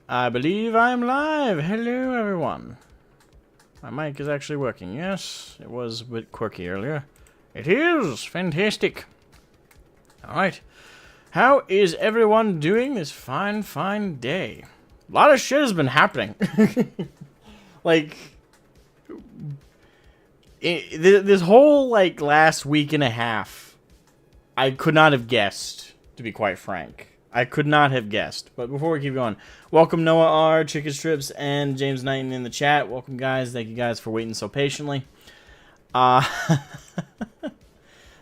I believe I'm live. Hello, everyone. My mic is actually working. Yes, it was a bit quirky earlier. It is fantastic. Alright. How is everyone doing this fine day? A lot of shit has been happening. Like, this whole, last week and a half, I could not have guessed, to be quite frank. I could not have guessed. But before we keep going, welcome Noah R, Chicken Strips, and James Knighton in the chat. Welcome, guys. Thank you guys for waiting so patiently.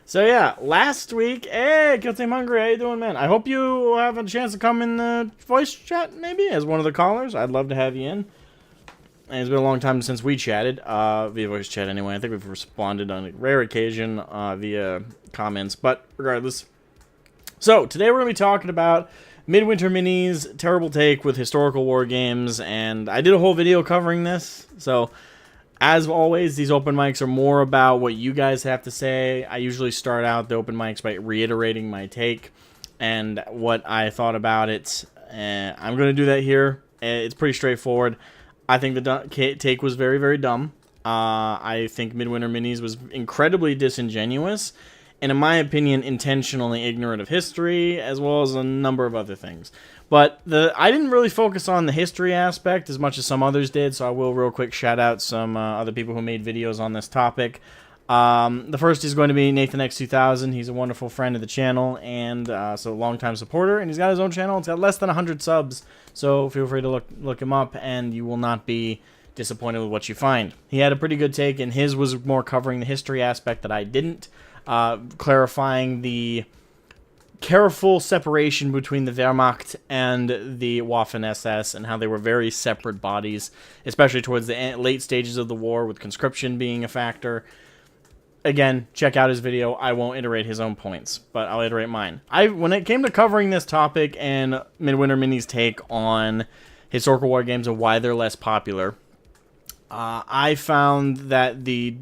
So yeah, last week, hey, Guilty Hungry, how you doing, man? I hope you have a chance to come in the voice chat, maybe, as one of the callers. I'd love to have you in. And it's been a long time since we chatted, via voice chat anyway. I think we've responded on a rare occasion via comments, but regardless. So, today we're going to be talking about Midwinter Minis, terrible take with historical war games, and I did a whole video covering this, so as always, these open mics are more about what you guys have to say. I usually start out the open mics by reiterating my take and what I thought about it. I'm going to do that here. It's pretty straightforward. I think the take was very dumb. I think Midwinter Minis was incredibly disingenuous, and in my opinion, intentionally ignorant of history, as well as a number of other things. But I didn't really focus on the history aspect as much as some others did, so I will real quick shout out some other people who made videos on this topic. The first is going to be Nathan X2000. He's a wonderful friend of the channel, and so a longtime supporter, and he's got his own channel. It's got less than 100 subs, so feel free to look him up, and you will not be disappointed with what you find. He had a pretty good take, and his was more covering the history aspect that I didn't. Clarifying the careful separation between the Wehrmacht and the Waffen-SS and how they were very separate bodies, especially towards the late stages of the war, with conscription being a factor. Again, check out his video. I won't iterate his own points, but I'll iterate mine. When it came to covering this topic and Midwinter Mini's take on historical war games and why they're less popular, I found that the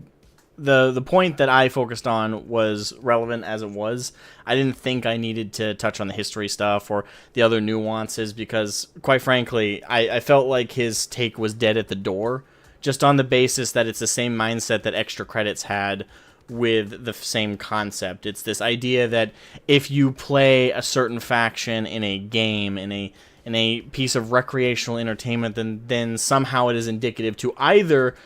point that I focused on was relevant as it was. I didn't think I needed to touch on the history stuff or the other nuances because, quite frankly, I felt like his take was dead at the door, just on the basis that it's the same mindset that Extra Credits had with the same concept. It's this idea that if you play a certain faction in a game, in a piece of recreational entertainment, then somehow it is indicative to either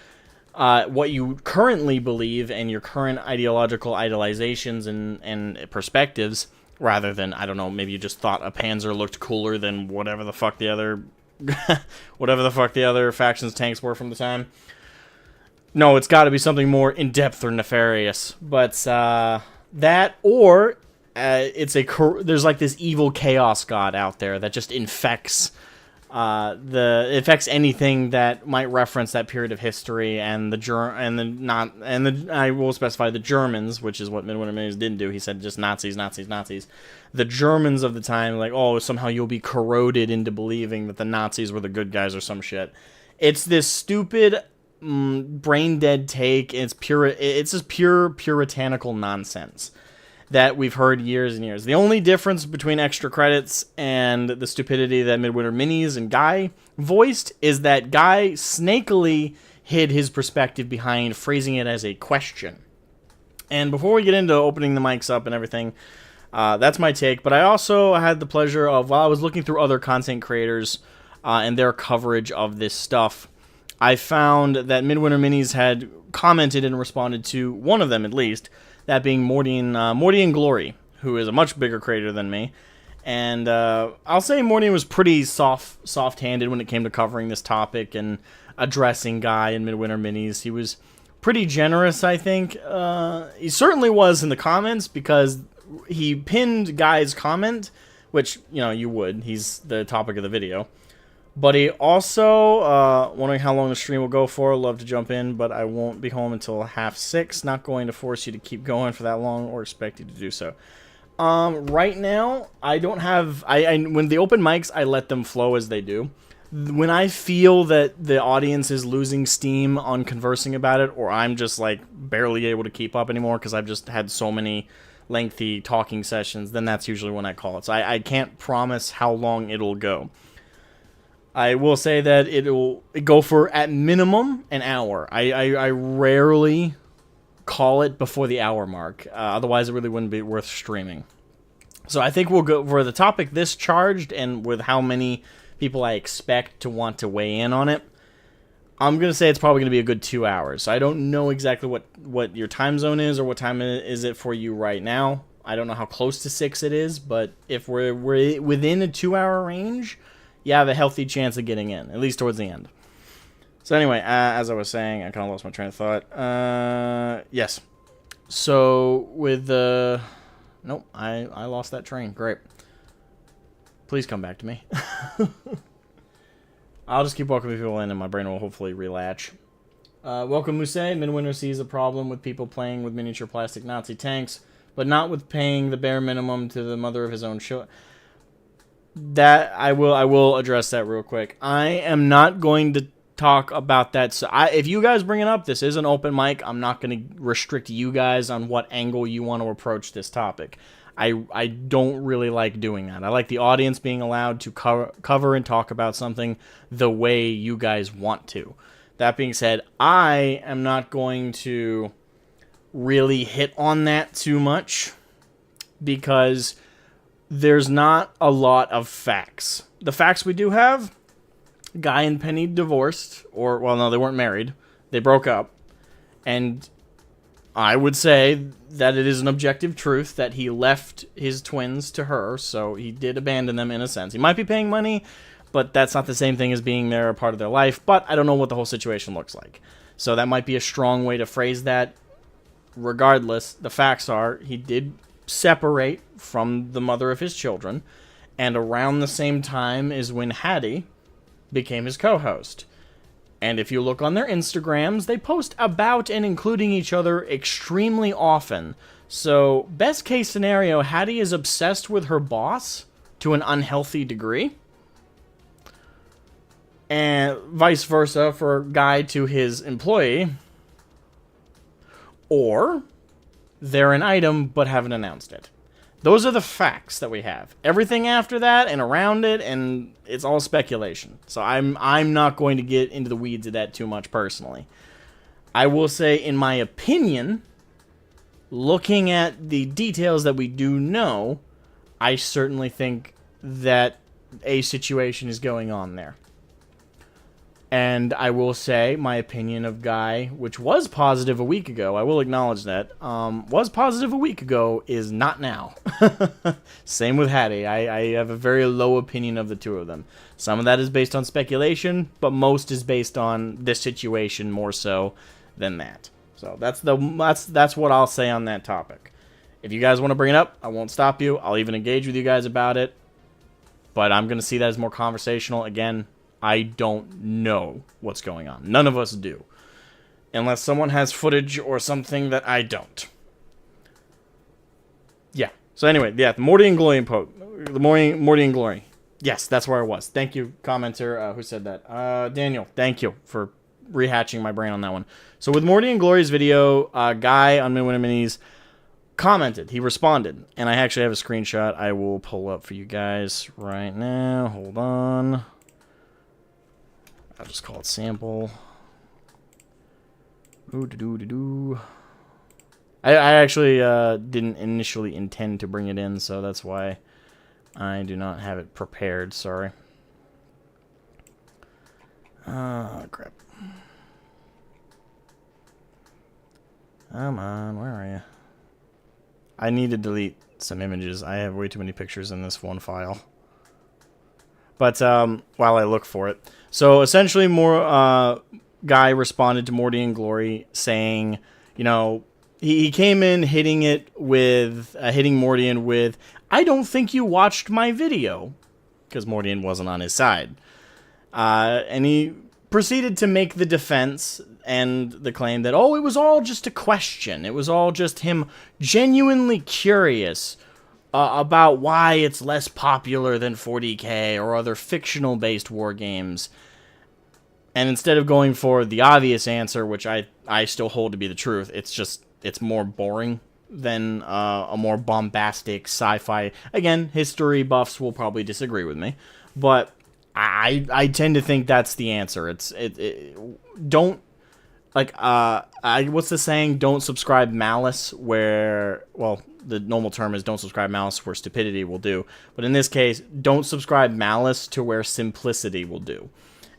what you currently believe and your current ideological idolizations and perspectives, rather than, I don't know, maybe you just thought a Panzer looked cooler than whatever the fuck the other factions' tanks were from the time. No, it's got to be something more in-depth or nefarious. But that, or there's like this evil chaos god out there that just infects anything that might reference that period of history, and I will specify the Germans, which is what Midwinter Minis didn't do. He said just Nazis. The Germans of the time, like, oh, somehow you'll be corroded into believing that the Nazis were the good guys or some shit. It's this stupid, brain dead take. It's just pure puritanical nonsense that we've heard years and years. The only difference between Extra Credits and the stupidity that Midwinter Minis and Guy voiced is that Guy snakily hid his perspective behind phrasing it as a question. And before we get into opening the mics up and everything, that's my take. But I also had the pleasure of, while I was looking through other content creators and their coverage of this stuff, I found that Midwinter Minis had commented and responded to one of them, at least, that being Morty and Glory, who is a much bigger creator than me. And I'll say Morty was pretty soft-handed when it came to covering this topic and addressing Guy and Midwinter Minis. He was pretty generous, I think. He certainly was in the comments, because he pinned Guy's comment, which, you would. He's the topic of the video. But he also, wondering how long the stream will go for. Love to jump in, but I won't be home until 5:30. Not going to force you to keep going for that long or expect you to do so. Right now, I don't have... when the open mics, I let them flow as they do. When I feel that the audience is losing steam on conversing about it, or I'm just, barely able to keep up anymore because I've just had so many lengthy talking sessions, then that's usually when I call it. So I can't promise how long it'll go. I will say that it'll go for, at minimum, an hour. I rarely call it before the hour mark. Otherwise, it really wouldn't be worth streaming. So I think we'll go for the topic this charged, and with how many people I expect to want to weigh in on it, I'm going to say it's probably going to be a good 2 hours. So I don't know exactly what your time zone is, or what time is it for you right now. I don't know how close to 6 it is, but if we're within a 2 hour range, you have a healthy chance of getting in, at least towards the end. So anyway, as I was saying, I kind of lost my train of thought. Yes. So with the... Nope, I lost that train. Great. Please come back to me. I'll just keep welcoming people in, and my brain will hopefully relatch. Welcome, Muse. Midwinter sees a problem with people playing with miniature plastic Nazi tanks, but not with paying the bare minimum to the mother of his own children. That I will address that real quick. I am not going to talk about that. So if you guys bring it up, this is an open mic. I'm not going to restrict you guys on what angle you want to approach this topic. I don't really like doing that. I like the audience being allowed to cover and talk about something the way you guys want to. That being said, I am not going to really hit on that too much, because there's not a lot of facts. The facts we do have: Guy and Penny divorced, or, well, no, they weren't married. They broke up. And I would say that it is an objective truth that he left his twins to her, so he did abandon them in a sense. He might be paying money, but that's not the same thing as being there, a part of their life. But I don't know what the whole situation looks like. So that might be a strong way to phrase that. Regardless, the facts are he did separate from the mother of his children, and around the same time is when Hattie became his co-host. And if you look on their Instagrams, they post about and including each other extremely often. So, best case scenario, Hattie is obsessed with her boss to an unhealthy degree. And vice versa for Guy to his employee. Or they're an item but haven't announced it. Those are the facts that we have. Everything after that and around it, and it's all speculation. So I'm not going to get into the weeds of that too much personally. I will say, in my opinion, looking at the details that we do know, I certainly think that a situation is going on there. And I will say, my opinion of Guy, which was positive a week ago, I will acknowledge that, was positive a week ago, is not now. Same with Hattie. I have a very low opinion of the two of them. Some of that is based on speculation, but most is based on this situation more so than that. So that's what I'll say on that topic. If you guys want to bring it up, I won't stop you. I'll even engage with you guys about it. But I'm going to see that as more conversational. Again, I don't know what's going on. None of us do. Unless someone has footage or something that I don't. Yeah. So anyway, yeah, the Morty and Glory the Morty and Glory. Yes, that's where I was. Thank you, commenter, who said that. Daniel, thank you for rehatching my brain on that one. So with Morty and Glory's video, Guy on Midwinter Minis commented. He responded. And I actually have a screenshot I will pull up for you guys right now. Hold on. I'll just call it sample. I actually didn't initially intend to bring it in, so that's why I do not have it prepared. Sorry. Crap. Come on, where are you? I need to delete some images. I have way too many pictures in this one file. But while I look for it. So essentially, Guy responded to Morty and Glory saying, you know, he came in hitting Morty in with, I don't think you watched my video. Because Morty wasn't on his side. And he proceeded to make the defense and the claim that, oh, it was all just a question. It was all just him genuinely curious about why it's less popular than 40K or other fictional-based war games. And instead of going for the obvious answer, which I still hold to be the truth, it's more boring than a more bombastic sci-fi. Again, history buffs will probably disagree with me, but I tend to think that's the answer. Don't like what's the saying? Don't subscribe malice where, well, the normal term is don't subscribe malice where stupidity will do. But in this case, don't subscribe malice to where simplicity will do.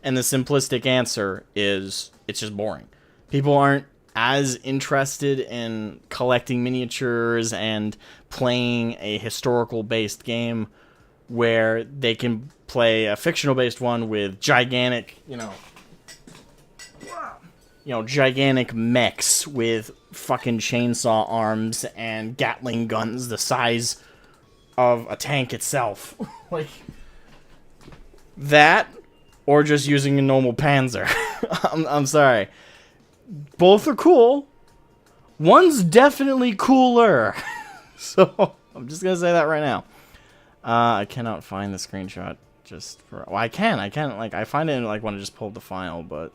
And the simplistic answer is it's just boring. People aren't as interested in collecting miniatures and playing a historical-based game where they can play a fictional-based one with gigantic, gigantic mechs with fucking chainsaw arms and Gatling guns the size of a tank itself. Like, that, or just using a normal Panzer. I'm sorry. Both are cool. One's definitely cooler. So, I'm just gonna say that right now. I cannot find the screenshot just for... Well, I can, like, I find it, like, when I just pulled the file, but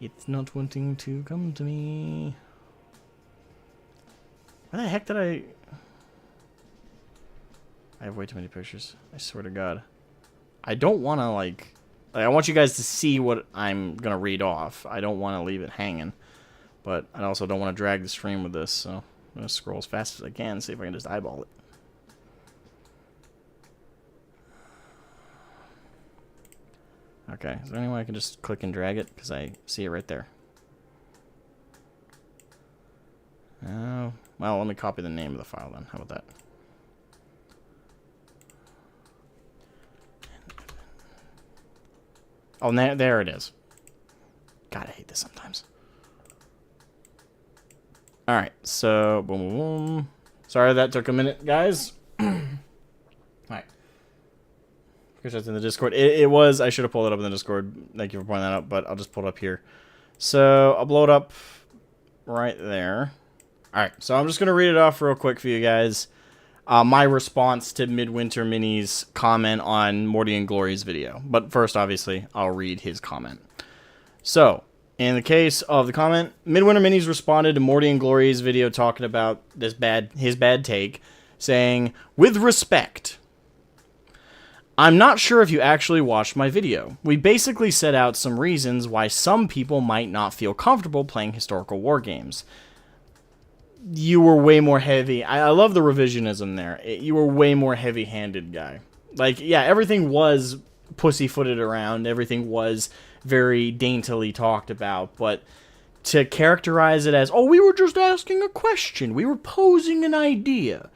it's not wanting to come to me. Why the heck did I have way too many pictures. I swear to God. I don't want to, like, I want you guys to see what I'm going to read off. I don't want to leave it hanging. But I also don't want to drag the stream with this, so I'm going to scroll as fast as I can, see if I can just eyeball it. Okay, is there any way I can just click and drag it? Because I see it right there. Oh, well, let me copy the name of the file then. How about that? Oh, there it is. God, I hate this sometimes. Alright, so, boom, boom, boom. Sorry that took a minute, guys. Alright. Because that's in the Discord. It was, I should have pulled it up in the Discord. Thank you for pointing that out, but I'll just pull it up here. So, I'll blow it up right there. Alright, so I'm just going to read it off real quick for you guys. My response to Midwinter Mini's comment on Morty and Glory's video. But first, obviously, I'll read his comment. So, in the case of the comment, Midwinter Minis responded to Morty and Glory's video talking about his bad take, saying, "With respect, I'm not sure if you actually watched my video. We basically set out some reasons why some people might not feel comfortable playing historical war games. You were way more heavy." I love the revisionism there. You were way more heavy-handed, guy. Like, yeah, everything was pussyfooted around. Everything was very daintily talked about. But to characterize it as, oh, we were just asking a question. We were posing an idea.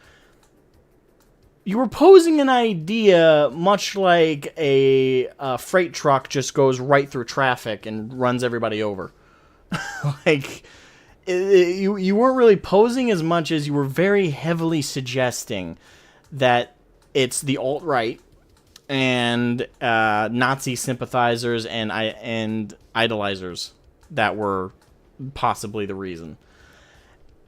You were posing an idea much like a freight truck just goes right through traffic and runs everybody over. Like... You weren't really posing as much as you were very heavily suggesting that it's the alt-right and Nazi sympathizers and idolizers that were possibly the reason.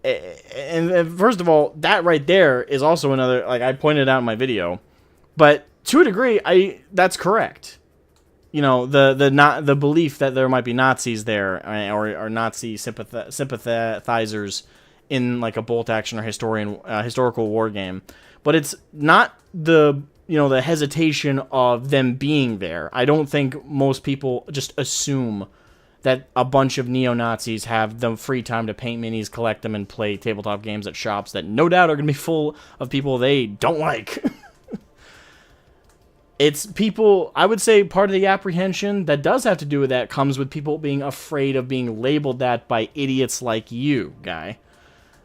And first of all, that right there is also another, like I pointed out in my video, but to a degree, that's correct. You know, the belief that there might be Nazis there or Nazi sympathizers in like a bolt action or historical war game, but it's not the hesitation of them being there. I don't think most people just assume that a bunch of neo-Nazis have the free time to paint minis, collect them, and play tabletop games at shops that no doubt are going to be full of people they don't like. It's people, I would say part of the apprehension that does have to do with that comes with people being afraid of being labeled that by idiots like you, guy.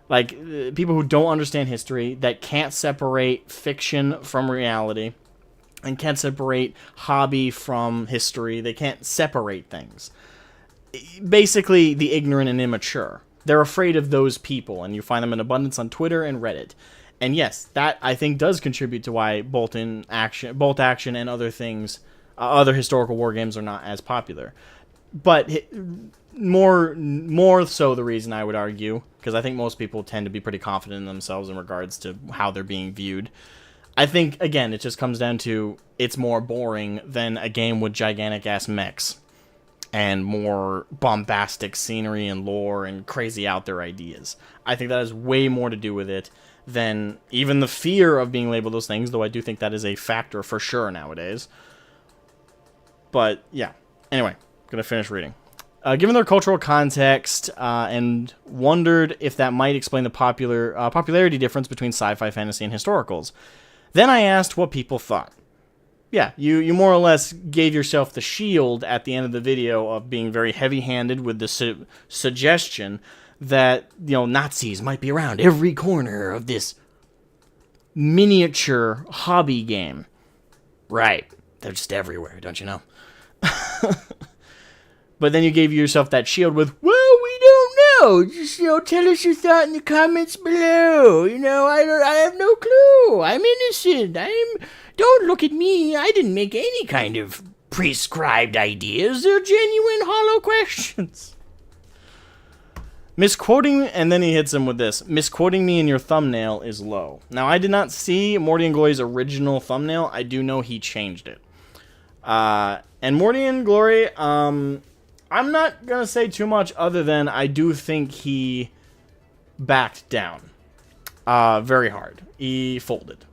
Like, people who don't understand history, that can't separate fiction from reality, and can't separate hobby from history. They can't separate things. Basically, the ignorant and immature. They're afraid of those people, and you find them in abundance on Twitter and Reddit. And yes, that I think does contribute to why bolt action, and other things, other historical war games are not as popular. But more so the reason I would argue, because I think most people tend to be pretty confident in themselves in regards to how they're being viewed. I think again, it just comes down to it's more boring than a game with gigantic ass mechs and more bombastic scenery and lore and crazy out there ideas. I think that has way more to do with it than even the fear of being labeled those things, though I do think that is a factor for sure nowadays. But, yeah. Anyway, gonna finish reading. Given their cultural context, and wondered if that might explain the popularity difference between sci-fi, fantasy, and historicals. Then I asked what people thought. Yeah, you more or less gave yourself the shield at the end of the video of being very heavy-handed with the suggestion that, Nazis might be around every corner of this miniature hobby game. Right. They're just everywhere, don't you know? But then you gave yourself that shield with, well, we don't know. Just, tell us your thought in the comments below. I have no clue. I'm innocent. Don't look at me. I didn't make any kind of prescribed ideas. They're genuine hollow questions. Misquoting, and then he hits him with this. Misquoting me in your thumbnail is low. Now, I did not see Morty and Glory's original thumbnail. I do know he changed it. And Morty and Glory, I'm not going to say too much other than I do think he backed down very hard. He folded.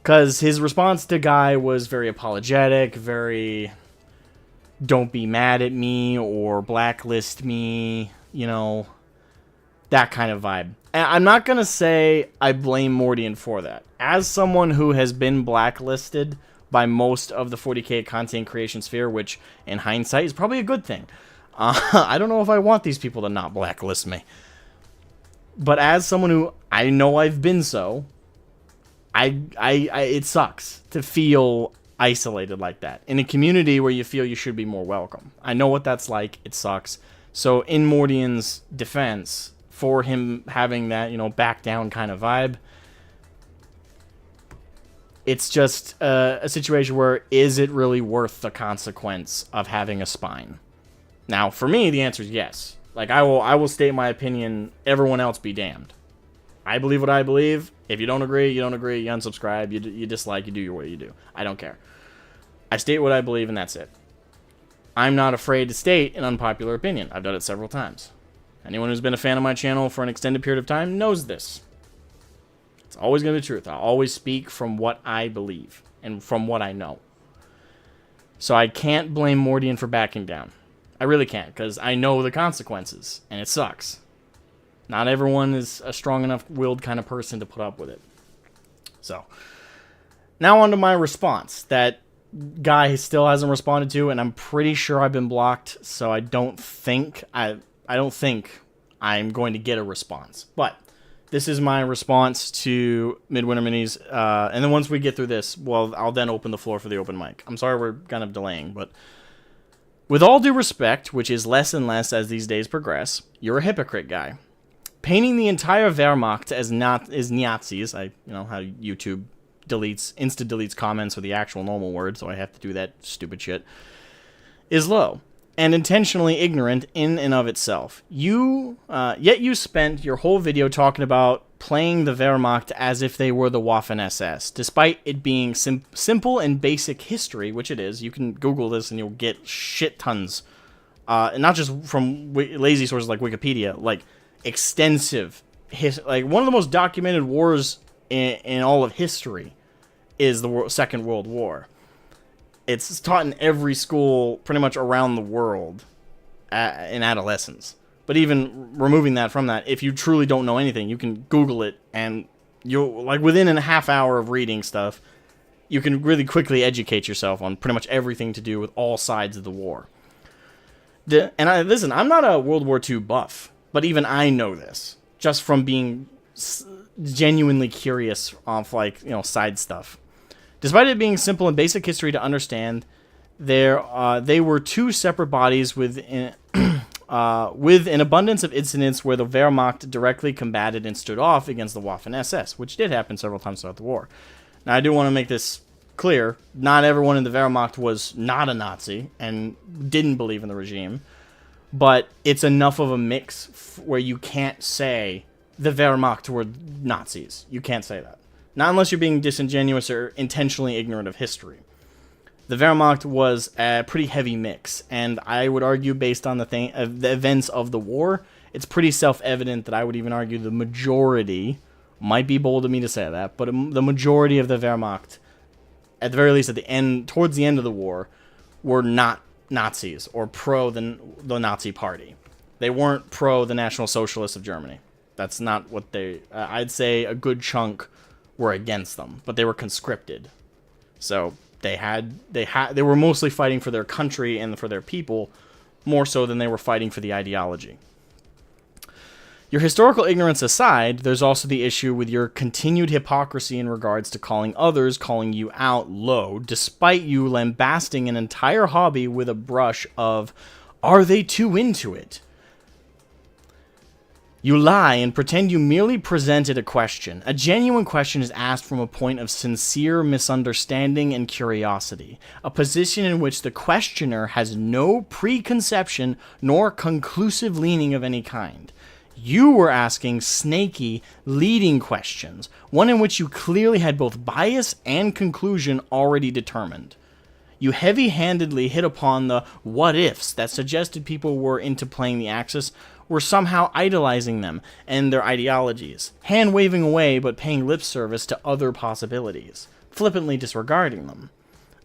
Because his response to Guy was very apologetic, very don't be mad at me or blacklist me, that kind of vibe. And I'm not going to say I blame Mordian for that. As someone who has been blacklisted by most of the 40k content creation sphere, which in hindsight is probably a good thing. I don't know if I want these people to not blacklist me. But as someone who I know I've been so, it sucks to feel isolated like that in a community where you feel you should be more welcome. I know what that's like. It sucks. So in Mordian's defense, for him having that, back down kind of vibe, it's just a situation where, is it really worth the consequence of having a spine? Now, for me, the answer is yes. Like, I will state my opinion, everyone else be damned. I believe what I believe. If you don't agree, you don't agree, you unsubscribe, you dislike, you do your way you do. I don't care. I state what I believe, and that's it. I'm not afraid to state an unpopular opinion. I've done it several times. Anyone who's been a fan of my channel for an extended period of time knows this. It's always going to be the truth. I'll always speak from what I believe and from what I know. So I can't blame Mordian for backing down. I really can't, because I know the consequences, and it sucks. Not everyone is a strong enough-willed kind of person to put up with it. So, now on to my response that Guy still hasn't responded to, and I'm pretty sure I've been blocked, so I don't think I'm going to get a response. But this is my response to Midwinter Minis, and then once we get through this, well, I'll then open the floor for the open mic. I'm sorry we're kind of delaying, but with all due respect, which is less and less as these days progress, you're a hypocrite, Guy. Painting the entire Wehrmacht as Nazis, how YouTube insta-deletes comments with the actual normal word, so I have to do that stupid shit, is low and intentionally ignorant in and of itself. Yet you spent your whole video talking about playing the Wehrmacht as if they were the Waffen-SS, despite it being simple and basic history, which it is. You can Google this and you'll get shit tons, and not just from lazy sources like Wikipedia, like extensive, like one of the most documented wars in all of history is the Second World War. It's taught in every school pretty much around the world in adolescence. But even removing that from that, if you truly don't know anything, you can Google it, and you'll, like, within a half hour of reading stuff, you can really quickly educate yourself on pretty much everything to do with all sides of the war. Listen, I'm not a World War II buff, but even I know this, just from being genuinely curious off, side stuff. Despite it being simple and basic history to understand, they were two separate bodies with an abundance of incidents where the Wehrmacht directly combated and stood off against the Waffen-SS, which did happen several times throughout the war. Now, I do want to make this clear. Not everyone in the Wehrmacht was not a Nazi and didn't believe in the regime, but it's enough of a mix where you can't say the Wehrmacht were Nazis. You can't say that. Not unless you're being disingenuous or intentionally ignorant of history. The Wehrmacht was a pretty heavy mix, and I would argue, based on the events of the war, it's pretty self-evident that I would even argue the majority, might be bold of me to say that, but the majority of the Wehrmacht, at the very least towards the end of the war, were not Nazis or pro the Nazi Party. They weren't pro the National Socialists of Germany. That's not what they... I'd say a good chunk were against them, but they were conscripted. So they were mostly fighting for their country and for their people, more so than they were fighting for the ideology. Your historical ignorance aside, there's also the issue with your continued hypocrisy in regards to calling others, calling you out low, despite you lambasting an entire hobby with a brush of, are they too into it? You lie and pretend you merely presented a question. A genuine question is asked from a point of sincere misunderstanding and curiosity, a position in which the questioner has no preconception nor conclusive leaning of any kind. You were asking snaky, leading questions, one in which you clearly had both bias and conclusion already determined. You heavy-handedly hit upon the what-ifs that suggested people were into playing the Axis were somehow idolizing them and their ideologies, hand-waving away but paying lip service to other possibilities, flippantly disregarding them.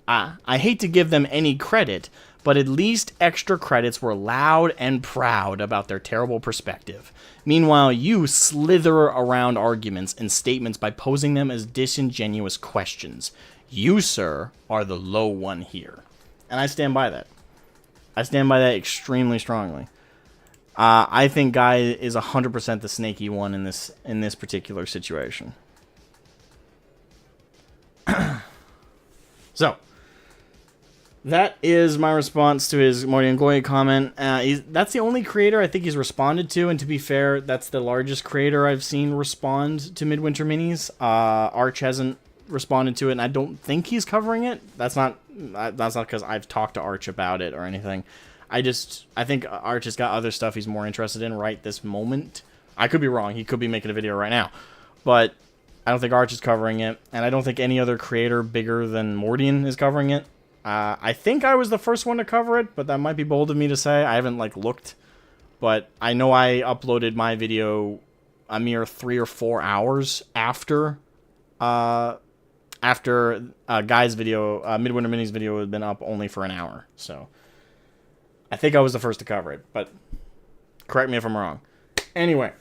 I hate to give them any credit, but at least extra credits were loud and proud about their terrible perspective. Meanwhile, you slither around arguments and statements by posing them as disingenuous questions. You, sir, are the low one here. And I stand by that. I stand by that extremely strongly. I think Guy is 100% the snaky one in this particular situation. So, that is my response to his Morty Ngoy comment. That's the only creator I think he's responded to, and to be fair, that's the largest creator I've seen respond to Midwinter Minis. Arch hasn't responded to it, and I don't think he's covering it. That's not because I've talked to Arch about it or anything. I think Arch has got other stuff he's more interested in right this moment. I could be wrong. He could be making a video right now. But I don't think Arch is covering it, and I don't think any other creator bigger than Mordian is covering it. I think I was the first one to cover it, but that might be bold of me to say. I haven't, looked. But I know I uploaded my video a mere 3 or 4 hours after Guy's video, Midwinter Mini's video had been up only for an hour. So I think I was the first to cover it, but correct me if I'm wrong. Anyway,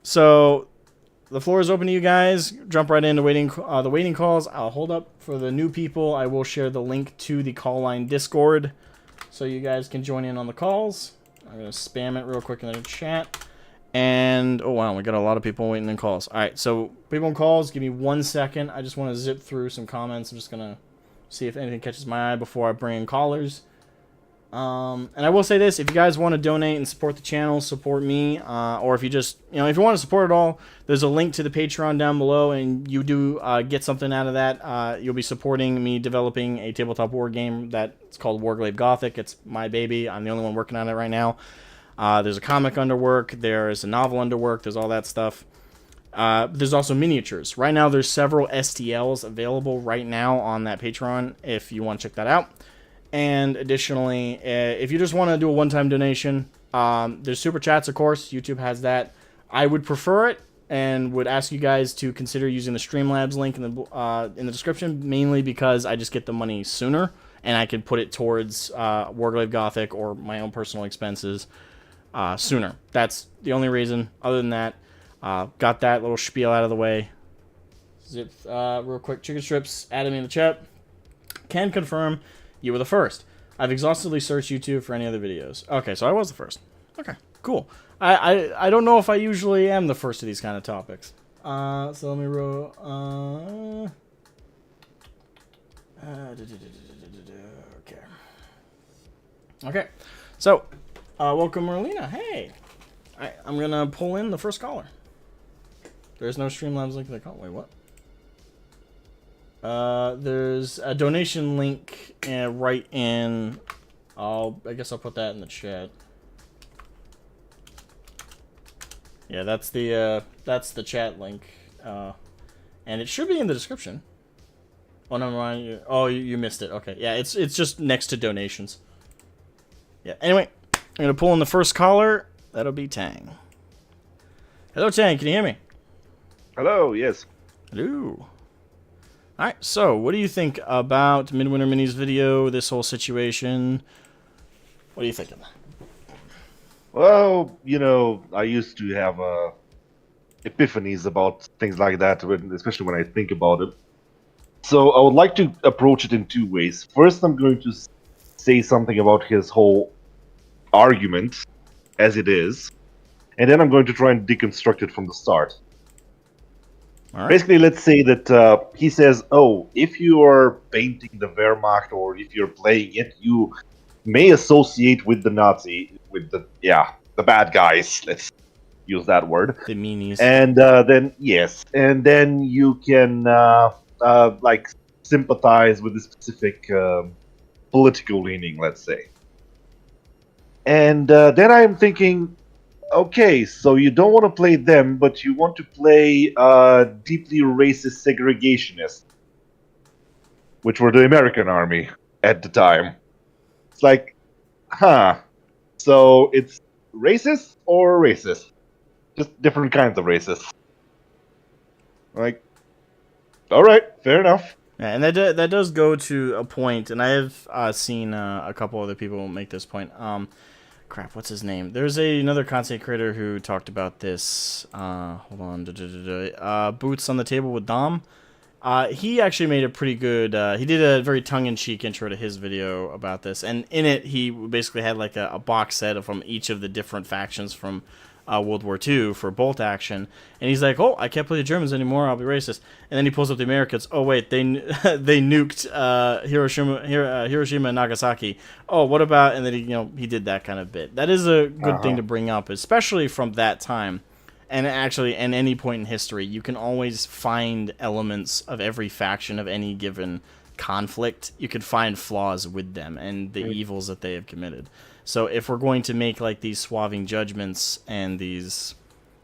so the floor is open to you guys. Jump right into the waiting calls. I'll hold up for the new people. I will share the link to the call line Discord so you guys can join in on the calls. I'm going to spam it real quick in the chat. And, oh wow, we got a lot of people waiting in calls. Alright, so people in calls, give me 1 second. I just want to zip through some comments. I'm just going to see if anything catches my eye before I bring in callers. And I will say this, if you guys want to donate and support the channel, support me, or if you just, if you want to support it all, there's a link to the Patreon down below, and you do get something out of that. You'll be supporting me developing a tabletop war game that's called Warglaive Gothic. It's my baby. I'm the only one working on it right now. There's a comic underwork, there's a novel underwork, there's all that stuff. There's also miniatures. Right now there's several STLs available right now on that Patreon if you want to check that out. And additionally, if you just want to do a one-time donation, there's super chats, of course. YouTube has that. I would prefer it and would ask you guys to consider using the Streamlabs link in the description, mainly because I just get the money sooner and I can put it towards Warglaive Gothic or my own personal expenses sooner. That's the only reason. Other than that, got that little spiel out of the way. Zip real quick. Chicken Strips added me in the chat. Can confirm you were the first. I've exhaustively searched YouTube for any other videos. Okay, so I was the first. Okay, cool. I don't know if I usually am the first to these kind of topics. So let me roll. Okay. Okay. So, welcome, Merlina. Hey. I'm gonna pull in the first caller. There's no Streamlabs link in the call. Wait, what? There's a donation link right in. I guess I'll put that in the chat. Yeah, that's the chat link, and it should be in the description. Oh, never mind. Oh, you missed it. Okay, yeah, it's just next to donations. Yeah. Anyway, I'm gonna pull in the first caller. That'll be Tang. Hello, Tang. Can you hear me? Hello. Yes. Hello. All right, so what do you think about Midwinter Mini's video, this whole situation? What are you thinking? Well, I used to have epiphanies about things like that, especially when I think about it. So I would like to approach it in two ways. First, I'm going to say something about his whole argument as it is, and then I'm going to try and deconstruct it from the start. All right. Basically, let's say that he says, "Oh, if you are painting the Wehrmacht or if you're playing it, you may associate with the the bad guys. Let's use that word. The meanies. And then yes, and then you can like sympathize with the specific political leaning, let's say. And then I'm thinking, okay, so you don't want to play them, but you want to play deeply racist segregationists, which were the American army at the time. It's like, huh? So it's racist or racist? Just different kinds of racist. Like, all right, fair enough. Yeah, and that does go to a point, and I have seen a couple other people make this point. Crap, what's his name? There's another content creator who talked about this. Hold on, Boots on the Table with Dom. He actually made a pretty good. He did a very tongue-in-cheek intro to his video about this, and in it, he basically had like a box set from each of the different factions from World War II for bolt action, and he's like, "Oh, I can't play the Germans anymore. I'll be racist." And then he pulls up the Americans. Oh wait, they they nuked Hiroshima and Nagasaki. Oh, what about? And then he did that kind of bit. That is a good thing to bring up, especially from that time. And actually, at any point in history, you can always find elements of every faction of any given conflict. You can find flaws with them and the evils that they have committed. So if we're going to make like these swathing judgments and these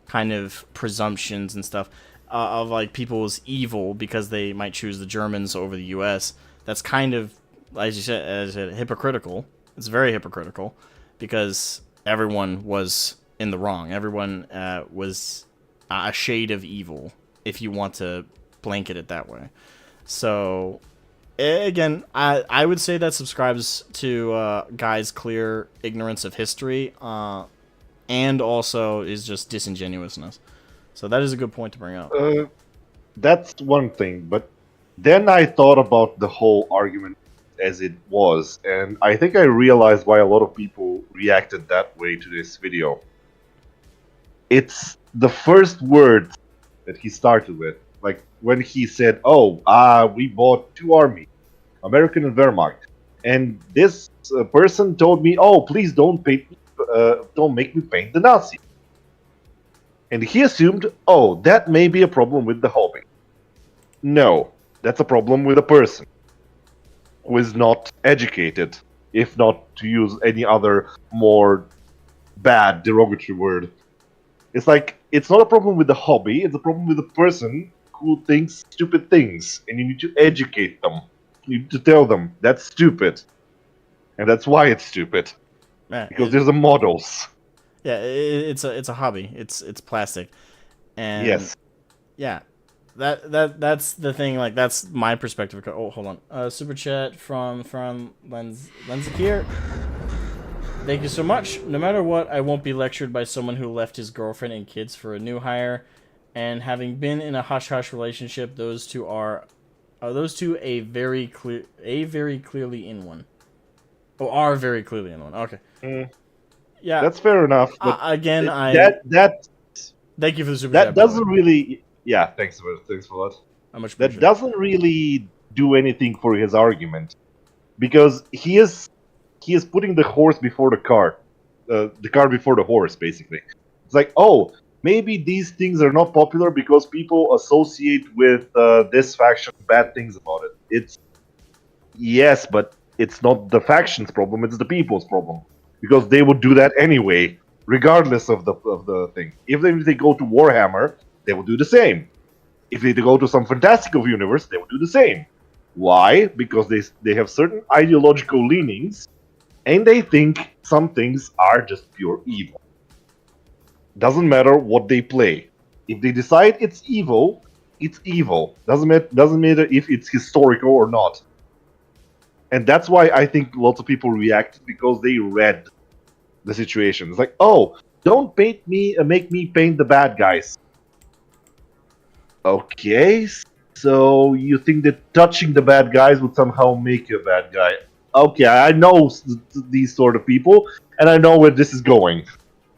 kind of presumptions and stuff of like people's evil because they might choose the Germans over the U.S., that's kind of, as you said, hypocritical. It's very hypocritical because everyone was in the wrong. Everyone was a shade of evil, if you want to blanket it that way. So again, I would say that subscribes to Guy's clear ignorance of history, and also is just disingenuousness. So that is a good point to bring up. That's one thing, but then I thought about the whole argument as it was, and I think I realized why a lot of people reacted that way to this video. It's the first word that he started with. Like when he said, "Oh, we bought two armies, American and Wehrmacht," and this person told me, "Oh, please don't make me paint the Nazi." And he assumed, "Oh, that may be a problem with the hobby." No, that's a problem with a person who is not educated, if not to use any other more bad derogatory word. It's like, it's not a problem with the hobby, it's a problem with the person who thinks stupid things, and you need to educate them. You need to tell them, that's stupid. And that's why it's stupid. Because there's the models. Yeah, it's a hobby. It's plastic. And yes. Yeah. That's the thing, like that's my perspective. Oh, hold on. Super chat from Lenzakir. Thank you so much. No matter what, I won't be lectured by someone who left his girlfriend and kids for a new hire. And having been in a hush-hush relationship, those two are those two a very clearly in one. Oh, are very clearly in one. Okay. Yeah. That's fair enough. But again, that thank you for the super chat. That doesn't really. Yeah, thanks for that. That doesn't really do anything for his argument, because he is putting the horse before the cart, the cart before the horse. Basically, it's like, oh, maybe these things are not popular because people associate with this faction bad things about it. It's yes, but it's not the faction's problem; it's the people's problem, because they would do that anyway, regardless of the thing. If they go to Warhammer, they will do the same. If they go to some fantastical universe, they will do the same. Why? Because they have certain ideological leanings, and they think some things are just pure evil. Doesn't matter what they play. If they decide it's evil, it's evil. Doesn't matter if it's historical or not. And that's why I think lots of people reacted, because they read the situation. It's like, oh, don't make me paint the bad guys. Okay, so you think that touching the bad guys would somehow make you a bad guy? Okay, I know these sort of people, and I know where this is going,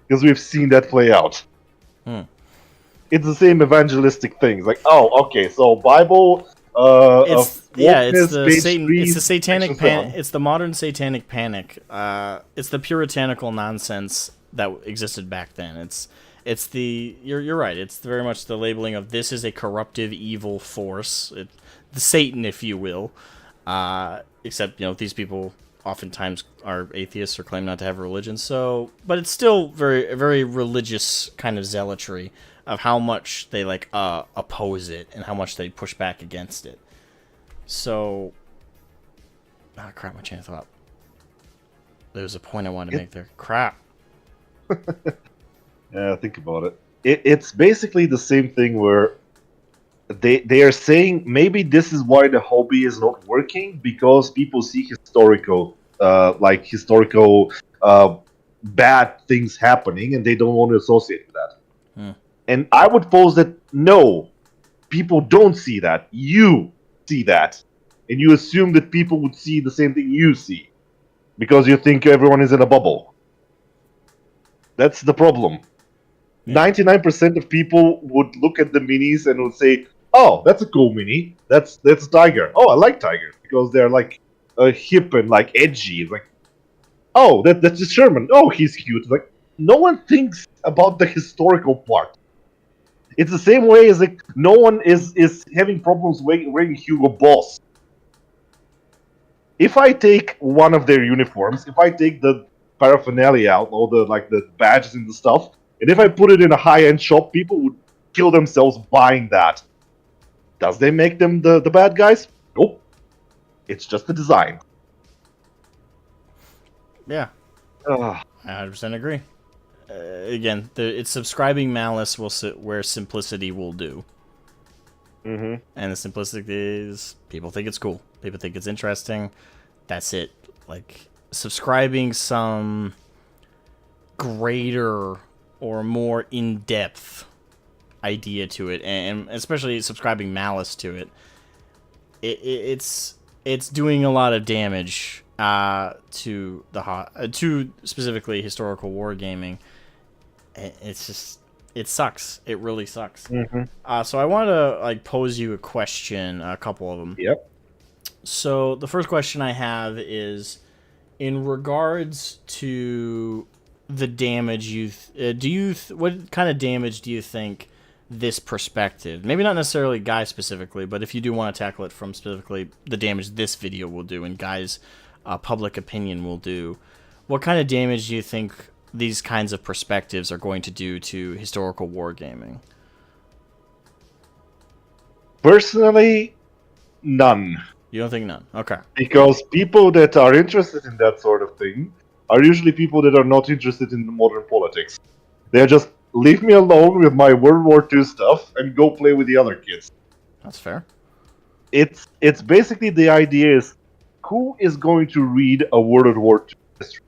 because we've seen that play out. It's the same evangelistic things. Like, oh, okay, so Bible, It's wokeness, page It's 3, the satanic section panic. 7. It's the modern satanic panic. It's the puritanical nonsense that existed back then. It's the you're right. It's very much the labeling of this is a corruptive evil force, the Satan, if you will. Except these people oftentimes are atheists or claim not to have religion. So, but it's still very religious kind of zealotry of how much they oppose it and how much they push back against it. So, crap, my chain of thought. There was a point I wanted to make there. Crap. Yeah, think about it. It's basically the same thing where they are saying maybe this is why the hobby is not working, because people see historical bad things happening, and they don't want to associate with that. And I would pose that no, people don't see that. You see that, and you assume that people would see the same thing you see, because you think everyone is in a bubble. That's the problem. 99% of people would look at the minis and would say, "Oh, that's a cool mini. That's Tiger. Oh, I like Tigers because they're like hip and like edgy. It's like, oh, that's a Sherman. Oh, he's cute." It's like, no one thinks about the historical part. It's the same way as like no one is having problems wearing Hugo Boss. If I take one of their uniforms, if I take the paraphernalia out, all the badges and the stuff, and if I put it in a high-end shop, people would kill themselves buying that. Does they make them the bad guys? Nope. It's just the design. Yeah. I 100% agree. Again, it's subscribing malice where simplicity will do. And the simplicity is people think it's cool. People think it's interesting. That's it. Like, subscribing some greater or more in-depth idea to it, and especially subscribing malice to it, it's doing a lot of damage to specifically historical wargaming. It sucks. It really sucks. So I want to pose you a question, a couple of them. Yep. So the first question I have is in regards to the damage what kind of damage do you think this perspective, maybe not necessarily Guy specifically, but if you do want to tackle it from specifically the damage this video will do and Guy's public opinion will do, what kind of damage do you think these kinds of perspectives are going to do to historical wargaming? Personally, none. You don't think none? Okay. Because people that are interested in that sort of thing are usually people that are not interested in modern politics. They're just, leave me alone with my World War II stuff and go play with the other kids. That's fair. It's basically the idea is, who is going to read a World War II history?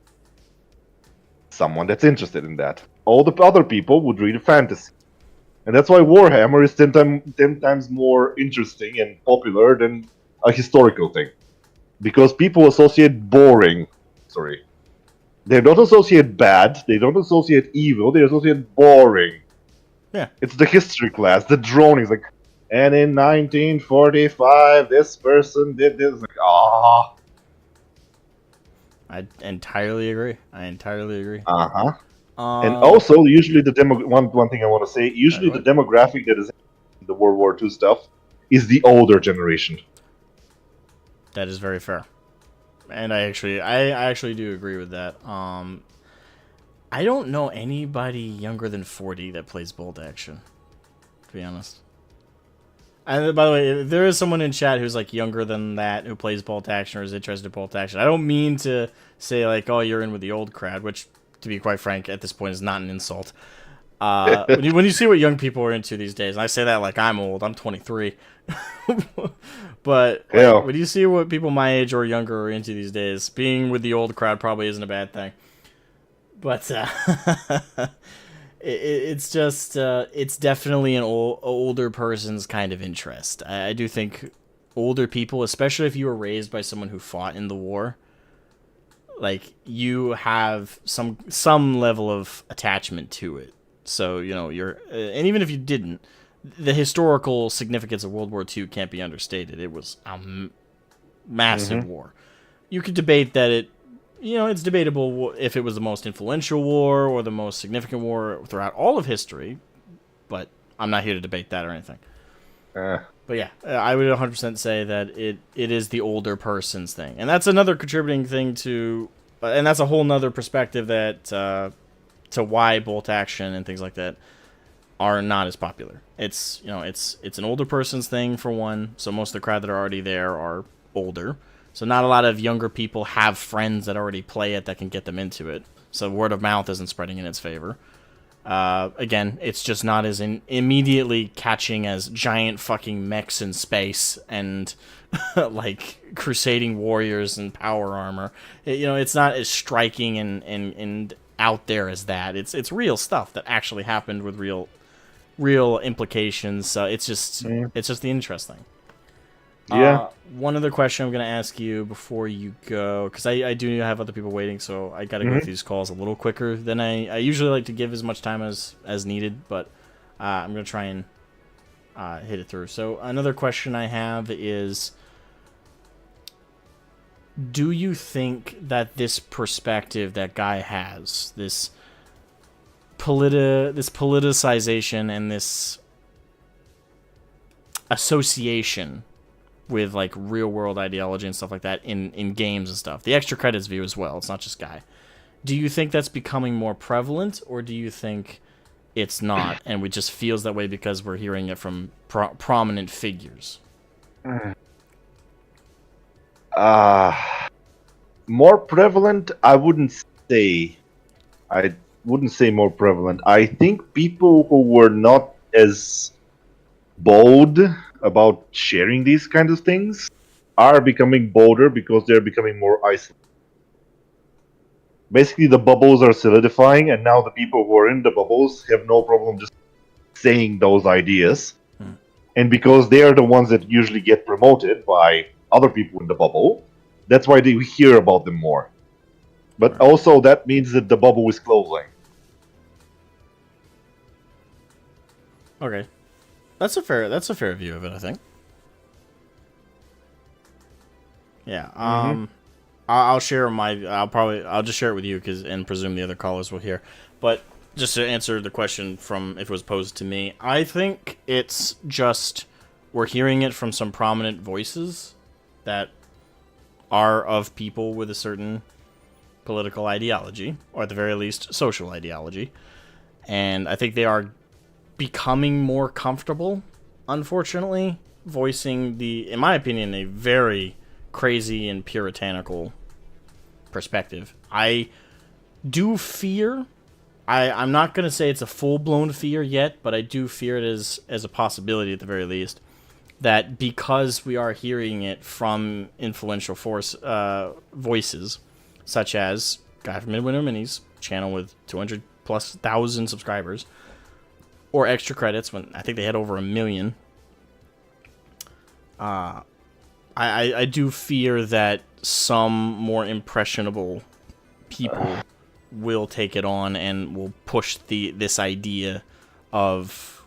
Someone that's interested in that. All the other people would read a fantasy. And that's why Warhammer is 10 times more interesting and popular than a historical thing. Because people associate boring. Sorry. They don't associate bad, they don't associate evil, they associate boring. Yeah. It's the history class, the dronings, like, and in 1945, this person did this. Like, ah. I entirely agree. And also, usually the one thing I want to say, usually the demographic that is in the World War II stuff is the older generation. That is very fair. And I actually do agree with that. I don't know anybody younger than 40 that plays bolt action, to be honest. And by the way, if there is someone in chat who's younger than that who plays bolt action or is interested in bolt action, I don't mean to say oh, you're in with the old crowd, which, to be quite frank, at this point is not an insult. When you see what young people are into these days, and I say that like I'm old, I'm 23. But like, when you see what people my age or younger are into these days, being with the old crowd probably isn't a bad thing. But it's just it's definitely an older person's kind of interest. I do think older people, especially if you were raised by someone who fought in the war, like you have some level of attachment to it. So you're and even if you didn't, the historical significance of World War II can't be understated. It was a massive war. You could debate that it's debatable if it was the most influential war or the most significant war throughout all of history, but I'm not here to debate that or anything. But yeah, I would 100% say that it is the older person's thing. And that's another contributing thing to, and that's a whole nother perspective that, to why bolt action and things like that are not as popular. It's an older person's thing for one, so most of the crowd that are already there are older. So not a lot of younger people have friends that already play it that can get them into it. So word of mouth isn't spreading in its favor. Again, it's just not as immediately catching as giant fucking mechs in space and like crusading warriors and power armor. It's not as striking and out there as that. It's real stuff that actually happened with real implications. So it's just the interesting. Yeah. One other question I'm going to ask you before you go, because I do have other people waiting, so I got to go through these calls a little quicker than I usually like to give as much time as needed, but I'm going to try and hit it through. So another question I have is, do you think that this perspective that Guy has, this politicization and this association with like real world ideology and stuff like that in games and stuff, the extra credits view as well, it's not just Guy, do you think that's becoming more prevalent, or do you think it's not and it just feels that way because we're hearing it from prominent figures? More prevalent, I wouldn't say more prevalent. I think people who were not as bold about sharing these kinds of things are becoming bolder because they're becoming more isolated. Basically, the bubbles are solidifying, and now the people who are in the bubbles have no problem just saying those ideas. And because they are the ones that usually get promoted by other people in the bubble, that's why they hear about them more. But also, that means that the bubble is closing. Okay. That's a fair view of it, I think. Yeah. I'll share I'll just share it with you and presume the other callers will hear. But just to answer the question from if it was posed to me, I think it's just we're hearing it from some prominent voices that are of people with a certain political ideology, or at the very least social ideology. And I think they are becoming more comfortable, unfortunately, voicing in my opinion, a very crazy and puritanical perspective. I do fear, I'm not going to say it's a full-blown fear yet, but I do fear it as a possibility at the very least, that because we are hearing it from influential voices, such as Guy from Midwinter Minis, channel with 200,000+ subscribers, or extra credits when I think they had over 1 million. I do fear that some more impressionable people will take it on and will push this idea of,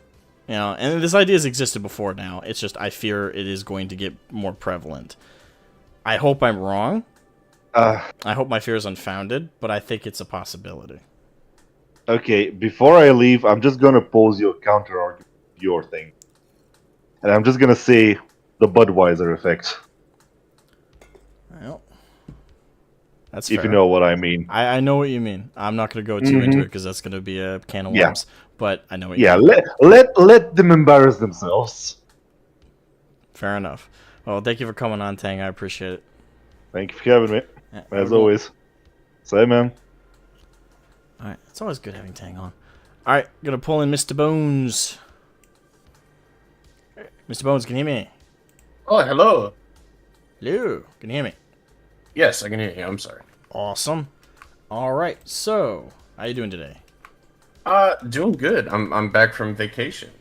and this idea has existed before now. It's just I fear it is going to get more prevalent. I hope I'm wrong. I hope my fear is unfounded, but I think it's a possibility. Okay, before I leave, I'm just gonna pose your counter argument, your thing, and I'm just gonna say the Budweiser effect. Well, that's if fair. You know what I mean. I know what you mean. I'm not gonna go too into it because that's gonna be a can of worms. But I know what you mean. Let them embarrass themselves. Fair enough. Well, thank you for coming on, Tang. I appreciate it. Thank you for having me. As always. Say, man. Alright, it's always good having Tang on. All right, gonna pull in Mr. Bones. Mr. Bones, can you hear me? Oh, hello. Hello, can you hear me? Yes, I can hear you. I'm sorry. Awesome. All right, so how you doing today? Doing good. I'm back from vacation.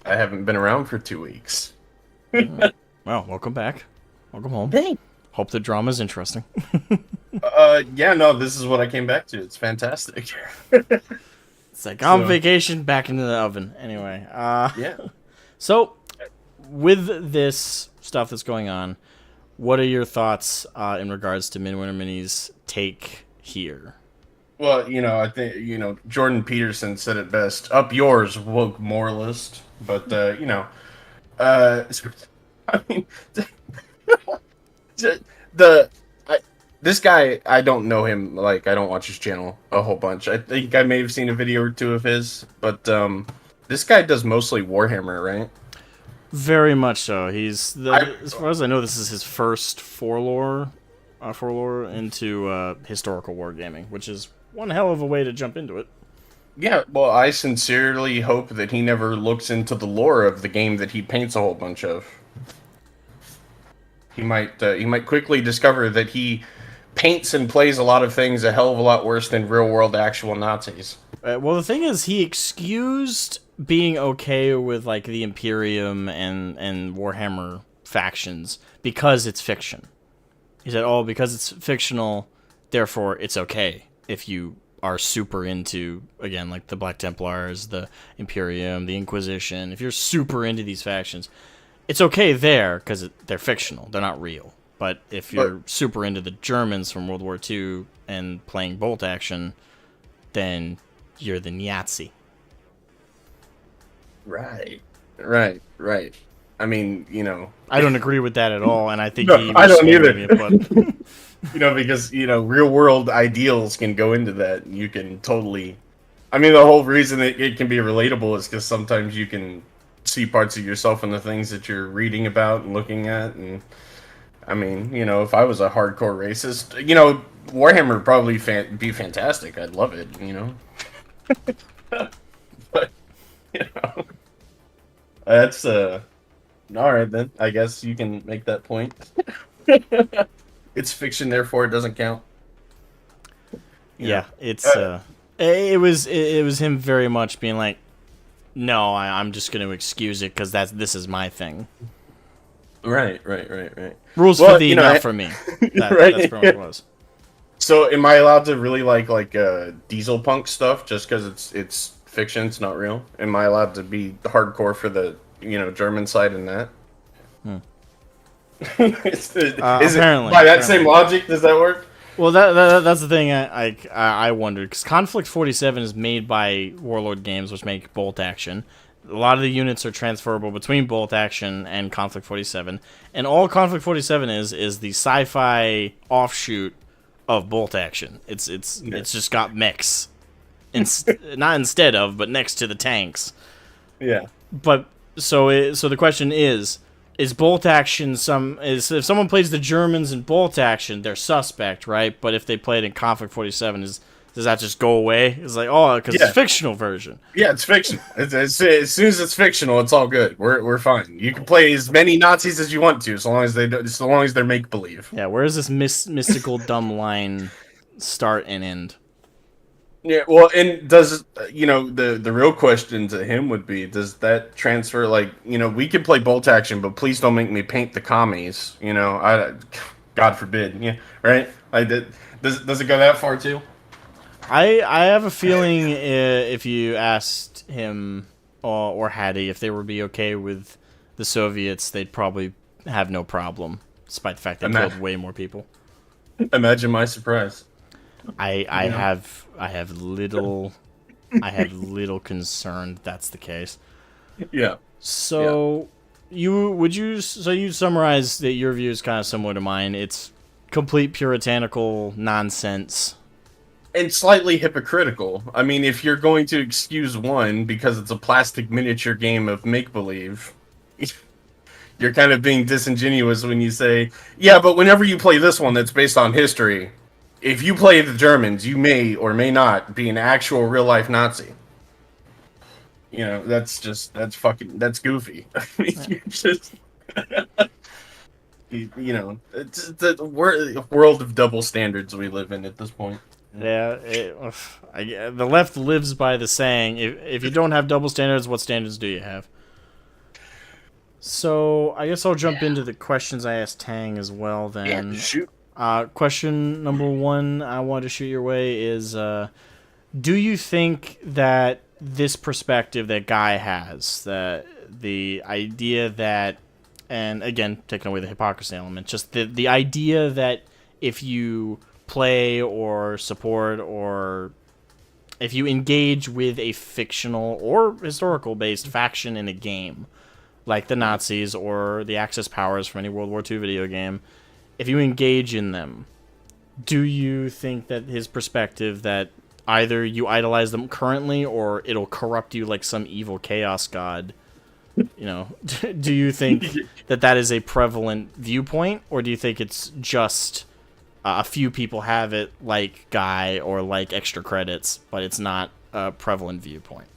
I haven't been around for 2 weeks. Well, welcome back. Welcome home. Thanks. Hope the drama's interesting. Yeah, no, this is what I came back to. It's fantastic. It's like on vacation, back into the oven. Anyway, Yeah. So with this stuff that's going on, what are your thoughts in regards to Midwinter Mini's take here? Well, I think, Jordan Peterson said it best. Up yours, woke moralist. But, I mean, this guy, I don't know him. Like, I don't watch his channel a whole bunch. I think I may have seen a video or two of his. But, this guy does mostly Warhammer, right? Very much so. As far as I know, this is his first forlore into historical wargaming, which is one hell of a way to jump into it. Yeah, well, I sincerely hope that he never looks into the lore of the game that he paints a whole bunch of. He might quickly discover that he paints and plays a lot of things a hell of a lot worse than real-world actual Nazis. Well, the thing is, he excused being okay with like the Imperium and Warhammer factions because it's fiction. He said, "Oh, because it's fictional, therefore it's okay if you are super into, again, like the Black Templars, the Imperium, the Inquisition. If you're super into these factions, it's okay there because they're fictional. They're not real. But if you're super into the Germans from World War II and playing bolt action, then you're the Nazi." Right. I mean, I don't agree with that at all, and I think No, he I don't misquoted either. me, but because, real world ideals can go into that. And you can totally. I mean, the whole reason that it can be relatable is because sometimes you can see parts of yourself in the things that you're reading about and looking at. And I mean, if I was a hardcore racist, Warhammer would probably be fantastic. I'd love it, But, that's all right then. I guess you can make that point. It's fiction, therefore it doesn't count. yeah, it's it was him very much being like, no, I'm just going to excuse it because this is my thing. Right. Rules for thee, not for me. That's pretty much what it was. So, am I allowed to really like diesel punk stuff just because it's fiction, it's not real? Am I allowed to be hardcore for the German side in that? Apparently, by that same logic, does that work? Well, that's the thing I wondered, because Conflict 47 is made by Warlord Games, which make bolt action. A lot of the units are transferable between bolt action and Conflict 47, and all Conflict 47 is the sci-fi offshoot of bolt action. It's just got mechs, not instead of, but next to the tanks. Yeah. But so the question is bolt action if someone plays the Germans in bolt action, they're suspect, right? But if they play it in Conflict 47, does that just go away? It's like, because it's a fictional version. Yeah, it's fictional. As soon as it's fictional, it's all good. We're fine. You can play as many Nazis as you want to, so long as they're make believe. Yeah, where does this mystical dumb line start and end? Yeah, well, and does the real question to him would be, does that transfer? We could play bolt action, but please don't make me paint the commies. God forbid. Yeah, right. Does it go that far too? I have a feeling if you asked him or Hattie if they would be okay with the Soviets, they'd probably have no problem, despite the fact they killed way more people. Imagine my surprise. I have little concern that's the case. Yeah. So you summarize that your view is kind of similar to mine. It's complete puritanical nonsense. And slightly hypocritical. I mean, if you're going to excuse one because it's a plastic miniature game of make-believe, you're kind of being disingenuous when you say, yeah, but whenever you play this one that's based on history, if you play the Germans, you may or may not be an actual real-life Nazi. You know, that's goofy. I mean, you just, you know, it's the world of double standards we live in at this point. Yeah, the left lives by the saying, if you don't have double standards, what standards do you have? So, I guess I'll jump into the questions I asked Tang as well then. Yeah, shoot. Question number one I want to shoot your way is, do you think that this perspective that Guy has, that the idea that, and again, taking away the hypocrisy element, just the idea that if you play or support or if you engage with a fictional or historical based faction in a game, like the Nazis or the Axis powers from any World War II video game, if you engage in them, do you think that his perspective that either you idolize them currently or it'll corrupt you like some evil chaos god, you know, do you think that is a prevalent viewpoint, or do you think it's just a few people have it like Guy or like extra credits, but it's not a prevalent viewpoint?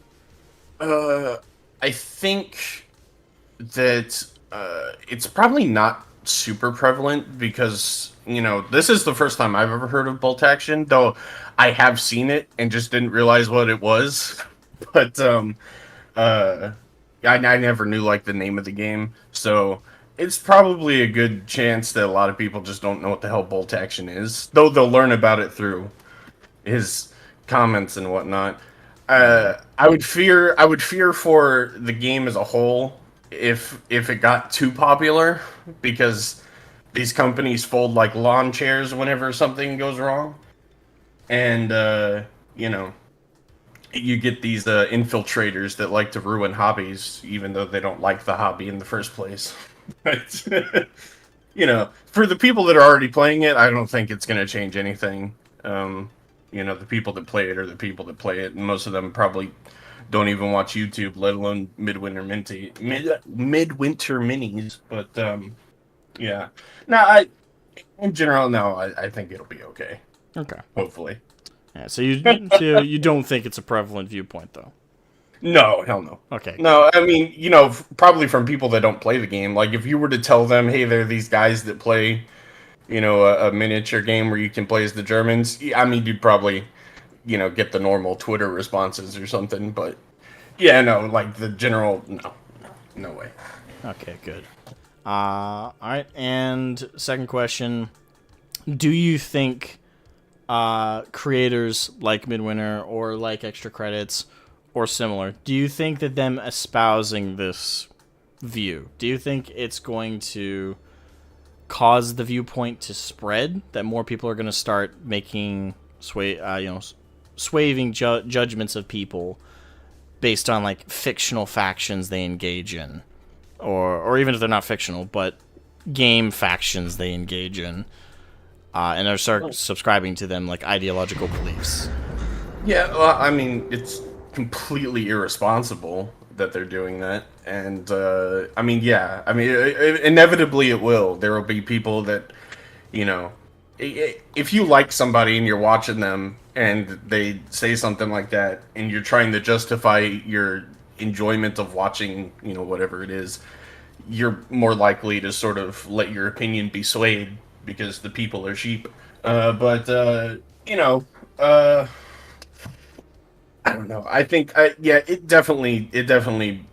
I think that it's probably not super prevalent because, you know, this is the first time I've ever heard of bolt action, though I have seen it and just didn't realize what it was. But I never knew like the name of the game, so it's probably a good chance that a lot of people just don't know what the hell bolt action is, though they'll learn about it through his comments and whatnot. I would fear for the game as a whole if it got too popular, because these companies fold like lawn chairs whenever something goes wrong, and you know, you get these infiltrators that like to ruin hobbies even though they don't like the hobby in the first place. But you know, for the people that are already playing it, I don't think it's going to change anything. You know, the people that play it are the people that play it, and most of them probably don't even watch YouTube, let alone Midwinter minis. But yeah, no, in general, no, I think it'll be okay. Okay, Hopefully. Yeah, so you don't think it's a prevalent viewpoint though? No, hell no. Okay. No, I mean, you know, probably from people that don't play the game. Like, if you were to tell them, hey, there are these guys that play, you know, a miniature game where you can play as the Germans, I mean, you'd probably, you know, get the normal Twitter responses or something. But, yeah, no, like, the general, no way. Okay, good. All right, and second question, do you think creators like Midwinter or like Extra Credits or similar, do you think that them espousing this view, do you think it's going to cause the viewpoint to spread, that more people are going to start making swaying judgments of people based on like fictional factions they engage in, or even if they're not fictional, but game factions they engage in, and are start subscribing to them like ideological beliefs? Yeah, well, I mean, it's completely irresponsible that they're doing that, and I mean, yeah, I mean, inevitably it will. There will be people that, you know, if you like somebody and you're watching them and they say something like that, and you're trying to justify your enjoyment of watching, you know, whatever it is, you're more likely to sort of let your opinion be swayed because the people are sheep. But you know, I don't know. I think, yeah, it definitely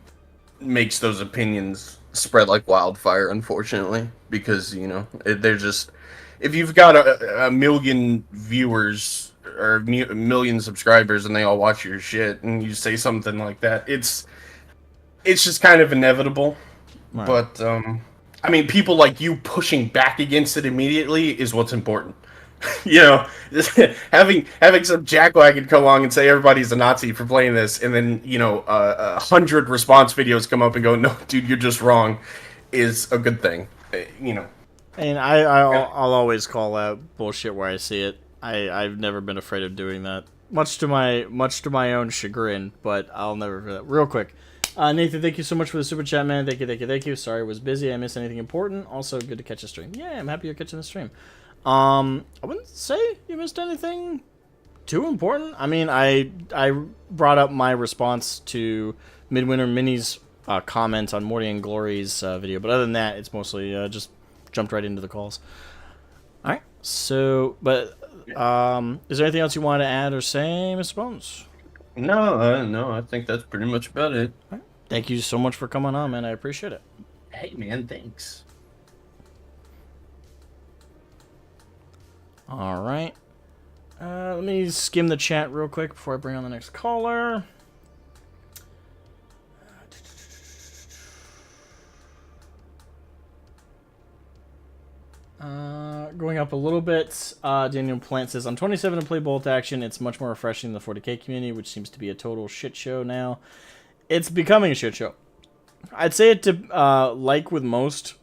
makes those opinions spread like wildfire, unfortunately, because, you know, they're just, if you've got a million viewers or a million subscribers and they all watch your shit and you say something like that, it's just kind of inevitable. Right. But I mean, people like you pushing back against it immediately is what's important. You know, having some jackwagon come along and say everybody's a Nazi for playing this, and then, you know, 100 response videos come up and go, no, dude, you're just wrong, is a good thing. You know. And I'll always call out bullshit where I see it. I've never been afraid of doing that, much to my own chagrin. But I'll never do that. Real quick, Nathan, thank you so much for the super chat, man. Thank you. Sorry I was busy. I missed anything important. Also, good to catch a stream. Yeah, I'm happy you're catching the stream. I wouldn't say you missed anything too important. I mean, I brought up my response to Midwinter Mini's comment on Morty and Glory's video, but other than that, it's mostly just jumped right into the calls. All right. So, but is there anything else you want to add or say, Mr. Bones? No, I think that's pretty much about it. All right. Thank you so much for coming on, man. I appreciate it. Hey, man, thanks. All right. Let me skim the chat real quick before I bring on the next caller. Going up a little bit, Daniel Plant says, I'm 27 and play Bolt Action. It's much more refreshing than the 40k community, which seems to be a total shit show now. It's becoming a shit show. I'd say it, like with most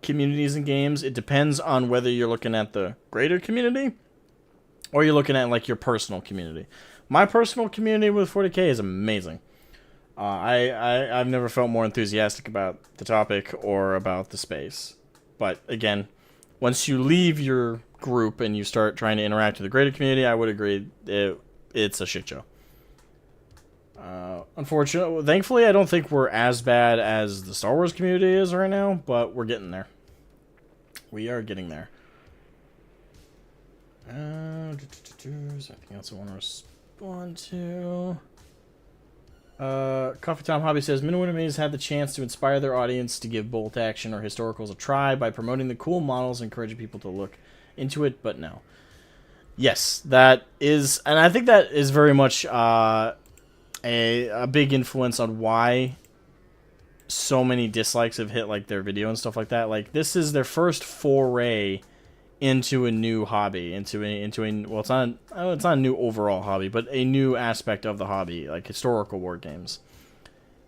communities and games, it depends on whether you're looking at the greater community or you're looking at like your personal community. My personal community with 40k is amazing. I've never felt more enthusiastic about the topic or about the space. But again, once you leave your group and you start trying to interact with the greater community, I would agree it's a shit show. Unfortunately, thankfully, I don't think we're as bad as the Star Wars community is right now, but we're getting there. We are getting there. Is there anything else I want to respond to? Coffee Tom Hobby says, Midwinter Minis had the chance to inspire their audience to give Bolt Action or Historicals a try by promoting the cool models and encouraging people to look into it, but no. Yes, that is, and I think that is very much a big influence on why so many dislikes have hit like their video and stuff like that. Like, this is their first foray into a new hobby, into a well, it's not a new overall hobby, but a new aspect of the hobby, like historical war games.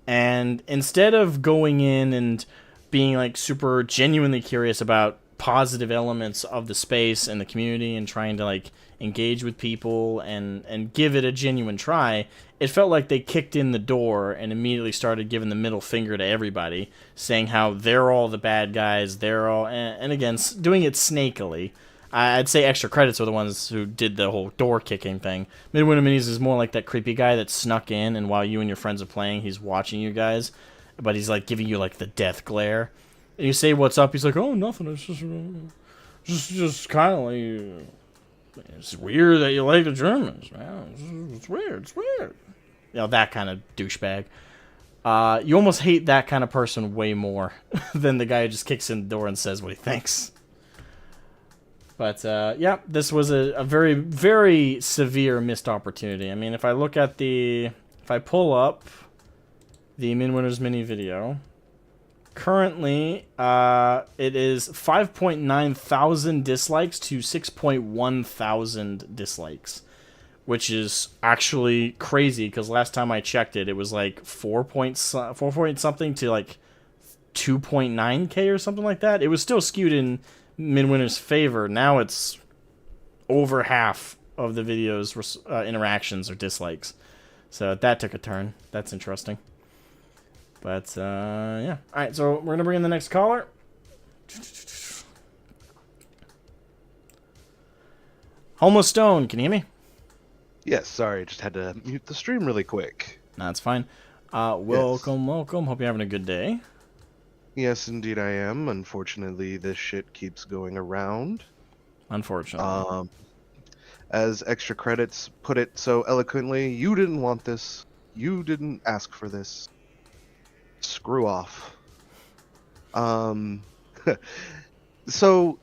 And instead of going in and being like super genuinely curious about positive elements of the space and the community and trying to like engage with people and give it a genuine try, it felt like they kicked in the door and immediately started giving the middle finger to everybody, saying how they're all the bad guys, they're all, and again, doing it snakily. I'd say Extra Credits are the ones who did the whole door kicking thing. Midwinter Minis is more like that creepy guy that snuck in, and while you and your friends are playing, he's watching you guys, but he's like giving you like the death glare. And you say what's up, he's like, oh, nothing, it's just kind of like, it's weird that you like the Germans, man. It's weird. You know, that kind of douchebag. You almost hate that kind of person way more than the guy who just kicks in the door and says what he thinks. But, yeah, this was a very, very severe missed opportunity. I mean, if I look at if I pull up the Midwinter's Mini video, currently, it is 5.9 thousand dislikes to 6.1 thousand dislikes, which is actually crazy because last time I checked it, it was like 4 point something to like 2.9k or something like that. It was still skewed in Midwinter's favor. Now it's over half of the video's interactions or dislikes. So that took a turn. That's interesting. But, yeah. Alright, so we're going to bring in the next caller. Homo Stone, can you hear me? Yes, sorry, just had to mute the stream really quick. No, that's fine. Welcome. Hope you're having a good day. Yes, indeed I am. Unfortunately, this shit keeps going around. Unfortunately. As Extra Credits put it so eloquently, you didn't want this. You didn't ask for this. Screw off. So,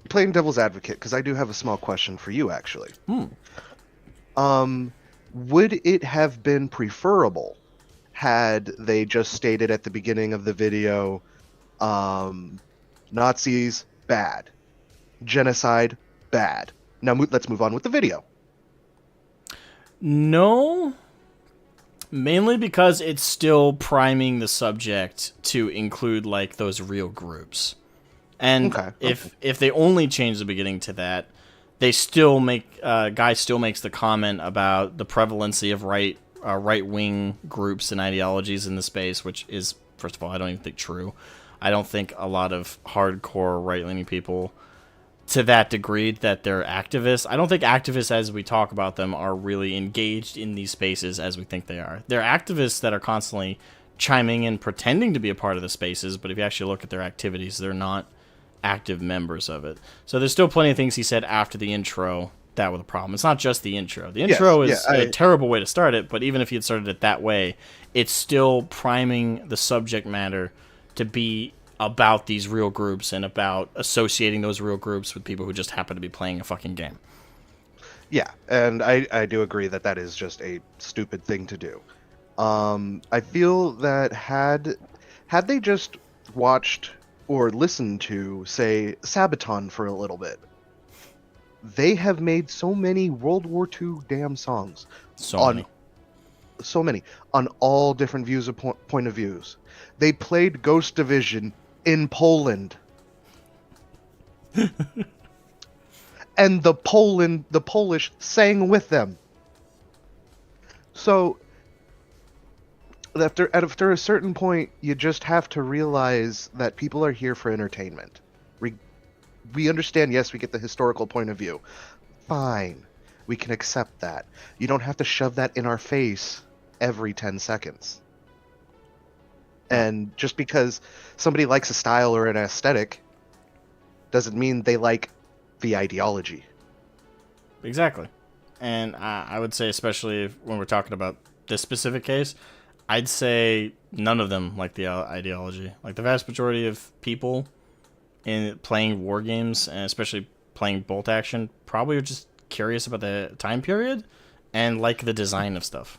playing devil's advocate, because I do have a small question for you, actually. Would it have been preferable had they just stated at the beginning of the video, Nazis, bad. Genocide, bad. Now let's move on with the video. No. Mainly because it's still priming the subject to include, like, those real groups. And if they only change the beginning to that, they still make, Guy still makes the comment about the prevalency of right-wing groups and ideologies in the space, which is, first of all, I don't even think true. I don't think a lot of hardcore right-leaning people to that degree that they're activists. I don't think activists, as we talk about them, are really engaged in these spaces as we think they are. They're activists that are constantly chiming in, pretending to be a part of the spaces, but if you actually look at their activities, they're not active members of it. So there's still plenty of things he said after the intro that were the problem. It's not just the intro. The intro is a terrible way to start it, but even if you had started it that way, it's still priming the subject matter to be about these real groups and about associating those real groups with people who just happen to be playing a fucking game. Yeah, and I do agree that that is just a stupid thing to do. I feel that had they just watched or listened to, say, Sabaton for a little bit, they have made so many World War II damn songs. So many. On all different views of point of views. They played Ghost Division in Poland. And the Polish sang with them. So after a certain point, you just have to realize that people are here for entertainment. We understand, yes, we get the historical point of view. Fine. We can accept that. You don't have to shove that in our face every 10 seconds. And just because somebody likes a style or an aesthetic doesn't mean they like the ideology. Exactly. And I would say, especially when we're talking about this specific case, I'd say none of them like the ideology. Like the vast majority of people in playing war games, and especially playing bolt action, probably are just curious about the time period and like the design of stuff.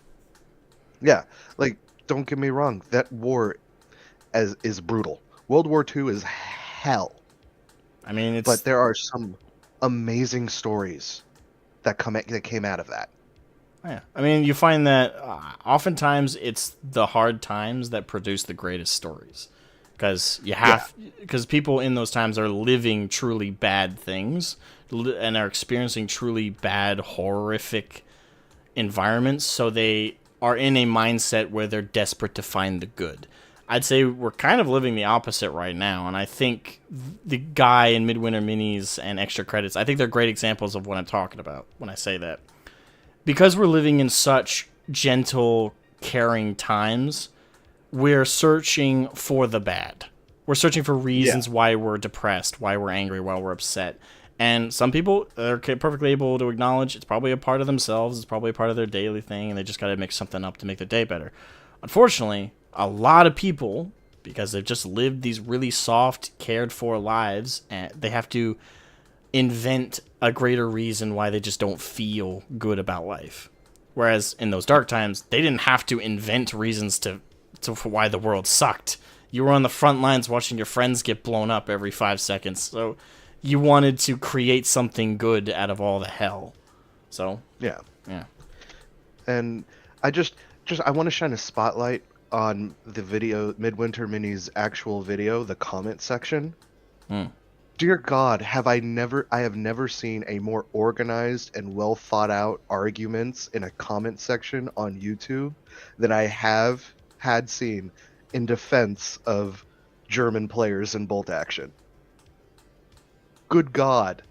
Yeah, like, don't get me wrong, that war is brutal. World War II is hell. I mean, but there are some amazing stories that came out of that. Yeah, I mean, you find that oftentimes it's the hard times that produce the greatest stories, because because people in those times are living truly bad things and are experiencing truly bad, horrific environments, so they are in a mindset where they're desperate to find the good. I'd say we're kind of living the opposite right now, and I think the guy in Midwinter Minis and Extra Credits, I think they're great examples of what I'm talking about when I say that. Because we're living in such gentle, caring times, we're searching for the bad. We're searching for reasons why we're depressed, why we're angry, why we're upset. And some people are perfectly able to acknowledge it's probably a part of themselves, it's probably a part of their daily thing, and they just got to mix something up to make their day better. Unfortunately, a lot of people, because they've just lived these really soft, cared-for lives, and they have to invent a greater reason why they just don't feel good about life. Whereas in those dark times, they didn't have to invent reasons for why the world sucked. You were on the front lines watching your friends get blown up every 5 seconds, so you wanted to create something good out of all the hell. So yeah. And I want to shine a spotlight on the video, Midwinter Mini's actual video, the comment section. Dear God, I have never seen a more organized and well thought out arguments in a comment section on YouTube than I have had seen in defense of German players in bolt action. Good God.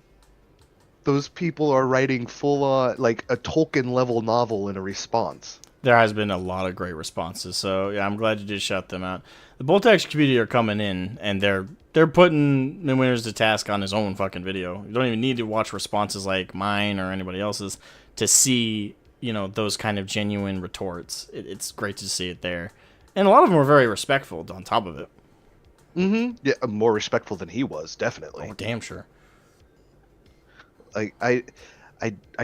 Those people are writing full on, like a Tolkien level novel in a response. There has been a lot of great responses, so yeah, I'm glad you did shout them out. The bolt action community are coming in, and they're putting Midwinters to task on his own fucking video. You don't even need to watch responses like mine or anybody else's to see, those kind of genuine retorts. It's great to see it there, and a lot of them were very respectful on top of it. Yeah, more respectful than he was, definitely. Oh, damn sure. Like I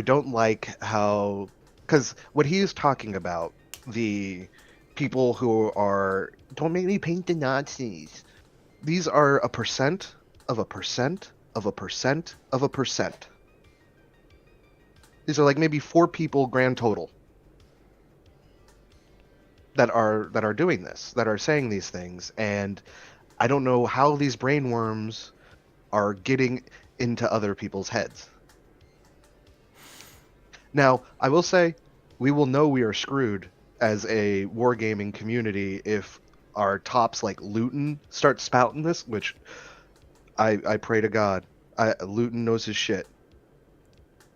don't like how, because what he is talking about, the people who are, don't make me paint the Nazis. These are a percent of a percent of a percent of a percent. These are like maybe 4 people grand total that are doing this, that are saying these things, and I don't know how these brainworms are getting into other people's heads. Now, I will say, we will know we are screwed as a wargaming community if our tops like Luton start spouting this, which I pray to God Luton knows his shit,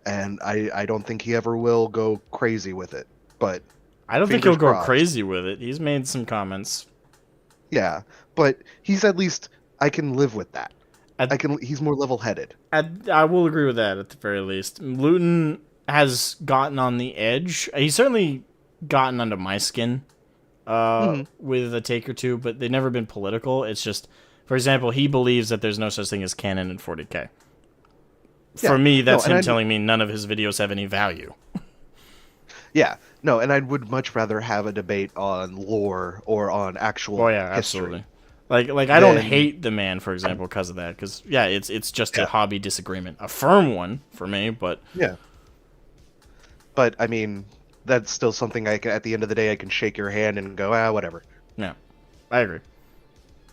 and I don't think he ever will go crazy with it. But I don't think he'll fingers go crossed. crazy with it. He's made some comments. Yeah, but he's at least I can live with that. At- He's more level-headed. I will agree with that at the very least. Luton has gotten on the edge. He's certainly gotten under my skin with a take or two, but they've never been political. It's just, for example, he believes that there's no such thing as canon in 40K. Yeah, For me, that's no, him telling me none of his videos have any value. Yeah, no, and I would much rather have a debate on lore or on actual Oh yeah, history. absolutely. Like I don't Then- hate the man, for example, because of that. Because yeah, it's just a hobby disagreement, a firm one for me, but Yeah. But I mean, that's still something I can. At the end of the day, I can shake your hand and go, whatever. yeah, I agree.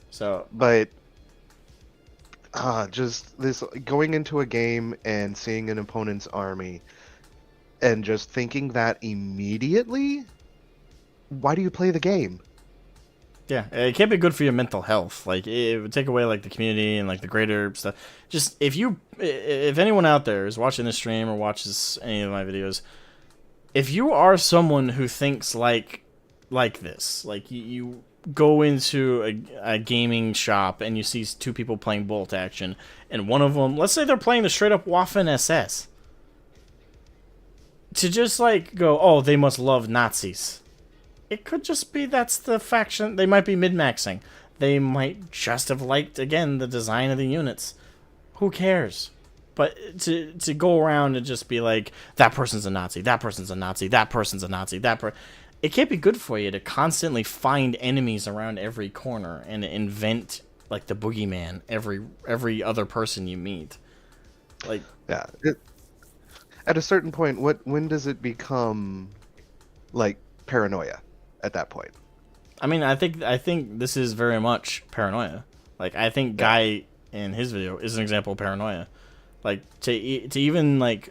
So But just this going into a game and seeing an opponent's army, and just thinking that immediately, why do you play the game? yeah, it can't be good for your mental health. Like it would take away like the community and like the greater stuff. Just if anyone out there is watching this stream or watches any of my videos, if you are someone who thinks like this, like you go into a gaming shop and you see two people playing bolt action, and one of them, let's say they're playing the straight up Waffen SS, to just like go, oh, they must love Nazis. It could just be that's the faction. They might be min-maxing. They might just have liked, again, the design of the units. Who cares? But to go around and just be like, that person's a Nazi, that person's a Nazi, that person's a Nazi, it can't be good for you to constantly find enemies around every corner and invent like the boogeyman every other person you meet. Like, Yeah. At a certain point, when does it become like paranoia? At that point, I mean, I think this is very much paranoia. Like, I think Guy in his video is an example of paranoia. Like to even like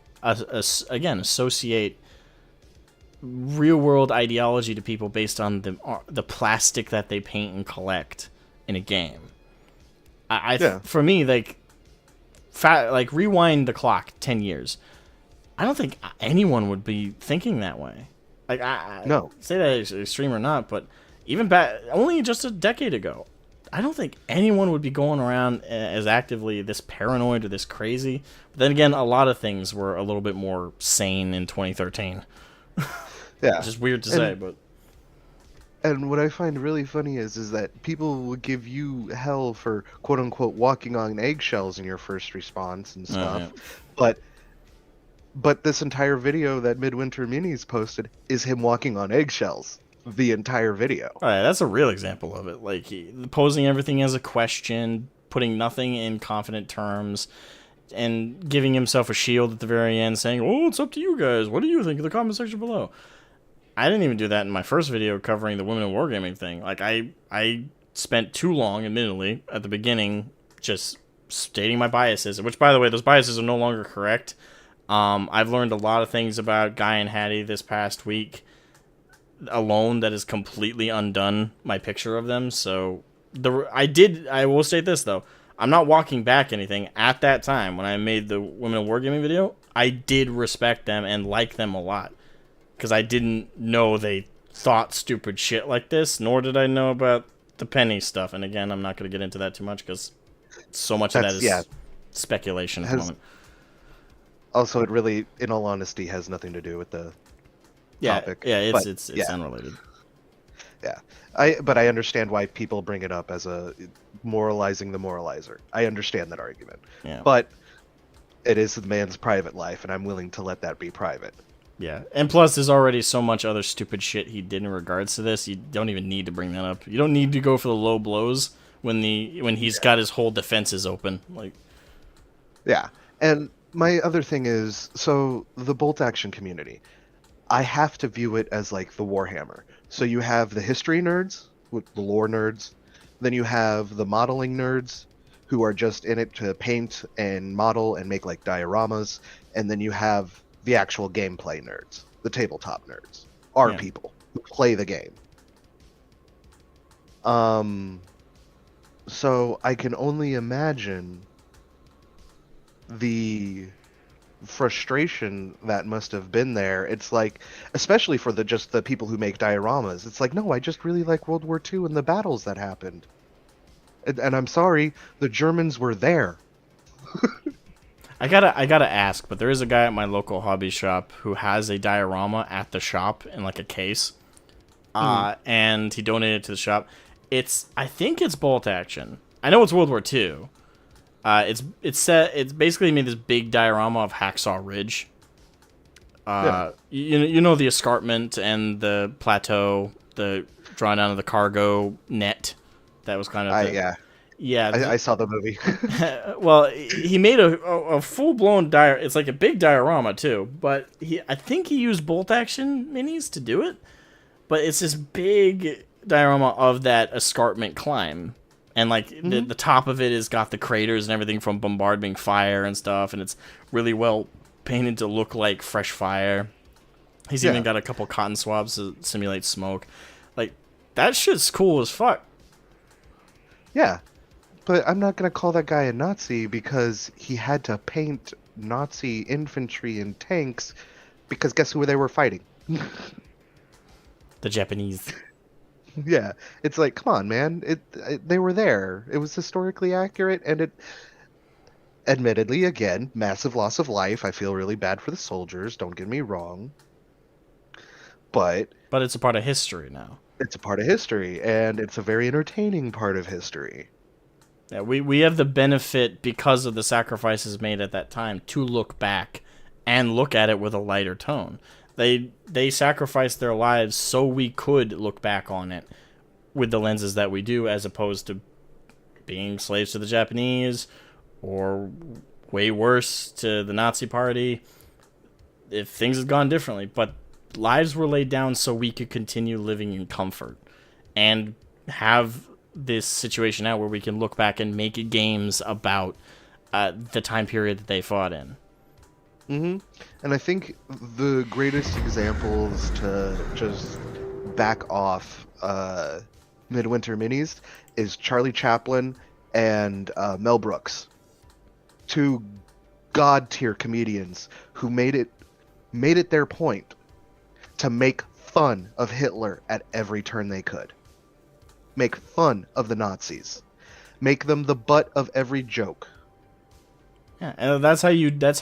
again associate real world ideology to people based on the plastic that they paint and collect in a game. For me, like rewind the clock 10 years. I don't think anyone would be thinking that way. Like no. Say that it's extreme or not, but even back only just a decade ago, I don't think anyone would be going around as actively this paranoid or this crazy. But then again, a lot of things were a little bit more sane in 2013. Yeah, It's just weird to say, but and what I find really funny is that people will give you hell for quote unquote walking on eggshells in your first response and stuff, but this entire video that Midwinter Minis posted is him walking on eggshells. The entire video. All right, that's a real example of it. Like posing everything as a question, putting nothing in confident terms, and giving himself a shield at the very end, saying, "Oh, it's up to you guys. What do you think in the comment section below?" I didn't even do that in my first video covering the women in wargaming thing. Like I spent too long, admittedly, at the beginning, just stating my biases. Which, by the way, those biases are no longer correct. I've learned a lot of things about Guy and Hattie this past week alone that has completely undone my picture of them. So I will state this though, I'm not walking back anything. At that time when I made the women in wargaming video, I did respect them and like them a lot because I didn't know they thought stupid shit like this, nor did I know about the penny stuff. And again, I'm not going to get into that too much because so much of that is speculation at the moment. Also, it really, in all honesty, has nothing to do with the topic. Yeah, it's unrelated. Yeah, but I understand why people bring it up as a moralizing the moralizer. I understand that argument. Yeah. But it is the man's private life, and I'm willing to let that be private. Yeah, and plus there's already so much other stupid shit he did in regards to this. You don't even need to bring that up. You don't need to go for the low blows when he's got his whole defenses open. Like, yeah, and my other thing is, so the bolt action community, I have to view it as like the Warhammer. So you have the history nerds, the lore nerds, then you have the modeling nerds, who are just in it to paint and model and make like dioramas, and then you have the actual gameplay nerds, the tabletop nerds, our people who play the game. So I can only imagine the frustration that must have been there. It's like, especially for the people who make dioramas, it's like, no, I just really like World War II and the battles that happened. And I'm sorry, the Germans were there. I gotta ask, but there is a guy at my local hobby shop who has a diorama at the shop in like a case, and he donated it to the shop. I think it's bolt action. I know it's World War II. It's basically made this big diorama of Hacksaw Ridge. You know the escarpment and the plateau, the drawn down of the cargo net. That was kind of I saw the movie. Well, he made a full blown It's like a big diorama too, but I think he used bolt action minis to do it. But it's this big diorama of that escarpment climb. And, like, the top of it has got the craters and everything from bombarding fire and stuff, and it's really well painted to look like fresh fire. He's even got a couple cotton swabs to simulate smoke. Like, that shit's cool as fuck. Yeah, but I'm not going to call that guy a Nazi because he had to paint Nazi infantry and tanks because guess who they were fighting? The Japanese. Yeah, it's like, come on, man. They were there. It was historically accurate, and it, admittedly, again, massive loss of life. I feel really bad for the soldiers. Don't get me wrong, but it's a part of history now. It's a part of history, and it's a very entertaining part of history. Yeah, we have the benefit because of the sacrifices made at that time to look back and look at it with a lighter tone. They sacrificed their lives so we could look back on it with the lenses that we do, as opposed to being slaves to the Japanese or way worse to the Nazi Party. If things had gone differently, but lives were laid down so we could continue living in comfort and have this situation now where we can look back and make games about the time period that they fought in. And I think the greatest examples to just back off Midwinter minis is Charlie Chaplin and Mel Brooks, two god tier comedians who made it their point to make fun of Hitler at every turn they could, make fun of the Nazis, make them the butt of every joke. Yeah, and that's how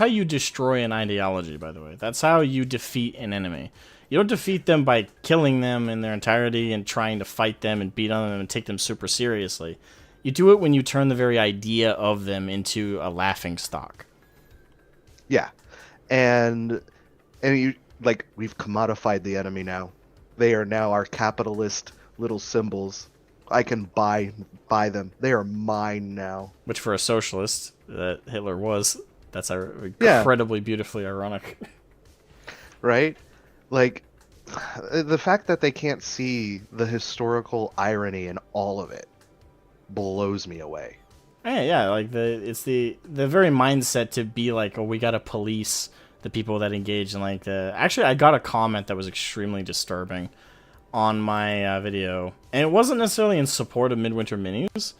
you destroy an ideology, by the way. That's how you defeat an enemy. You don't defeat them by killing them in their entirety and trying to fight them and beat on them and take them super seriously. You do it when you turn the very idea of them into a laughing stock. Yeah. And you, like, we've commodified the enemy now. They are now our capitalist little symbols. I can buy them. They are mine now. Which for a socialist that Hitler was, that's incredibly beautifully ironic. Right? Like, the fact that they can't see the historical irony in all of it blows me away. Yeah, like it's the very mindset to be like, oh, we gotta police the people that engage in like the. Actually, I got a comment that was extremely disturbing on my video, and it wasn't necessarily in support of Midwinter Minis,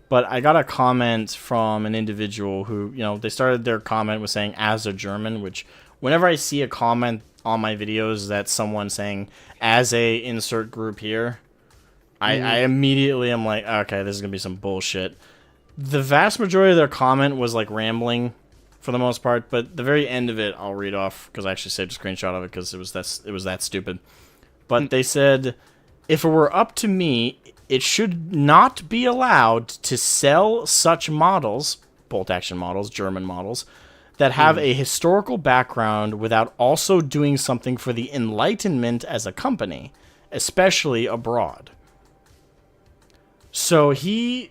but I got a comment from an individual who, they started their comment with saying, as a German, which whenever I see a comment on my videos that's someone saying, as a insert group here, I immediately am like, okay, this is going to be some bullshit. The vast majority of their comment was like rambling for the most part, but the very end of it, I'll read off because I actually saved a screenshot of it because it was that stupid. But they said, if it were up to me, it should not be allowed to sell such models, bolt-action models, German models, that have a historical background without also doing something for the Enlightenment as a company, especially abroad. So he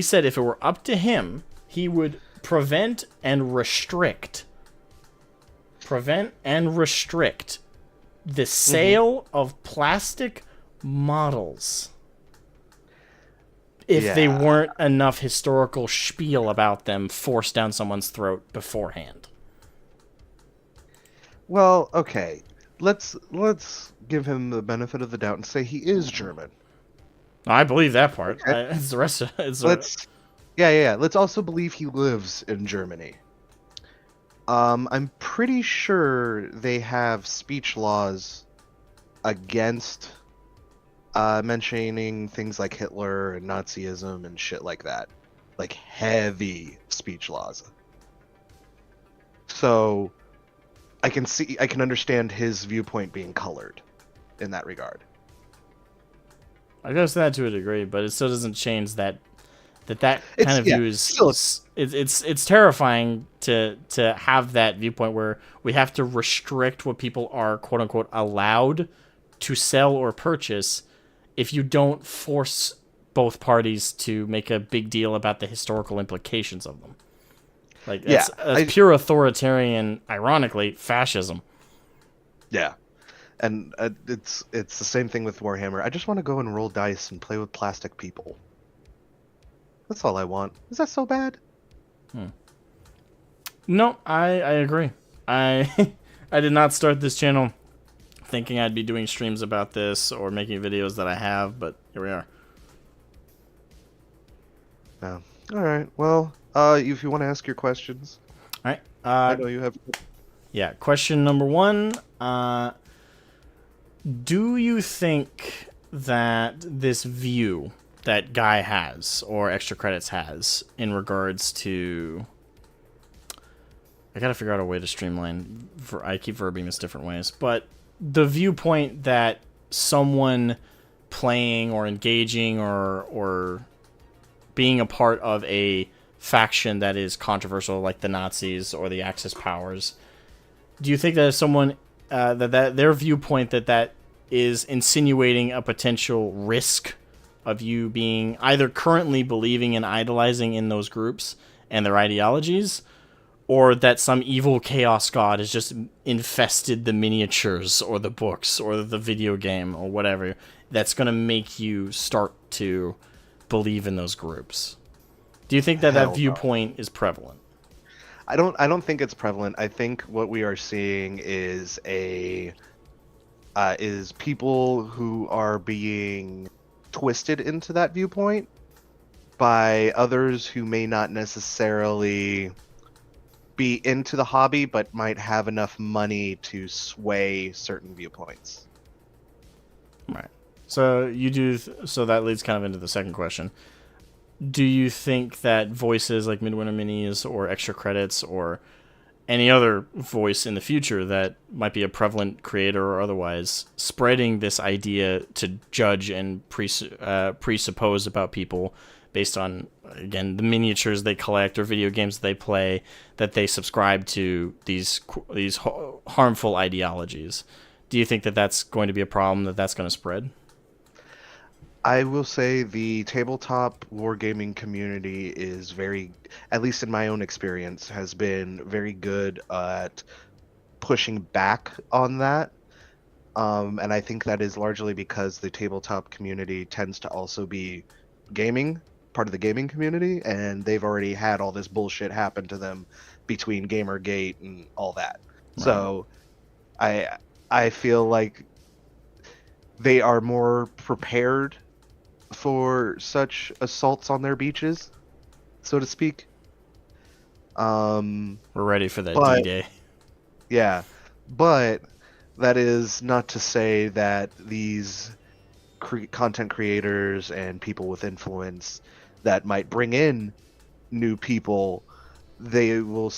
said if it were up to him, he would prevent and restrict the sale of plastic models if they weren't enough historical spiel about them forced down someone's throat beforehand. Well, okay. Let's give him the benefit of the doubt and say he is German. I believe that part. Okay. It's the rest of it's Let's also believe he lives in Germany. I'm pretty sure they have speech laws against mentioning things like Hitler and Nazism and shit like that. Like heavy speech laws. So I can understand his viewpoint being colored in that regard. I guess that to a degree, but it still doesn't change that kind It's of yeah, view is still it's terrifying to have that viewpoint where we have to restrict what people are quote unquote allowed to sell or purchase if you don't force both parties to make a big deal about the historical implications of them. Like that's pure authoritarian, ironically, fascism. yeah. And it's the same thing with Warhammer. I just want to go and roll dice and play with plastic people. That's all I want. Is that so bad? No, I agree. I I did not start this channel thinking I'd be doing streams about this or making videos that I have, but here we are. Yeah. All right. Well, if you want to ask your questions, All right. I know you have. Yeah. Question number 1. Do you think that this view that Guy has or Extra Credits has in regards to... I gotta figure out a way to streamline. I keep verbing this different ways, but the viewpoint that someone playing or engaging or being a part of a faction that is controversial, like the Nazis or the Axis powers, do you think that if someone that their viewpoint that is insinuating a potential risk of you being either currently believing and idolizing in those groups and their ideologies, or that some evil chaos god has just infested the miniatures or the books or the video game or whatever, that's going to make you start to believe in those groups? Do you think that that viewpoint is prevalent? I don't think it's prevalent. I think what we are seeing is is people who are being twisted into that viewpoint by others who may not necessarily be into the hobby but might have enough money to sway certain viewpoints. Right. So you do. So that leads kind of into the second question. Do you think that voices like Midwinter Minis or Extra Credits or any other voice in the future that might be a prevalent creator or otherwise spreading this idea to judge and presuppose about people based on, again, the miniatures they collect or video games they play, that they subscribe to these harmful ideologies? Do you think that that's going to be a problem, that's going to spread? I will say the tabletop wargaming community is very, at least in my own experience, has been very good at pushing back on that. And I think that is largely because the tabletop community tends to also be part of the gaming community, and they've already had all this bullshit happen to them between Gamergate and all that. Right. So I feel like they are more prepared for such assaults on their beaches, so to speak. We're ready for that D-Day. Yeah, but that is not to say that these content creators and people with influence that might bring in new people, they'll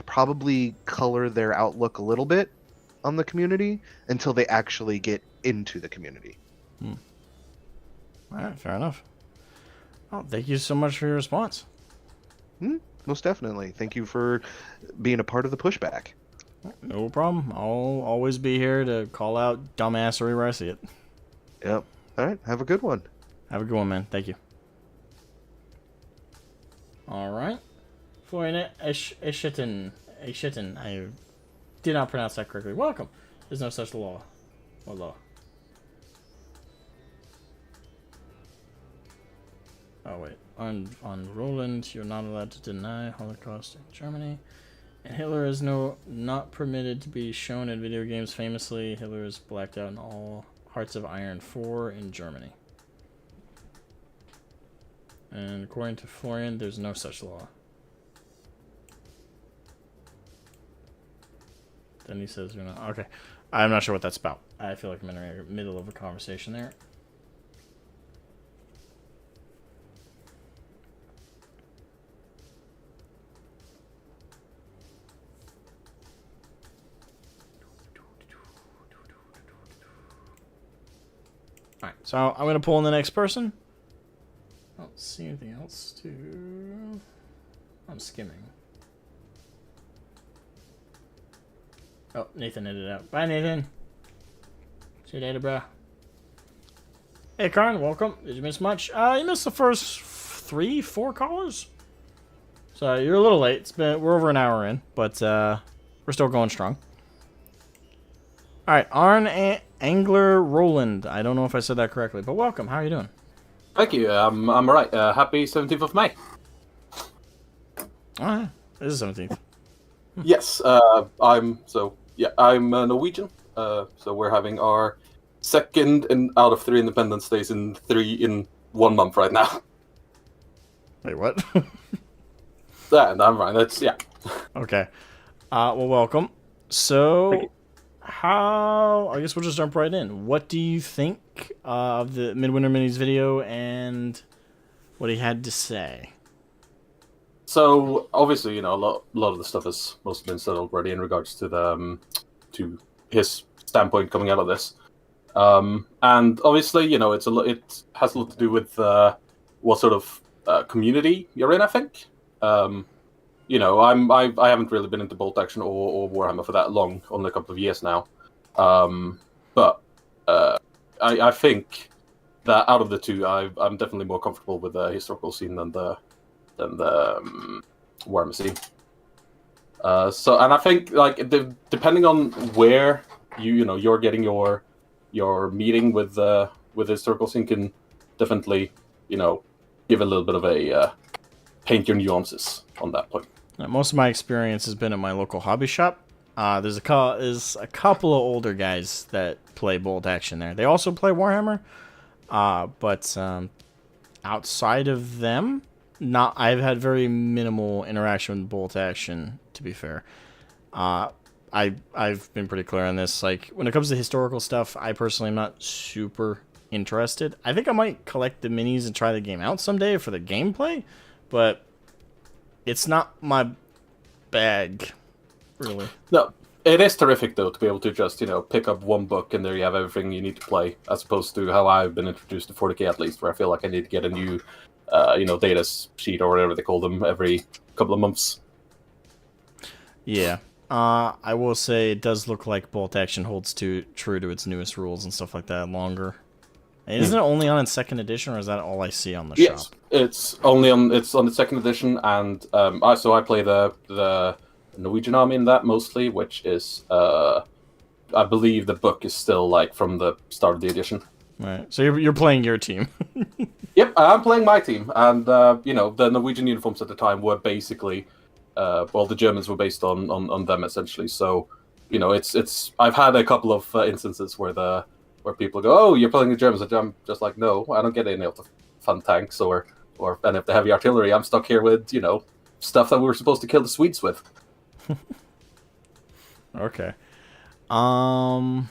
probably color their outlook a little bit on the community until they actually get into the community. All right, fair enough. Well, thank you so much for your response. Most definitely. Thank you for being a part of the pushback. No problem. I'll always be here to call out dumbassery where I see it. Yep. All right. Have a good one. Have a good one, man. Thank you. All right. Florian Eshitten. I did not pronounce that correctly. Welcome. There's no such law. What law? Oh, wait. On Roland, you're not allowed to deny Holocaust in Germany. And Hitler is not permitted to be shown in video games. Famously, Hitler is blacked out in all Hearts of Iron 4 in Germany. And according to Florian, there's no such law. Then he says you're not. Okay. I'm not sure what that's about. I feel like I'm in the middle of a conversation there. Alright, so I'm going to pull in the next person. I don't see anything else to... I'm skimming. Oh, Nathan ended out. Bye, Nathan. See you later, bro. Hey, Karn, welcome. Did you miss much? You missed the first 3-4 callers. So you're a little late. We're over an hour in, but we're still going strong. All right, Arn Angler Roland. I don't know if I said that correctly, but welcome. How are you doing? Thank you. I'm alright. Happy 17th of May. Oh, yeah. This is 17th. Yes. I'm Norwegian. So we're having our second out of 3 Independence Days in 1 month right now. Wait, what? Yeah, I'm right. Yeah. Okay. Well, welcome. So, I guess we'll just jump right in. What do you think of the Midwinter Minis video and what he had to say? So obviously, a lot of the stuff has mostly been said already in regards to to his standpoint coming out of this. And obviously, it has a lot to do with what sort of community you're in. I think. I haven't really been into bolt action or Warhammer for that long, only a couple of years now. But I think that out of the two, I'm definitely more comfortable with the historical scene than the Warhammer scene. And I think depending on where you're getting your meeting with the historical scene can definitely give a little bit of a paint your nuances on that point. Most of my experience has been at my local hobby shop. There's a couple of older guys that play bolt action there. They also play Warhammer, but outside of them, I've had very minimal interaction with bolt action. To be fair, I've been pretty clear on this. Like when it comes to historical stuff, I personally am not super interested. I think I might collect the minis and try the game out someday for the gameplay, but it's not my bag, really. No, it is terrific though to be able to just pick up one book and there you have everything you need to play, as opposed to how I've been introduced to 40k at least, where I feel like I need to get a new data sheet or whatever they call them every couple of months. Yeah. I will say it does look like bolt action holds true to its newest rules and stuff like that longer. And isn't it only on its 2nd edition, or is that all I see on the shop? Yes, it's on the 2nd edition, and I play the Norwegian army in that mostly, which is I believe the book is still from the start of the edition. Right. So you're playing your team. Yep, I'm playing my team, and the Norwegian uniforms at the time were basically, the Germans were based on them essentially. So, it's I've had a couple of instances where people go, "Oh, you're playing the Germans," and I'm just like, "No, I don't get any of the fun tanks or any of the heavy artillery. I'm stuck here with stuff that we were supposed to kill the Swedes with." Okay. All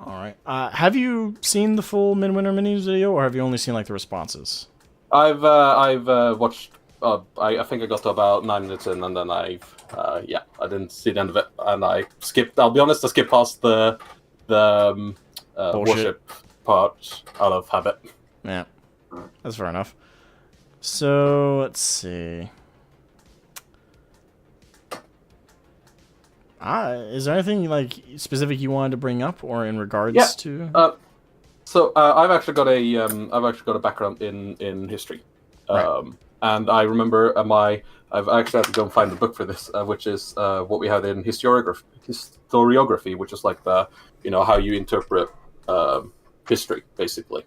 right. Have you seen the full Midwinter Minis video, or have you only seen the responses? I've watched. I think I got to about 9 minutes in, and then I didn't see the end of it, and I skipped. I'll be honest, I skipped past the worship part out of habit. Yeah, that's fair enough. So let's see. Is there anything specific you wanted to bring up, or in regards to? So I've actually got a background in history, Right. And I remember I've actually had to go and find the book for this, which is what we had in historiography, which is the how you interpret history basically.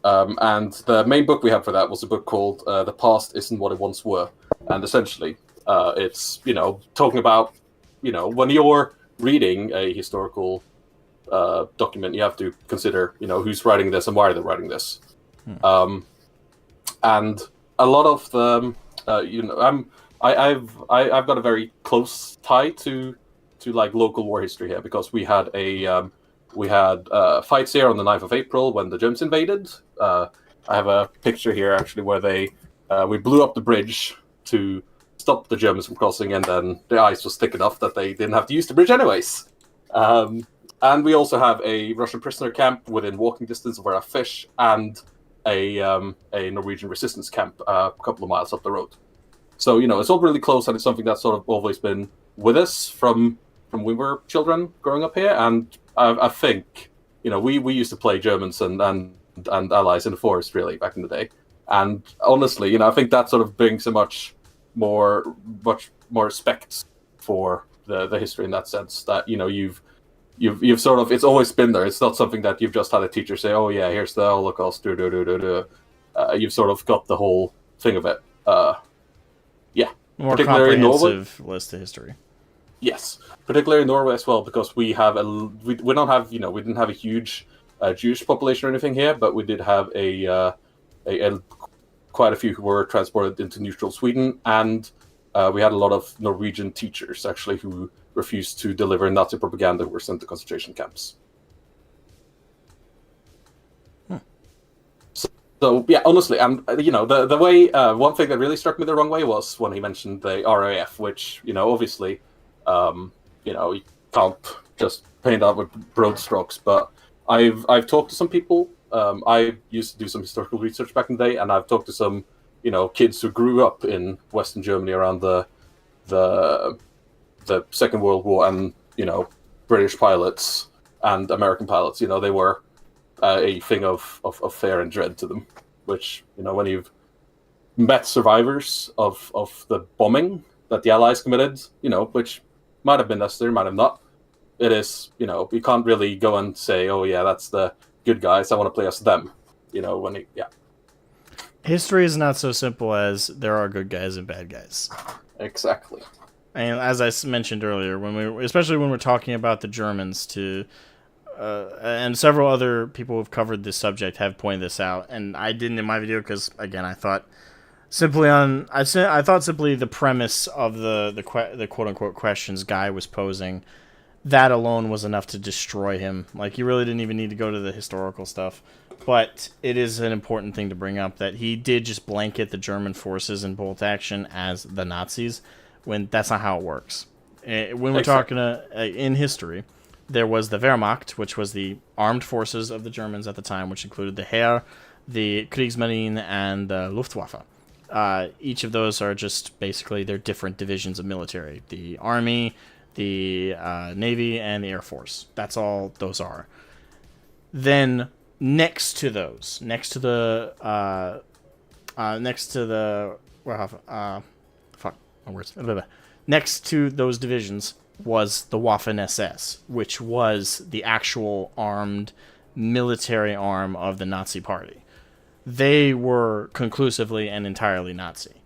And the main book we had for that was a book called "The Past Isn't What It Once Were," and essentially it's talking about when you're reading a historical document, you have to consider who's writing this and why they're writing this. And a lot of them, I've got a very close tie to like local war history here because we had fights here on the 9th of April when the Germans invaded. I have a picture here actually where we blew up the bridge to stop the Germans from crossing, and then the ice was thick enough that they didn't have to use the bridge anyways. And we also have a Russian prisoner camp within walking distance of where I fish, and a Norwegian resistance camp a couple of miles up the road. So it's all really close, and it's something that's sort of always been with us from we were children growing up here. And I think we used to play Germans and allies in the forest really back in the day. And honestly, I think that sort of brings a much more respect for the history in that sense. That you've sort of, it's always been there. It's not something that you've just had a teacher say, "Oh yeah, here's the Holocaust." You've sort of got the whole thing of it. More particularly comprehensive list of history. Yes, particularly in Norway as well, because we have we don't have we didn't have a huge Jewish population or anything here, but we did have a quite a few who were transported into neutral Sweden, and we had a lot of Norwegian teachers actually who refused to deliver Nazi propaganda who were sent to concentration camps. So yeah, honestly, and the way one thing that really struck me the wrong way was when he mentioned the RAF, which obviously you can't just paint out with broad strokes. But I've talked to some people. I used to do some historical research back in the day, and I've talked to some kids who grew up in Western Germany around the Second World War, and British pilots and American pilots. They were a thing of fear and dread to them, which when you've met survivors of the bombing that the Allies committed, which might have been necessary, might have not. It is, you can't really go and say, "Oh yeah, that's the good guys. I want to play as them." History is not so simple as there are good guys and bad guys. Exactly. And as I mentioned earlier, especially when we're talking about the Germans, and several other people who've covered this subject have pointed this out, and I didn't in my video because again I thought simply the premise of the quote unquote questions Guy was posing, that alone was enough to destroy him. Like, you really didn't even need to go to the historical stuff. But it is an important thing to bring up that he did just blanket the German forces in bolt action as the Nazis, when that's not how it works. When we're talking in history, there was the Wehrmacht, which was the armed forces of the Germans at the time, which included the Heer, the Kriegsmarine, and the Luftwaffe. Each of those are just basically they're different divisions of military. The Army, the Navy, and the Air Force. That's all those are. Then next to those, next to the divisions was the Waffen-SS, which was the actual armed military arm of the Nazi Party. They were conclusively and entirely Nazi.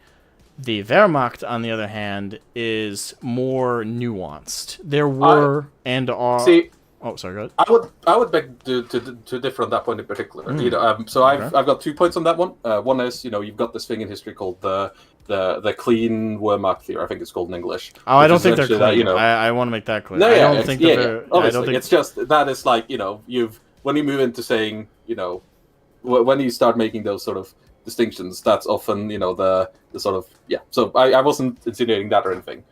The Wehrmacht, on the other hand, is more nuanced. There were and are... Oh, sorry, go ahead. I would beg to differ on that point in particular. I've got 2 points on that one. One is, you've got this thing in history called the clean Wehrmacht theory. I think it's called in English. Oh, I don't think they're clean. I want to make that clear. Obviously, it's just that is like when you move into saying when you start making those sort of distinctions, that's often the sort of So I wasn't insinuating that or anything.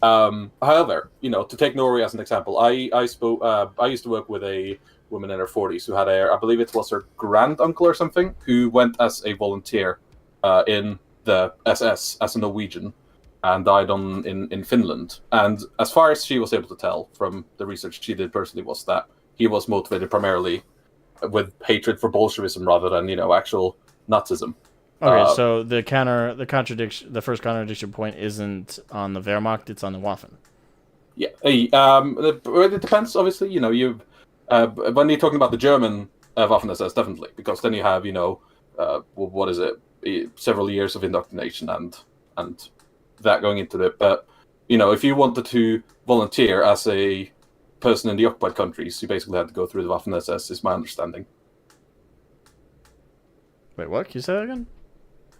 However, to take Norway as an example, I used to work with a woman in her 40s who had I believe it was her granduncle or something, who went as a volunteer in the SS as a Norwegian and died in Finland. And as far as she was able to tell from the research she did personally, was that he was motivated primarily with hatred for Bolshevism rather than actual Nazism. Okay, so the first contradiction point isn't on the Wehrmacht; it's on the Waffen. Yeah, it depends. Obviously, you when you're talking about the German Waffen-SS, definitely, because then you have what is it, several years of indoctrination and that going into it. But if you wanted to volunteer as a person in the occupied countries, you basically had to go through the Waffen-SS, is my understanding. Wait, what? Can you say that again?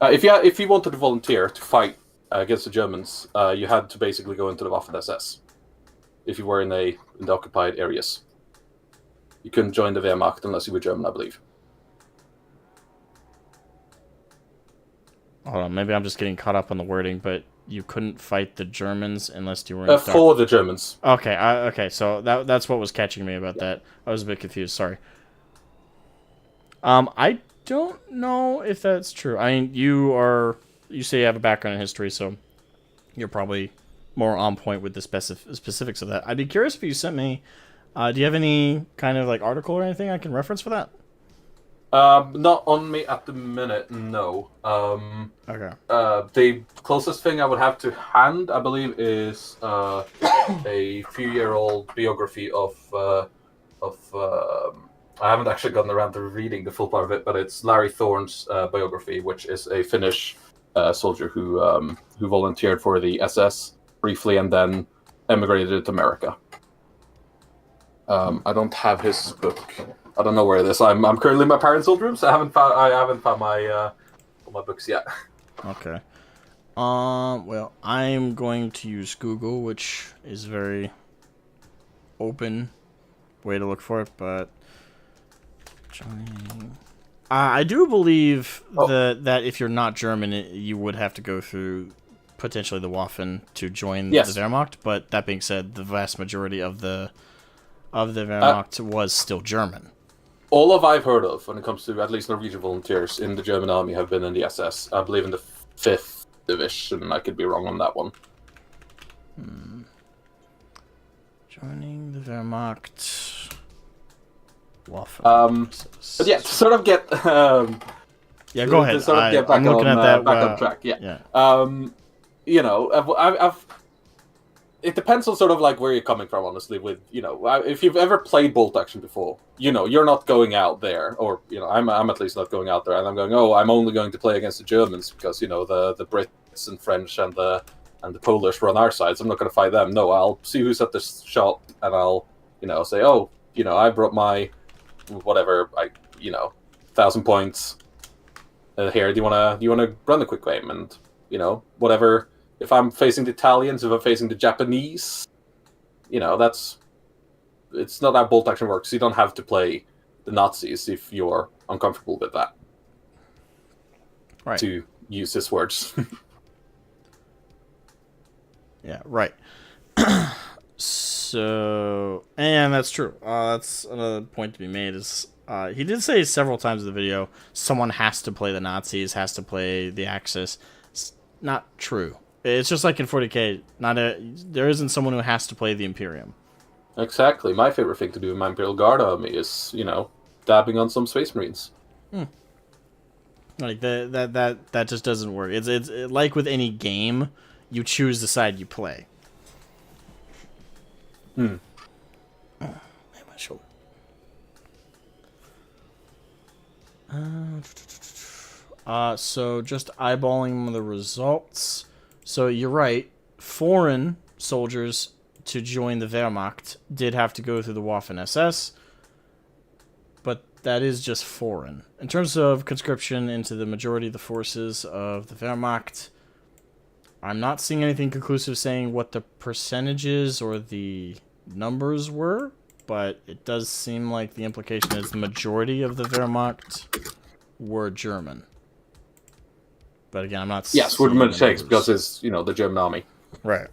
If you wanted to volunteer to fight against the Germans, you had to basically go into the Waffen SS if you were in the occupied areas. You couldn't join the Wehrmacht unless you were German, I believe. Hold on, maybe I'm just getting caught up on the wording, but you couldn't fight the Germans unless you were in For the Germans. Okay, okay, so that's what was catching me about that. I was a bit confused, sorry. I don't know if that's true. I mean, you say you have a background in history, so you're probably more on point with the specifics of that. I'd be curious if you sent me, do you have any kind of like article or anything I can reference for that? Not on me at the minute, no. Okay. The closest thing I would have to hand, I believe, is a few-year-old biography of I haven't actually gotten around to reading the full part of it, but it's Larry Thorne's biography, which is a Finnish soldier who volunteered for the SS briefly and then emigrated to America. I don't have his book. I don't know where it is. I'm currently in my parents' old room, so I haven't found my books yet. Okay. Well, I'm going to use Google, which is a very open way to look for it, but I do believe that if you're not German, you would have to go through potentially the Waffen to join the Wehrmacht. But that being said, the vast majority of the Wehrmacht was still German. All of I've heard of when it comes to at least Norwegian volunteers in the German army have been in the SS. I believe in the 5th division. I could be wrong on that one. Joining the Wehrmacht. Waffen. But yeah, to sort of get yeah, go ahead. To sort of get back, I'm looking at that. Back on track. Yeah. You know, I've it depends on sort of like where you're coming from, honestly. With, you know, if you've ever played bolt action before, you know, you're not going out there, or, you know, I'm at least not going out there, and I'm going, oh, I'm only going to play against the Germans because, you know, the Brits and French and the Polish were on our side, so I'm not going to fight them. No, I'll see who's at the shop, and I'll, you know, say, oh, you know, I brought my whatever, 1,000 points here. Do you wanna run a quick game? And, you know, whatever. If I'm facing the Italians, if I'm facing the Japanese, you know, it's not how bolt action works. You don't have to play the Nazis if you're uncomfortable with that. Right. To use his words. Yeah, right. So, and that's true. That's another point to be made is he did say several times in the video, someone has to play the Nazis, has to play the Axis. It's not true. It's just like in 40k, there isn't someone who has to play the Imperium. Exactly. My favorite thing to do in my Imperial Guard army is, you know, dabbing on some Space Marines. Like that just doesn't work. It's like with any game, you choose the side you play. Oh, my shoulder. So just eyeballing the results. So you're right. Foreign soldiers to join the Wehrmacht did have to go through the Waffen SS, but that is just foreign. In terms of conscription into the majority of the forces of the Wehrmacht, I'm not seeing anything conclusive saying what the percentages or the numbers were, but it does seem like the implication is the majority of the Wehrmacht were German. But again, I'm not. Yes, would have takes because it's, you know, the German army. Right.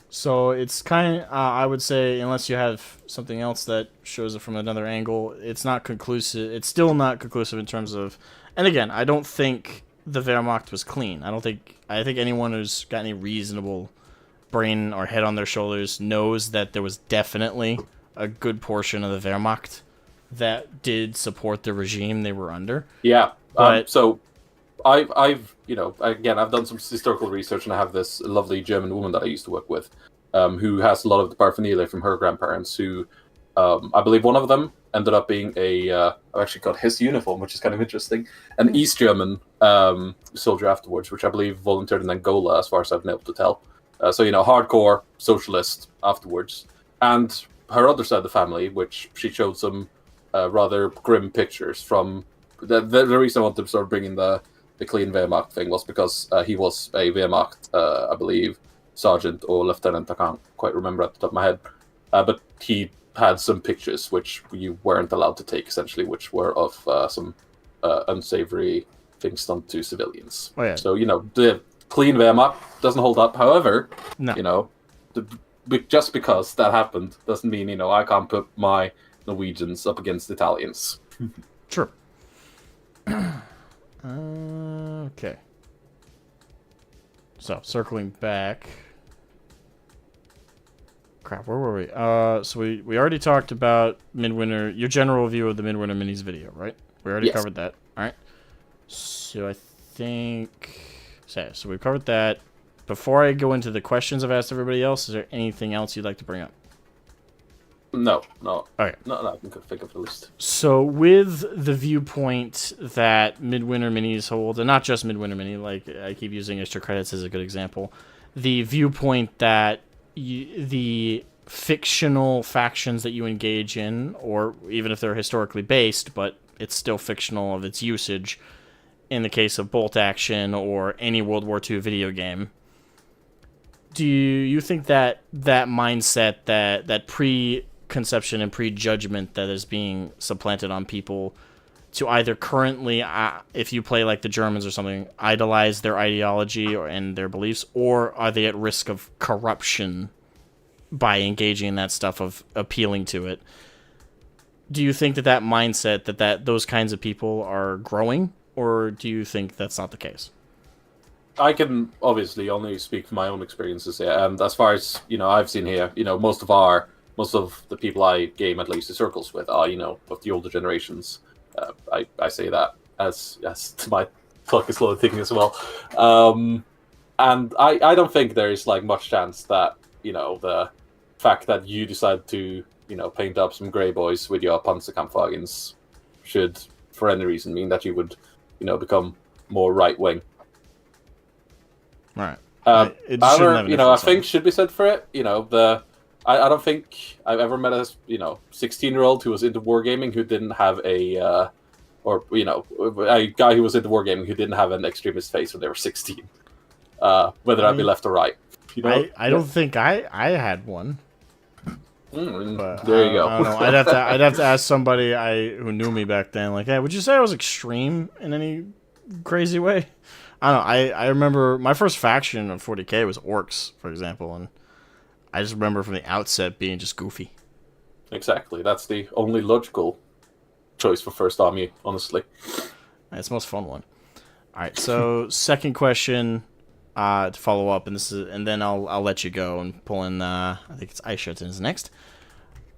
So it's kind of, I would say, unless you have something else that shows it from another angle, it's not conclusive. It's still not conclusive in terms of, and again, I don't think the Wehrmacht was clean. I think anyone who's got any reasonable brain or head on their shoulders knows that there was definitely a good portion of the Wehrmacht that did support the regime they were under. Yeah. But so I've you know, again, I've done some historical research, and I have this lovely German woman that I used to work with, who has a lot of the paraphernalia from her grandparents, who I believe one of them ended up being I've actually got his uniform, which is kind of interesting, an East German soldier afterwards, which I believe volunteered in Angola, as far as I've been able to tell. So, you know, hardcore socialist afterwards. And her other side of the family, which she showed some rather grim pictures from the reason I wanted to sort of bring in the clean Wehrmacht thing was because he was a Wehrmacht, I believe, sergeant or lieutenant. I can't quite remember at the top of my head, but he had some pictures which you weren't allowed to take, essentially, which were of some unsavory things done to civilians. Oh, yeah. So the clean Wehrmacht doesn't hold up. However, No. Just because that happened doesn't mean I can't put my Norwegians up against Italians. True. Okay. So, circling back. Crap, where were we? So we already talked about Midwinter, your general view of the Midwinter Minis video, right? We already covered that. All right. So I think... So we've covered that. Before I go into the questions I've asked everybody else, is there anything else you'd like to bring up? No. Okay. No, I can think of the list. So with the viewpoint that Midwinter Minis hold, and not just Midwinter Mini, like I keep using Extra Credits as a good example, the viewpoint that the fictional factions that you engage in, or even if they're historically based, but it's still fictional of its usage, in the case of Bolt Action or any World War II video game, do you think that mindset, that preconception and prejudgment that is being supplanted on people to either currently, if you play like the Germans or something, idolize their ideology and their beliefs, or are they at risk of corruption by engaging in that stuff of appealing to it? Do you think that mindset, that those kinds of people are growing, or do you think that's not the case? I can obviously only speak from my own experiences here, and as far as I've seen here, most of the people I game at least the circles with are of the older generations. I say that as my clock is slowly ticking as well, and I don't think there's like much chance that the fact that you decide to paint up some grey boys with your Panzerkampfwagens should for any reason mean that you would become more right wing. Right. However, I think should be said for it. I don't think I've ever met a 16-year-old who was into wargaming who didn't have a guy who was into wargaming who didn't have an extremist face when they were 16. Whether that be left or right. I don't think I had one. But there you go. I don't know. I'd have to ask somebody who knew me back then. Like, hey, would you say I was extreme in any crazy way? I don't know. I remember my first faction of 40k was orcs, for example, and I just remember from the outset being just goofy. Exactly. That's the only logical choice for first army, honestly. It's the most fun one. All right. So second question to follow up, and then I'll let you go and pull in. I think it's Ice is next.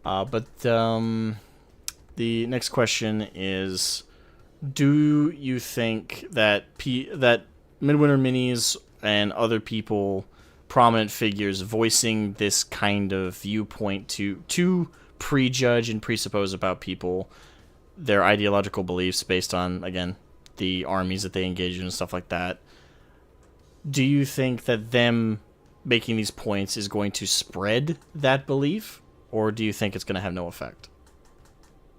But the next question is: do you think that that Midwinter Minis and other people, prominent figures, voicing this kind of viewpoint to prejudge and presuppose about people, their ideological beliefs based on, again, the armies that they engage in and stuff like that, do you think that them making these points is going to spread that belief, or do you think it's going to have no effect?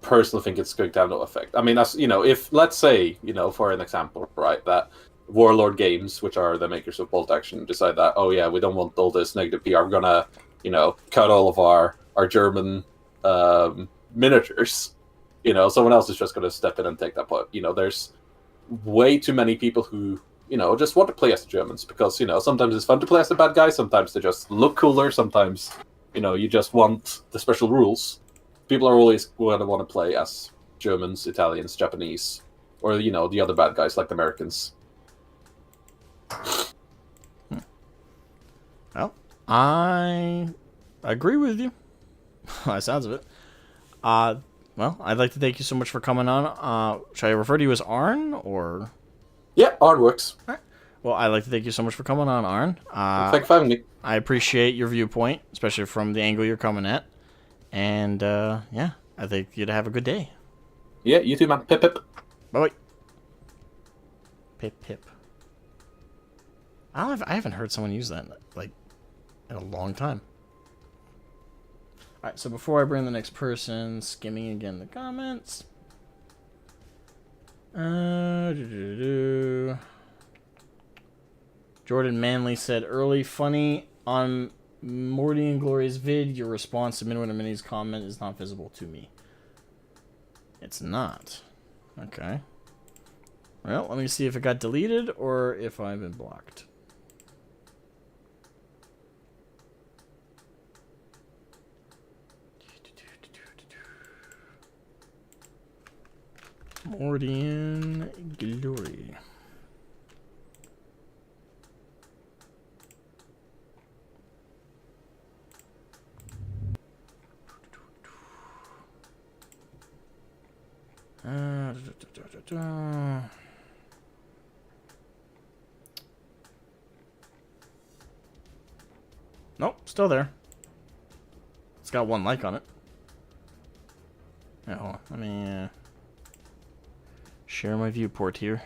Personally, think it's going to have no effect. I mean, as if let's say, for an example, right, that Warlord Games, which are the makers of Bolt Action, decide that, oh yeah, we don't want all this negative PR. We're gonna, cut all of our German miniatures. Someone else is just gonna step in and take that part. There's way too many people who just want to play as the Germans because sometimes it's fun to play as the bad guys. Sometimes they just look cooler. Sometimes you just want the special rules. People are always going to want to play as Germans, Italians, Japanese, or the other bad guys like the Americans. Well, I agree with you. By the sounds of it. Well, I'd like to thank you so much for coming on. Should I refer to you as Arn, or? Yeah, Arn works. All right. Well, I'd like to thank you so much for coming on, Arn. Thanks for having me. I appreciate your viewpoint, especially from the angle you're coming at. And, yeah, I think you'd have a good day. Yeah, you too, man. Pip, pip. Bye-bye. Pip, pip. I haven't heard someone use that, like, in a long time. Alright, so before I bring the next person, skimming again the comments. Jordan Manley said, early funny on Morty and Glory's vid. Your response to Midwinter Mini's comment is not visible to me. It's not. Okay. Well, let me see if it got deleted or if I've been blocked. Morty and Glory. Nope, still there. It's got 1 like on it. Yeah, hold on. Let me share my viewport here.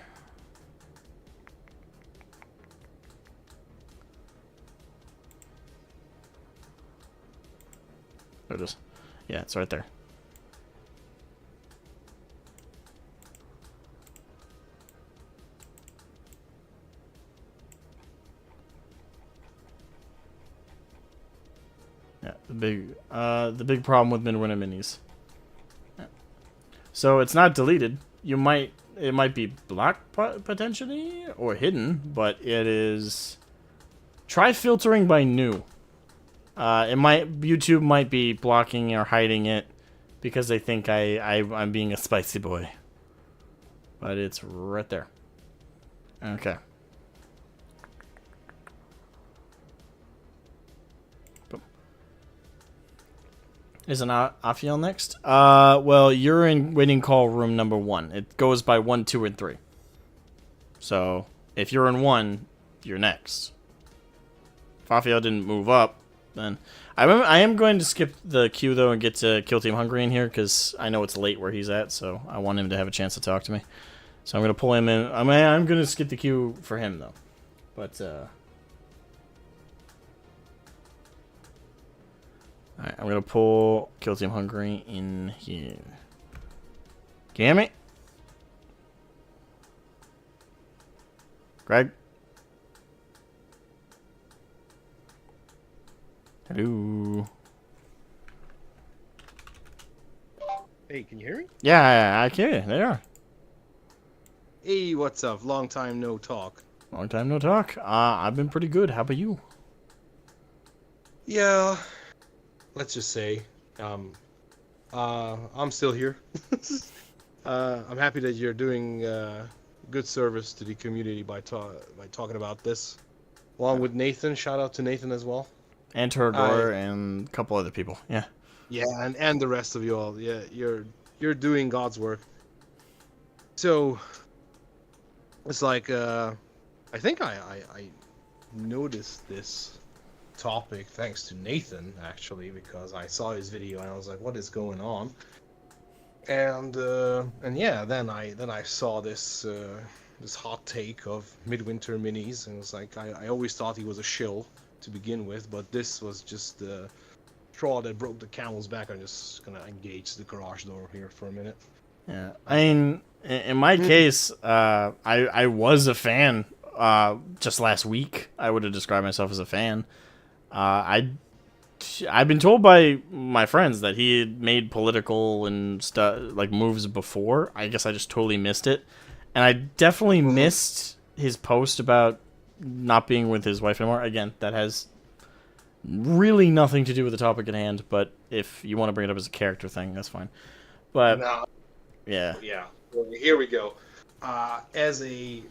There it is. Yeah, it's right there. Yeah, the big problem with Midwinter Minis. Yeah. So it's not deleted. It might be blocked potentially or hidden, but it is. Try filtering by new. YouTube might be blocking or hiding it because they think I'm being a spicy boy. But it's right there. Okay. Isn't Afiel next? Well, you're in waiting call room number 1. It goes by 1, 2, and 3. So, if you're in 1, you're next. If Afiel didn't move up, then... I am going to skip the queue, though, and get to Kill Team Hungry in here, because I know it's late where he's at, so I want him to have a chance to talk to me. So I'm going to pull him in. I'm going to skip the queue for him, though. But, Alright, I'm gonna pull Kill Team Hungry in here. Damn it! Greg? Hello? Hey, can you hear me? Yeah, I can hear you. There you are. Hey, what's up? Long time no talk. Long time no talk. I've been pretty good. How about you? Yeah, let's just say, I'm still here. I'm happy that you're doing good service to the community by talking about this, along with Nathan. Shout out to Nathan as well. And Turgor and a couple other people. Yeah. Yeah, and the rest of you all. Yeah, you're doing God's work. So it's like I think I noticed this topic thanks to Nathan, actually, because I saw his video and I was like, what is going on? And yeah, then I saw this this hot take of Midwinter Minis, and it's like I always thought he was a shill to begin with, but this was just the straw that broke the camel's back. I'm just gonna engage the garage door here for a minute. Yeah, I mean, in my case, I was a fan. Just last week, I would have described myself as a fan. I've been told by my friends that he had made political and stuff like moves before. I guess I just totally missed it, and I definitely missed his post about not being with his wife anymore. Again, that has really nothing to do with the topic at hand. But if you want to bring it up as a character thing, that's fine. But yeah. Well, here we go. As a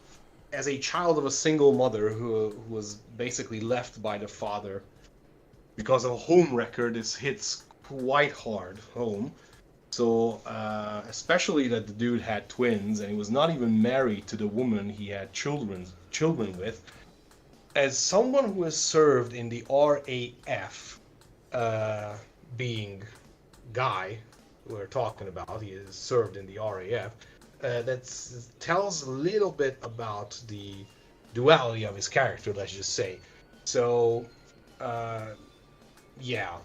child of a single mother who was basically left by the father because of a home wrecker, this hits quite hard home. So, especially that the dude had twins and he was not even married to the woman he had children with. As someone who has served in the RAF, being Guy, who we're talking about, he has served in the RAF. That tells a little bit about the duality of his character, let's just say. So, yeah.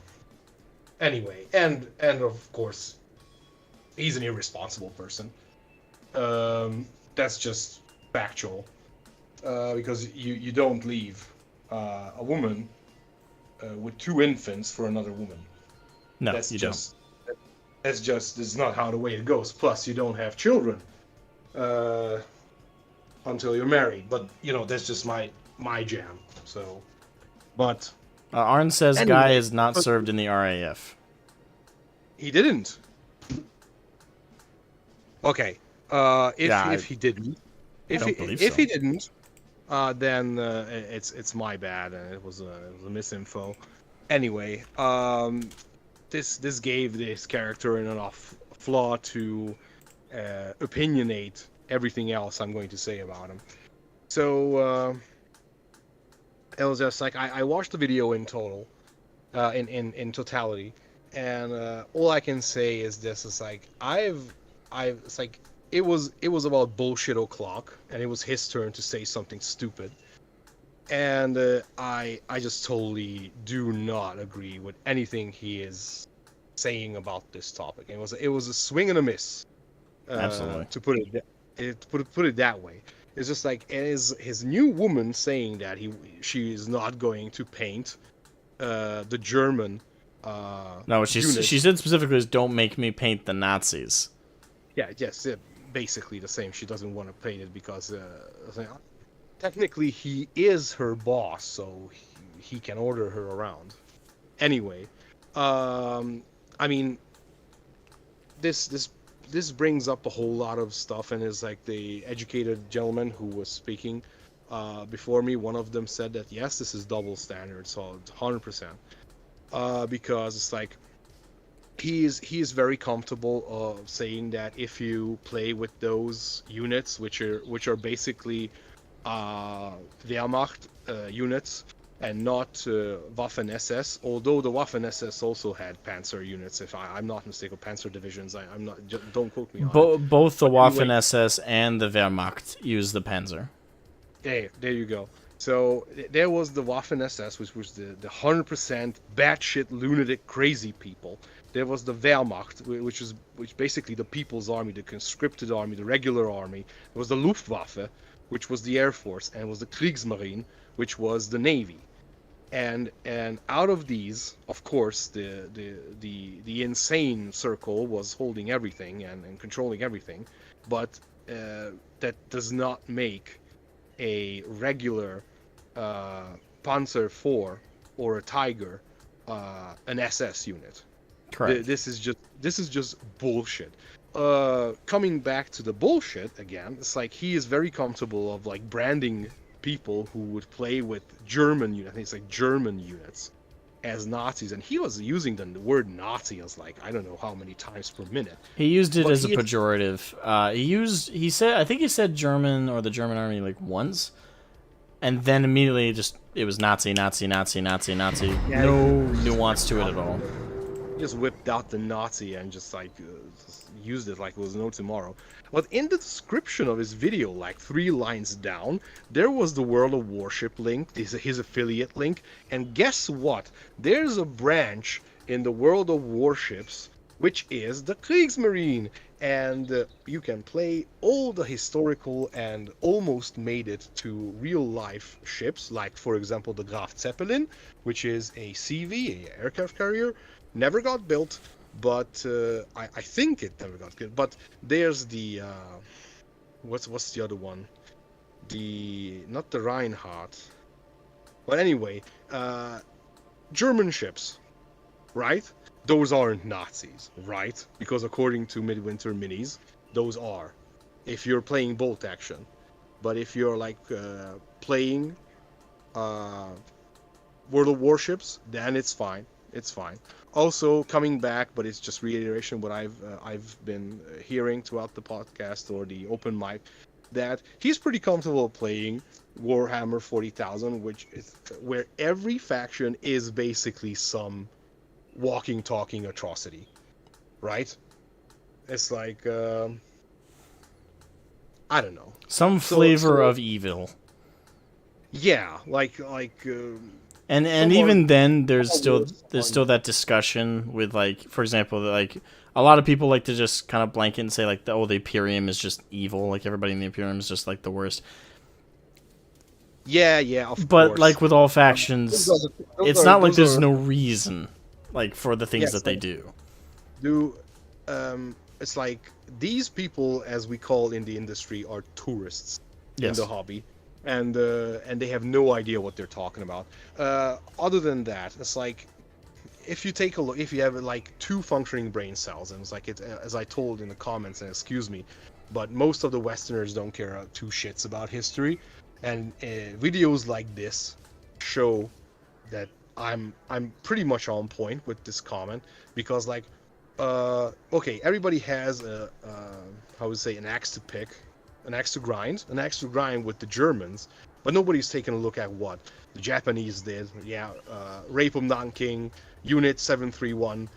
Anyway, and of course, he's an irresponsible person. That's just factual. Because you don't leave a woman with 2 infants for another woman. No, That's you just that's not how the way it goes. Plus, you don't have children until you're married. But that's just my jam. So, but don't. Arn says Anyway, Guy is not served in the RAF. he didn't. Okay. If he didn't, if he didn't, then it's my bad, and it was a misinfo. Anyway, this gave this character enough flaw to opinionate everything else I'm going to say about him. So it was just like I watched the video in total, in totality, and all I can say is this: is like it's like it was about bullshit o'clock, and it was his turn to say something stupid. And I just totally do not agree with anything he is saying about this topic. It was a swing and a miss. Absolutely. To put it that way. It's just like his new woman saying that she is not going to paint the German. No, she said specifically is don't make me paint the Nazis. Yeah, yes, basically the same. She doesn't want to paint it because technically he is her boss, so he can order her around. Anyway, I mean, this brings up a whole lot of stuff, and is like the educated gentleman who was speaking before me. One of them said that yes, this is double standard, so 100%, because it's like he is very comfortable saying that if you play with those units, which are basically Wehrmacht units and not Waffen SS, although the Waffen SS also had Panzer units, if I'm not mistaken, Panzer divisions. I'm not. Don't quote me on it. Both the But Waffen anyway, SS and the Wehrmacht use the Panzer. Hey, there you go. So there was the Waffen SS, which was the 100% batshit lunatic crazy people. There was the Wehrmacht, which basically the People's Army, the conscripted army, the regular army. There was the Luftwaffe, which was the Air Force, and it was the Kriegsmarine, which was the Navy. And out of these, of course, the insane circle was holding everything and controlling everything, but that does not make a regular Panzer IV or a Tiger an SS unit. Correct. This is just bullshit. Coming back to the bullshit again, it's like he is very comfortable of like branding people who would play with German units. I think it's like German units as Nazis, and he was using the word Nazi as like I don't know how many times per minute. He used it But as a pejorative. He said I think he said German or the German army like once, and then immediately it was Nazi, Nazi, Nazi, Nazi, Nazi. Yeah, No nuance to it at all. Just whipped out the Nazi and just like just used it like it was no tomorrow. But in the description of his video, like 3 lines down, there was the World of Warship link, his affiliate link, and guess what? There's a branch in the World of Warships, which is the Kriegsmarine, and you can play all the historical and almost made it to real life ships, like for example the Graf Zeppelin, which is a CV, a aircraft carrier. Never got built, but I think it never got built. But there's the what's the other one? Not the Reinhardt. But anyway, German ships, right? Those aren't Nazis, right? Because according to Midwinter minis, those are. If you're playing bolt action, but if you're like playing World of Warships, then it's fine. It's fine. Also, coming back, but it's just reiteration what I've been hearing throughout the podcast or the open mic, that he's pretty comfortable playing Warhammer 40,000, which is where every faction is basically some walking, talking atrocity, right? It's like I don't know, some flavor of evil. Yeah, like. And even then, there's still that discussion with like, for example, like a lot of people like to just kind of blanket and say like, oh, the Imperium is just evil. Like everybody in the Imperium is just like the worst. Yeah, of But course. like with all factions, Those it's are- not like those there's are- no reason like for the things Yes, that they like- do. It's like these people, as we call in the industry, are tourists Yes. in the hobby, and they have no idea what they're talking about. Other than that, it's like if you take a look, if you have like 2 functioning brain cells, and it's like it, as I told in the comments, and excuse me, but most of the Westerners don't care 2 shits about history, and videos like this show that I'm pretty much on point with this comment, because like okay, everybody has a how would say an axe to pick, an axe to grind with the Germans, but nobody's taken a look at what the Japanese did. Yeah, Rapum Nanking, Unit 731.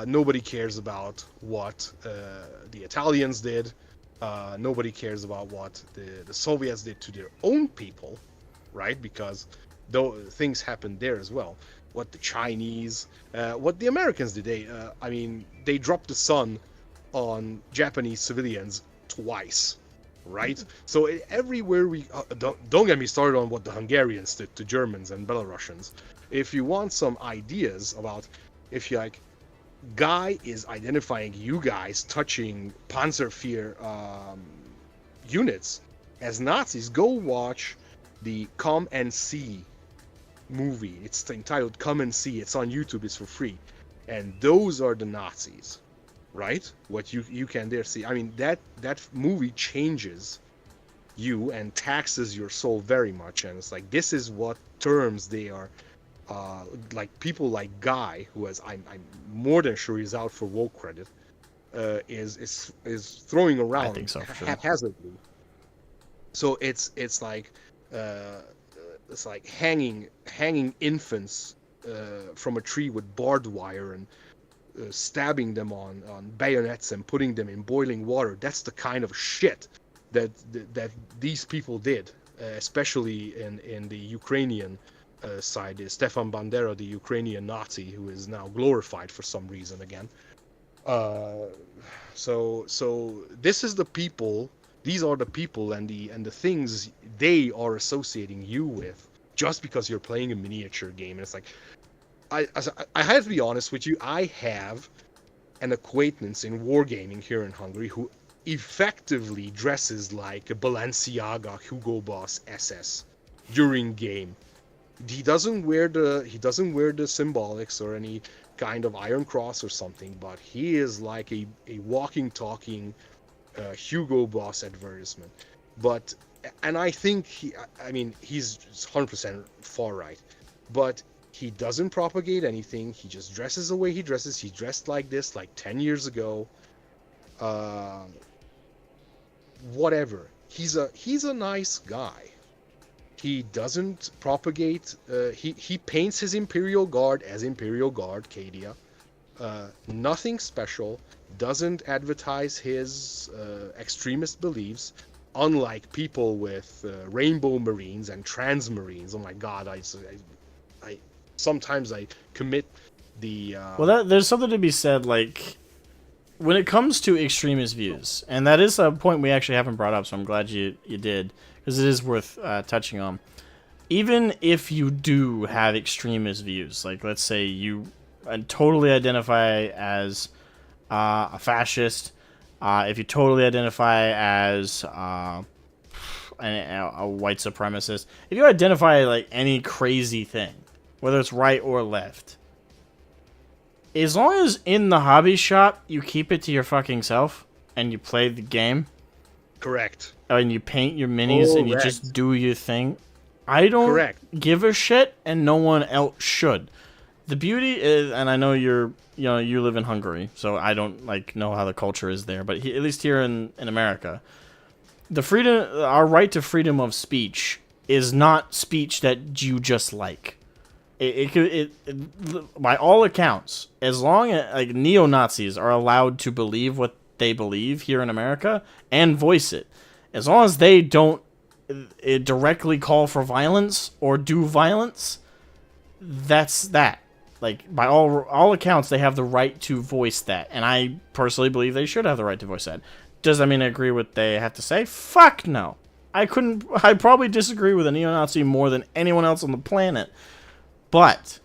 Nobody cares about what the Italians did. Nobody cares about what the Soviets did to their own people, right? Because though things happened there as well. What the Chinese, what the Americans did. They dropped the sun on Japanese civilians twice, right? So everywhere we don't get me started on what the Hungarians did to Germans and Belarusians. If you want some ideas about, if you like, Guy is identifying you guys touching Panzerwehr units as Nazis, go watch the Come and See movie. It's entitled Come and See. It's on YouTube. It's for free. And those are the Nazis, right? What you can there see. I mean, that movie changes you and taxes your soul very much. And it's like, this is what terms they are, like people like Guy, who is, I'm more than sure he's out for woke credit, is throwing around I think so, for sure. haphazardly. So it's like hanging infants from a tree with barbed wire and stabbing them on bayonets and putting them in boiling water. That's the kind of shit that these people did, especially in the Ukrainian side. Stefan Bandera, the Ukrainian Nazi, who is now glorified for some reason again. So this is the people. These are the people and the things they are associating you with, just because you're playing a miniature game. And it's like, I have to be honest with you. I have an acquaintance in Wargaming here in Hungary who effectively dresses like a Balenciaga Hugo Boss SS during game. He doesn't wear the symbolics or any kind of Iron Cross or something, but he is like a walking, talking Hugo Boss advertisement. And I think he's 100% far right, but he doesn't propagate anything. He just dresses the way he dresses. He dressed like this like 10 years ago. Whatever. He's a nice guy. He doesn't propagate. He paints his Imperial Guard as Imperial Guard, Cadia. Nothing special. Doesn't advertise his extremist beliefs. Unlike people with Rainbow Marines and Trans Marines. Oh my God! I sometimes I commit the. Well, there's something to be said, like, when it comes to extremist views, and that is a point we actually haven't brought up, so I'm glad you did, because it is worth touching on. Even if you do have extremist views, like let's say you totally identify as a fascist, if you totally identify as a white supremacist, if you identify like any crazy thing, whether it's right or left, as long as in the hobby shop you keep it to your fucking self and you play the game, correct, and you paint your minis and you just do your thing, I don't give a shit, and no one else should. The beauty is, and I know you live in Hungary, so I don't like know how the culture is there, but at least here in America, our right to freedom of speech is not speech that you just like. It by all accounts, as long as like neo-Nazis are allowed to believe what they believe here in America and voice it, as long as they don't directly call for violence or do violence, that's that. Like, by all accounts, they have the right to voice that, and I personally believe they should have the right to voice that. Does that mean I agree with what they have to say? Fuck no. I probably disagree with a neo-Nazi more than anyone else on the planet. But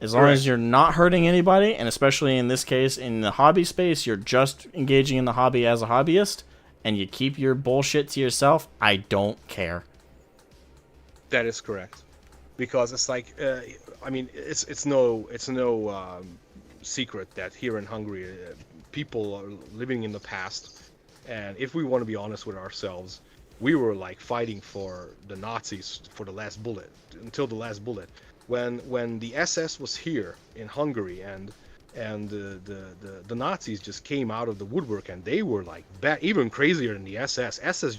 as long as you're not hurting anybody, and especially in this case, in the hobby space, you're just engaging in the hobby as a hobbyist, and you keep your bullshit to yourself, I don't care. That is correct, because it's like, I mean, it's no secret that here in Hungary, people are living in the past, and if we want to be honest with ourselves, we were like fighting for the Nazis for the last bullet, until the last bullet. When the SS was here in Hungary, and the Nazis just came out of the woodwork, and they were like even crazier than the SS. SS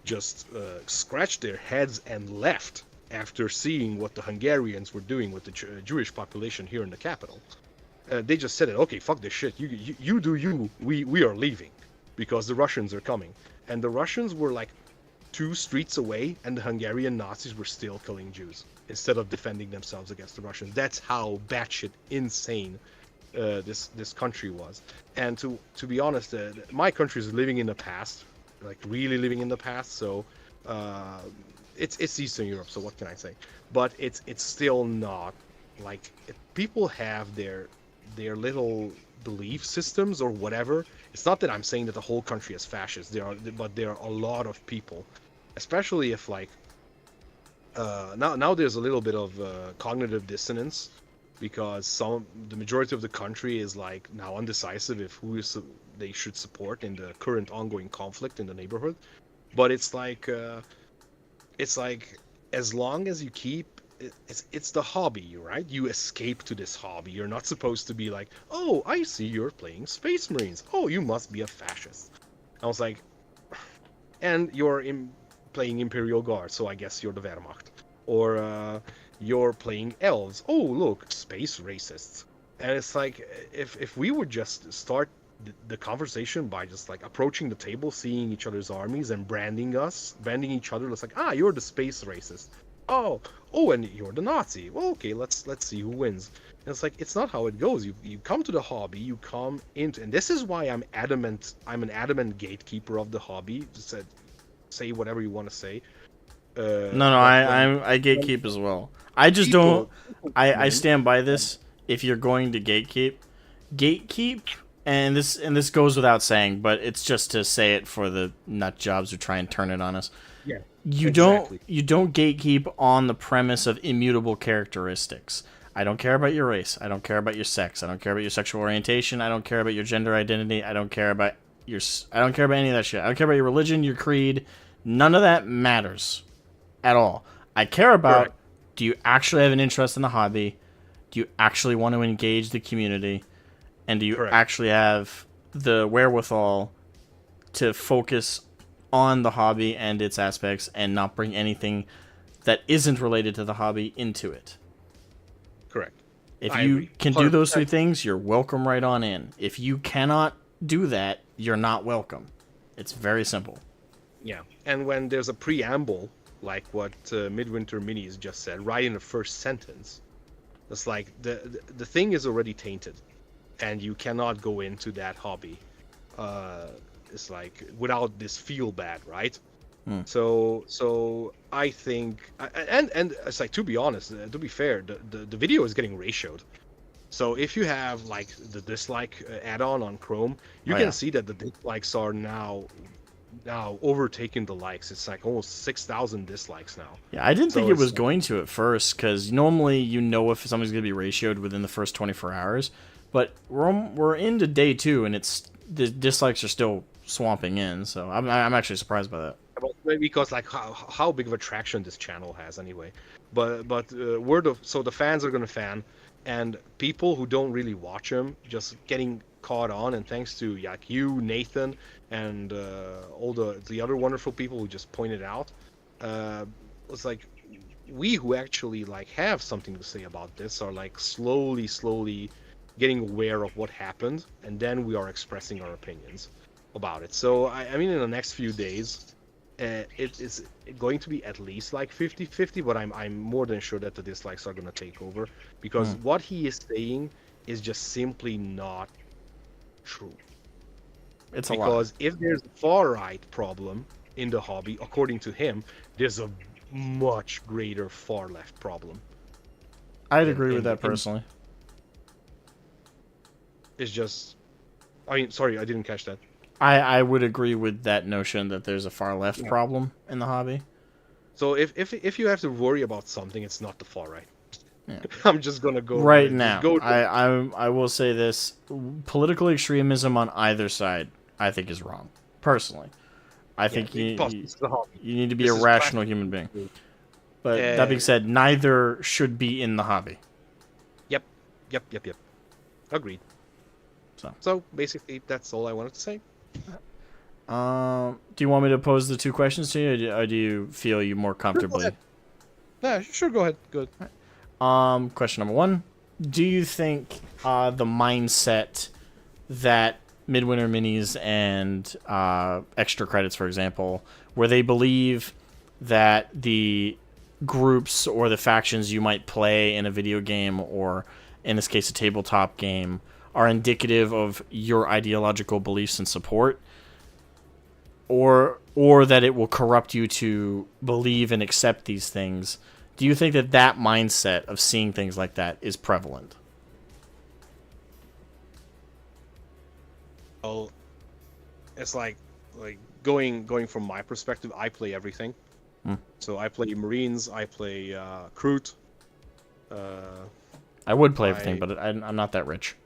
just scratched their heads and left after seeing what the Hungarians were doing with the Jewish population here in the capital. They just said, okay, fuck this shit. You do you. We are leaving because the Russians are coming. And the Russians were like 2 streets away, and the Hungarian Nazis were still killing Jews instead of defending themselves against the Russians. That's how batshit insane this country was. And to be honest, my country is living in the past, like really living in the past. So it's Eastern Europe. So what can I say? But it's still not like, people have their little belief systems or whatever. It's not that I'm saying that the whole country is fascist. But there are a lot of people, especially if like now there's a little bit of cognitive dissonance, because the majority of the country is like now undecisive if who they should support in the current ongoing conflict in the neighborhood. But it's like as long as you keep it's the hobby, right? You escape to this hobby. You're not supposed to be like, oh, I see you're playing Space Marines. Oh, you must be a fascist. I was like, and you're playing Imperial Guard, so I guess you're the Wehrmacht. Or you're playing Elves. Oh, look, space racists. And it's like, if we would just start the conversation by just like approaching the table, seeing each other's armies and branding each other, it's like, you're the space racist. Oh, and you're the Nazi. Well, okay, let's see who wins. And it's like, it's not how it goes. You come to the hobby, you come into, and this is why I'm an adamant gatekeeper of the hobby. Say whatever you want to say. I gatekeep as well. I just don't. I stand by this. If you're going to gatekeep, and this goes without saying, but it's just to say it for the nut jobs who try and turn it on us. Yeah. You don't gatekeep on the premise of immutable characteristics. I don't care about your race. I don't care about your sex. I don't care about your sexual orientation. I don't care about your gender identity. I don't care about any of that shit. I don't care about your religion, your creed. None of that matters at all. I care about, do you actually have an interest in the hobby? Do you actually want to engage the community? And do you actually have the wherewithal to focus on the hobby and its aspects and not bring anything that isn't related to the hobby into it? Correct. If you can do those 3 things, you're welcome right on in. If you cannot do that, you're not welcome. It's very simple. Yeah. And when there's a preamble, like what Midwinter Minis just said, right in the first sentence, it's like the thing is already tainted, and you cannot go into that hobby. It's like without this feel bad, right? So I think, and it's like, to be honest, to be fair, the video is getting ratioed. So if you have like the dislike add-on on Chrome, you can see that the dislikes are now overtaking the likes. It's like almost 6,000 dislikes now. Yeah, I didn't think it was going to at first, because normally if something's going to be ratioed within the first 24 hours. But we're into day 2, and the dislikes are still swamping in. So I'm actually surprised by that. Because like how big of a traction this channel has anyway. But so the fans are gonna fan, and people who don't really watch them just getting caught on, and thanks to like you, Nathan, and all the other wonderful people who just pointed out, it's like we who actually like have something to say about this are like slowly getting aware of what happened, and then we are expressing our opinions about it. So I mean, in the next few days, it is going to be at least like 50-50, but I'm more than sure that the dislikes are going to take over, because what he is saying is just simply not true. It's a lot. Because if there's a far right problem in the hobby, according to him, there's a much greater far left problem. I'd agree with that personally. It's just, I mean, sorry, I didn't catch that. I would agree with that notion that there's a far left problem in the hobby. So if you have to worry about something, it's not the far right. Yeah. I'm just gonna go Right just now. go I will say this: political extremism on either side, I think, is wrong. Personally, I think you need to be a rational human being. But that being said, neither should be in the hobby. Yep. Agreed. So basically, that's all I wanted to say. Do you want me to pose the two questions to you, or do you feel you more comfortably? Yeah, sure. Go ahead. Good. Question number one: do you think the mindset that Midwinter minis and extra credits, for example, where they believe that the groups or the factions you might play in a video game, or in this case a tabletop game, are indicative of your ideological beliefs and support, or that it will corrupt you to believe and accept these things? Do you think that that mindset of seeing things like that is prevalent? Well, it's like going from my perspective, I play everything. So I play Marines, I play Kroot. I would play everything, but I'm not that rich.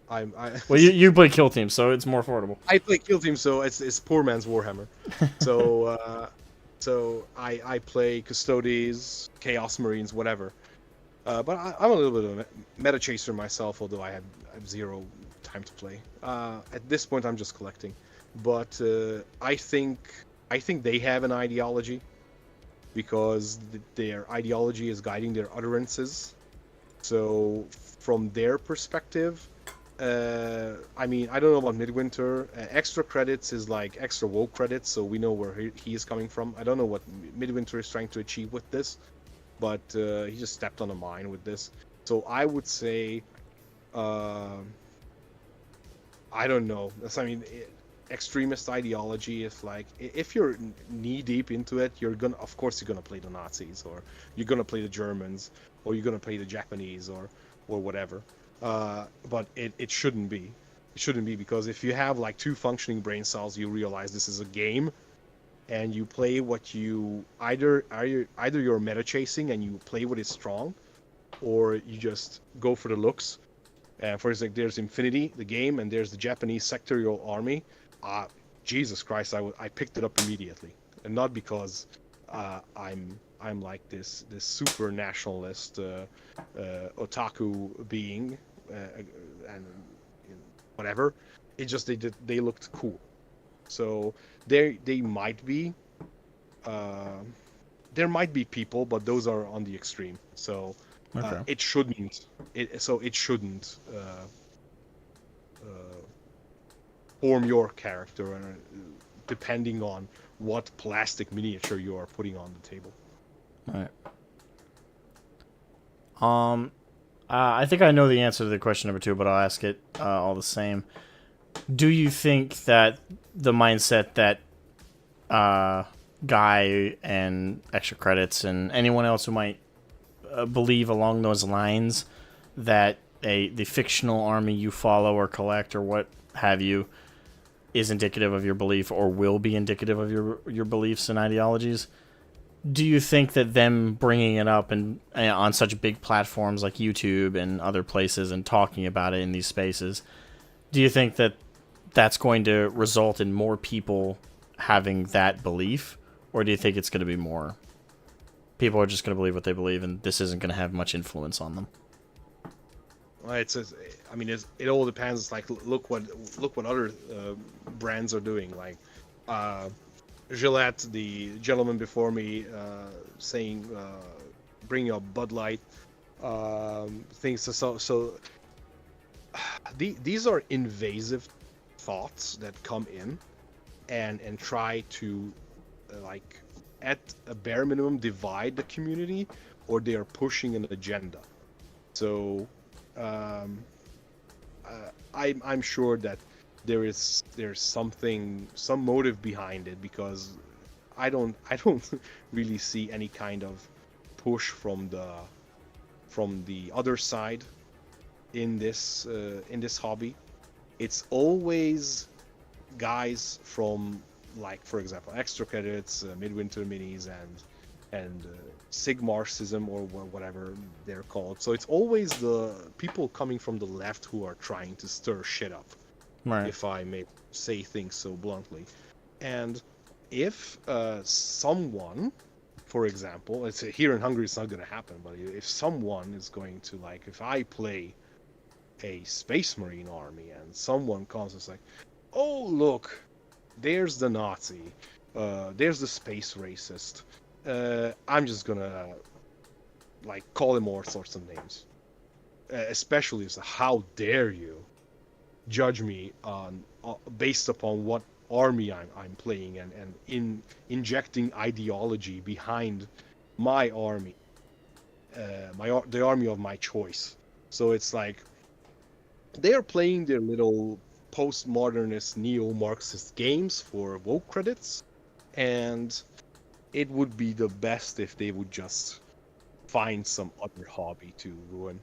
Well, you play Kill Team, so it's more affordable. I play Kill Team, so it's poor man's Warhammer. So so I play Custodes, Chaos Marines, whatever. But I'm a little bit of a meta chaser myself, although I have zero time to play. At this point, I'm just collecting. But I think they have an ideology, because their ideology is guiding their utterances. So from their perspective, I mean, I don't know about Midwinter. Extra credits is like extra woke credits, so we know where he is coming from. I don't know what Midwinter is trying to achieve with this, but he just stepped on a mine with this. So I would say, I don't know. Extremist ideology is like, if you're knee deep into it, of course you're gonna play the Nazis, or you're gonna play the Germans, or you're gonna play the Japanese, or whatever. But it shouldn't be. It shouldn't be, because if you have like 2 functioning brain cells, you realize this is a game, and you play what you either you're meta chasing and you play what is strong, or you just go for the looks. For example, there's Infinity, the game, and there's the Japanese sectorial army. Jesus Christ, I picked it up immediately, and not because I'm like this super nationalist otaku being and whatever. It just they looked cool. So they might be there might be people, but those are on the extreme. So it shouldn't form your character, depending on what plastic miniature you are putting on the table. All right. I think I know the answer to the question number 2, but I'll ask it all the same. Do you think that the mindset that Guy and Extra Credits and anyone else who might believe along those lines, that the fictional army you follow or collect or what have you is indicative of your belief, or will be indicative of your beliefs and ideologies? Do you think that them bringing it up and on such big platforms like YouTube and other places and talking about it in these spaces, do you think that that's going to result in more people having that belief, or do you think it's going to be more people are just going to believe what they believe and this isn't going to have much influence on them? Well, it all depends. It's like, look what other brands are doing. Like Gillette, the gentleman before me, saying bring up Bud Light, things. So these are invasive thoughts that come in and try to like at a bare minimum divide the community, or they are pushing an agenda. So I'm sure that there's some motive behind it, because I don't really see any kind of push from the other side in this hobby. It's always guys from, like, for example, Extra Credits, Midwinter Minis, and Sigmarsism, or whatever they're called. So it's always the people coming from the left who are trying to stir shit up, Right. if I may say things so bluntly. And if someone, for example, it's here in Hungary, it's not going to happen, but if someone is going to, like, if I play a Space Marine army and someone comes and is like, oh, look, there's the Nazi, there's the space racist, I'm just gonna, like, call him all sorts of names. Especially as how dare you judge me on based upon what army I'm playing, and injecting ideology behind my army, the army of my choice. So it's like they're playing their little postmodernist neo-Marxist games for woke credits, and it would be the best if they would just find some other hobby to ruin.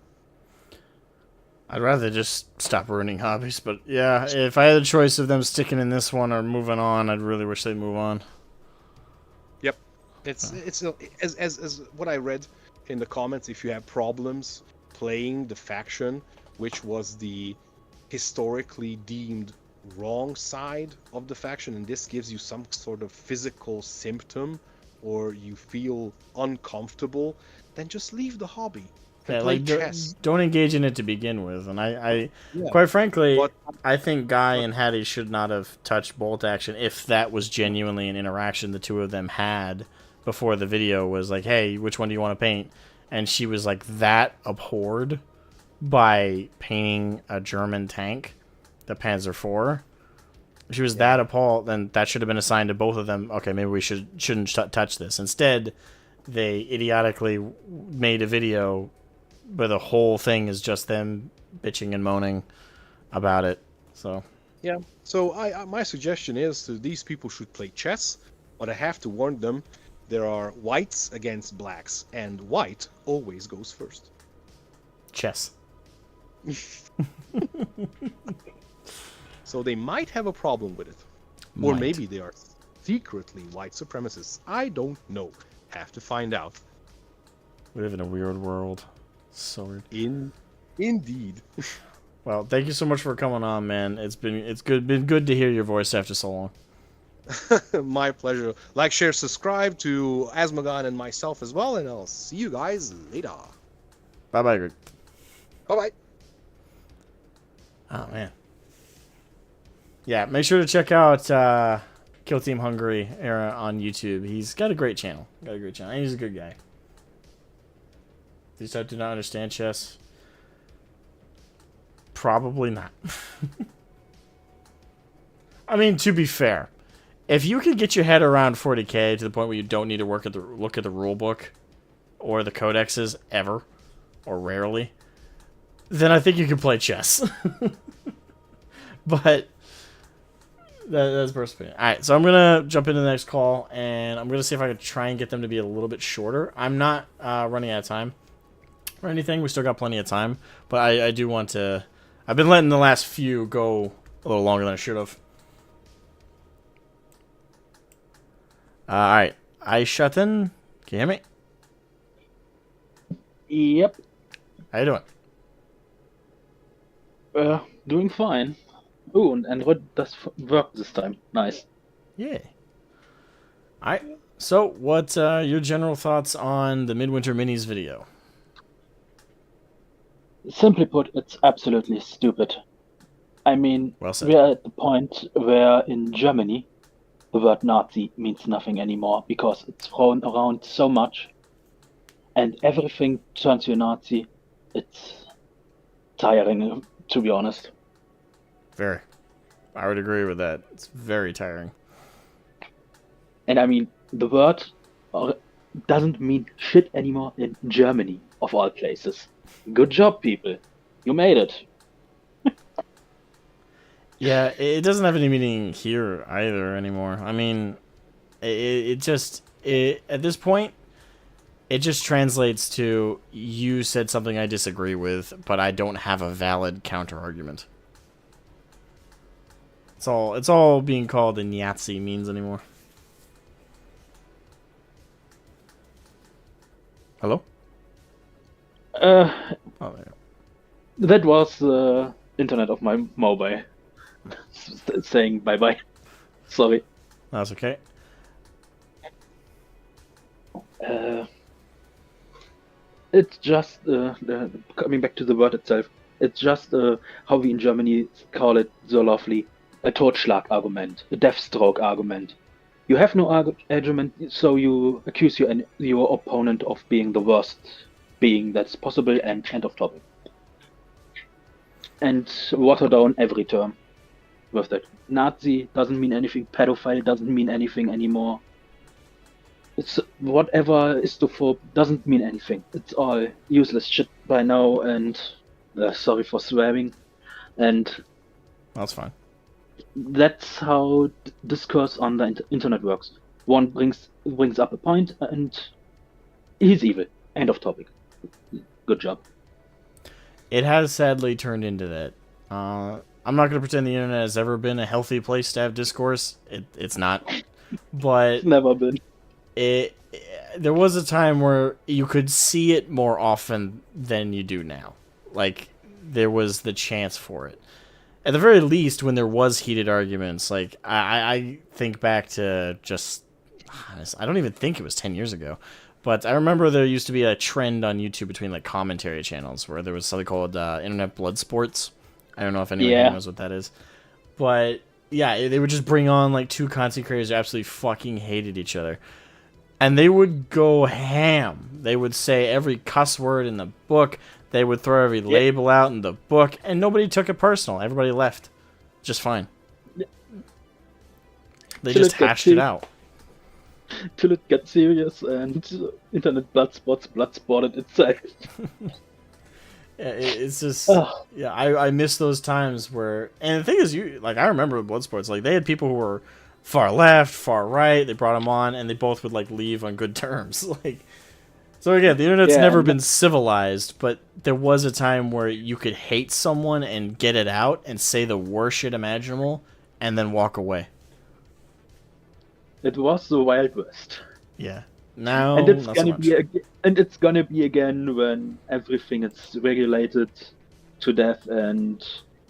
I'd rather just stop ruining hobbies, but yeah, if I had a choice of them sticking in this one or moving on, I'd really wish they'd move on. Yep, it's as what I read in the comments. If you have problems playing the faction, which was the historically deemed wrong side of the faction, and this gives you some sort of physical symptom, or you feel uncomfortable, then just leave the hobby and Yeah, play like chess. don't engage in it to begin with. And I Yeah. quite frankly, But- I think Guy and Hattie should not have touched bolt action if that was genuinely an interaction the two of them had before the video was like, hey, which one do you want to paint? And she was like that abhorred by painting a German tank, the Panzer IV. She was that appalled, then that should have been assigned to both of them. Okay, maybe we shouldn't touch this. Instead, they idiotically made a video where the whole thing is just them bitching and moaning about it. So Yeah. So my suggestion is to these people should play chess, but I have to warn them, there are whites against blacks, and white always goes first. chess. So they might have a problem with it. Or Might. maybe they are secretly white supremacists. I don't know. Have to find out. We live in a weird world. So weird. Indeed. Well, thank you so much for coming on, man. It's been good to hear your voice after so long. My pleasure. Like, share, subscribe to Asmogon and myself as well, and I'll see you guys later. Bye bye, Greg. Bye-bye. Oh man. Yeah, make sure to check out Kill Team Hungary era on YouTube. He's got a great channel. And he's a good guy. These type do not understand chess. Probably not. I mean, to be fair, if you can get your head around 40k to the point where you don't need to look at the rule book or the codexes ever, or rarely, then I think you can play chess. But that's personal opinion. Alright, so I'm going to jump into the next call, and I'm going to see if I can try and get them to be a little bit shorter. I'm not running out of time or anything. We still got plenty of time. But I do want to... I've been letting the last few go a little longer than I should have. Alright. Aishaten, can you hear me? Yep, How you doing? doing fine. Oh, and Android does work this time. Nice. Yeah. Alright. So, what's your general thoughts on the Midwinter Minis video? Simply put, it's absolutely stupid. I mean, Well said. we're at the point where in Germany, the word Nazi means nothing anymore because it's thrown around so much, and everything turns you a Nazi. It's tiring, to be honest. Very. I would agree with that. It's very tiring. And I mean, the word uh, doesn't mean shit anymore in Germany, of all places. Good job, people. You made it. Yeah, it doesn't have any meaning here either anymore. I mean, it at this point, it just translates to you said something I disagree with, but I don't have a valid counter argument. It's all being called in Yahtzee means anymore. Hello? Uh, Oh, there. that was the internet of my mobile saying bye bye. Sorry. That's okay. It's just coming back to the word itself. It's just how we in Germany call it so lovely, a Totschlag argument, a deathstroke argument. You have no argument, so you accuse your opponent of being the worst being that's possible, and end of topic. And water down every term with that. Nazi doesn't mean anything. Pedophile doesn't mean anything anymore. It's whatever Istophobe doesn't mean anything. It's all useless shit by now, and sorry for swearing. And That's fine. that's how discourse on the internet works. One brings up a point, and he's evil. End of topic. Good job. It has sadly turned into that. I'm not going to pretend the internet has ever been a healthy place to have discourse. It's not. But It's never been. there was a time where you could see it more often than you do now. Like, there was the chance for it. At the very least, when there was heated arguments, like, I think back to just... I don't even think it was 10 years ago. But I remember there used to be a trend on YouTube between, like, commentary channels where there was something called Internet Blood Sports. I don't know if anyone here knows what that is. But, yeah, they would just bring on, like, two content creators who absolutely fucking hated each other. And they would go ham. They would say every cuss word in the book. They would throw every label out in the book. And nobody took it personal. Everybody left. Just fine. They just hashed it out. Till it got serious and internet bloodspotted itself. Yeah, it's just... Yeah, I miss those times where... And the thing is, I remember with Bloodsports, like, they had people who were far left, far right. They brought them on, and they both would, like, leave on good terms. Like, so again, the internet's never been civilized, but there was a time where you could hate someone and get it out and say the worst shit imaginable and then walk away. It was the Wild West. Yeah. Now, and it's not gonna so much. be and it's gonna be again when everything is regulated to death and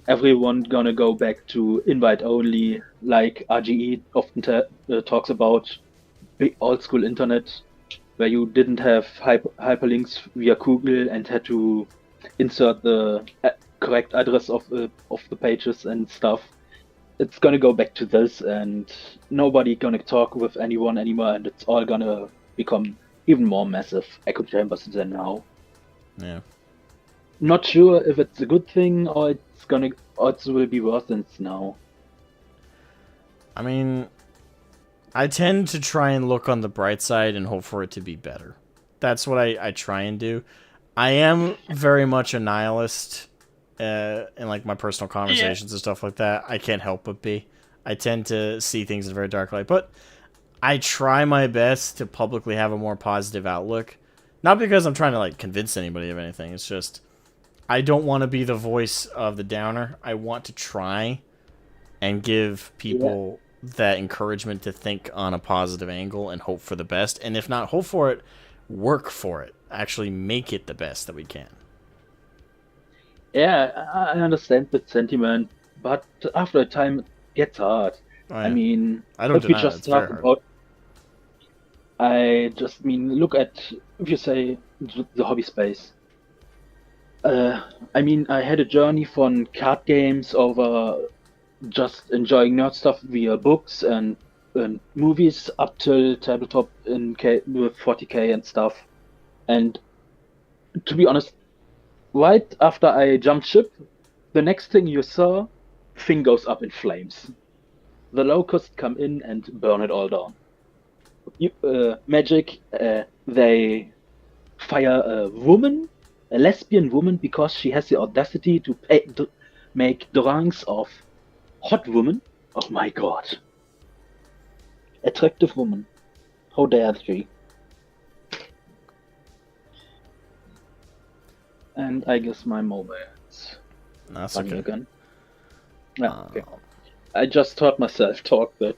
everyone gonna go back to invite only, like RGE often talks about, big old school internet, where you didn't have hyperlinks via Google and had to insert the correct address of the pages and stuff. It's gonna go back to this, and nobody gonna talk with anyone anymore, and it's all gonna become even more massive echo chambers than now. Yeah. Not sure if it's a good thing or it will be worse than it's now. I mean, I tend to try and look on the bright side and hope for it to be better. That's what I try and do. I am very much a nihilist in, like, my personal conversations and stuff like that. I can't help but be. I tend to see things in a very dark light, but I try my best to publicly have a more positive outlook. Not because I'm trying to, like, convince anybody of anything. It's just, I don't want to be the voice of the downer. I want to try and give people that encouragement to think on a positive angle and hope for the best. And if not hope for it, work for it. Actually make it the best that we can. Yeah, I understand the sentiment, but after a time it gets hard. Oh, yeah. I mean, I don't if we deny just it's very talk hard. about, I just mean, look at, if you say the hobby space. I mean, I had a journey from card games over just enjoying nerd stuff via books and movies up till tabletop with 40k and stuff. And to be honest, right after I jumped ship, the next thing you saw, thing goes up in flames. The locusts come in and burn it all down. magic, they fire a woman, a lesbian woman, because she has the audacity to make drawings of hot women. Oh my god. Attractive woman. How dare she? And I guess my mobile is That's funny okay. again. Yeah, okay. I just heard myself talk. That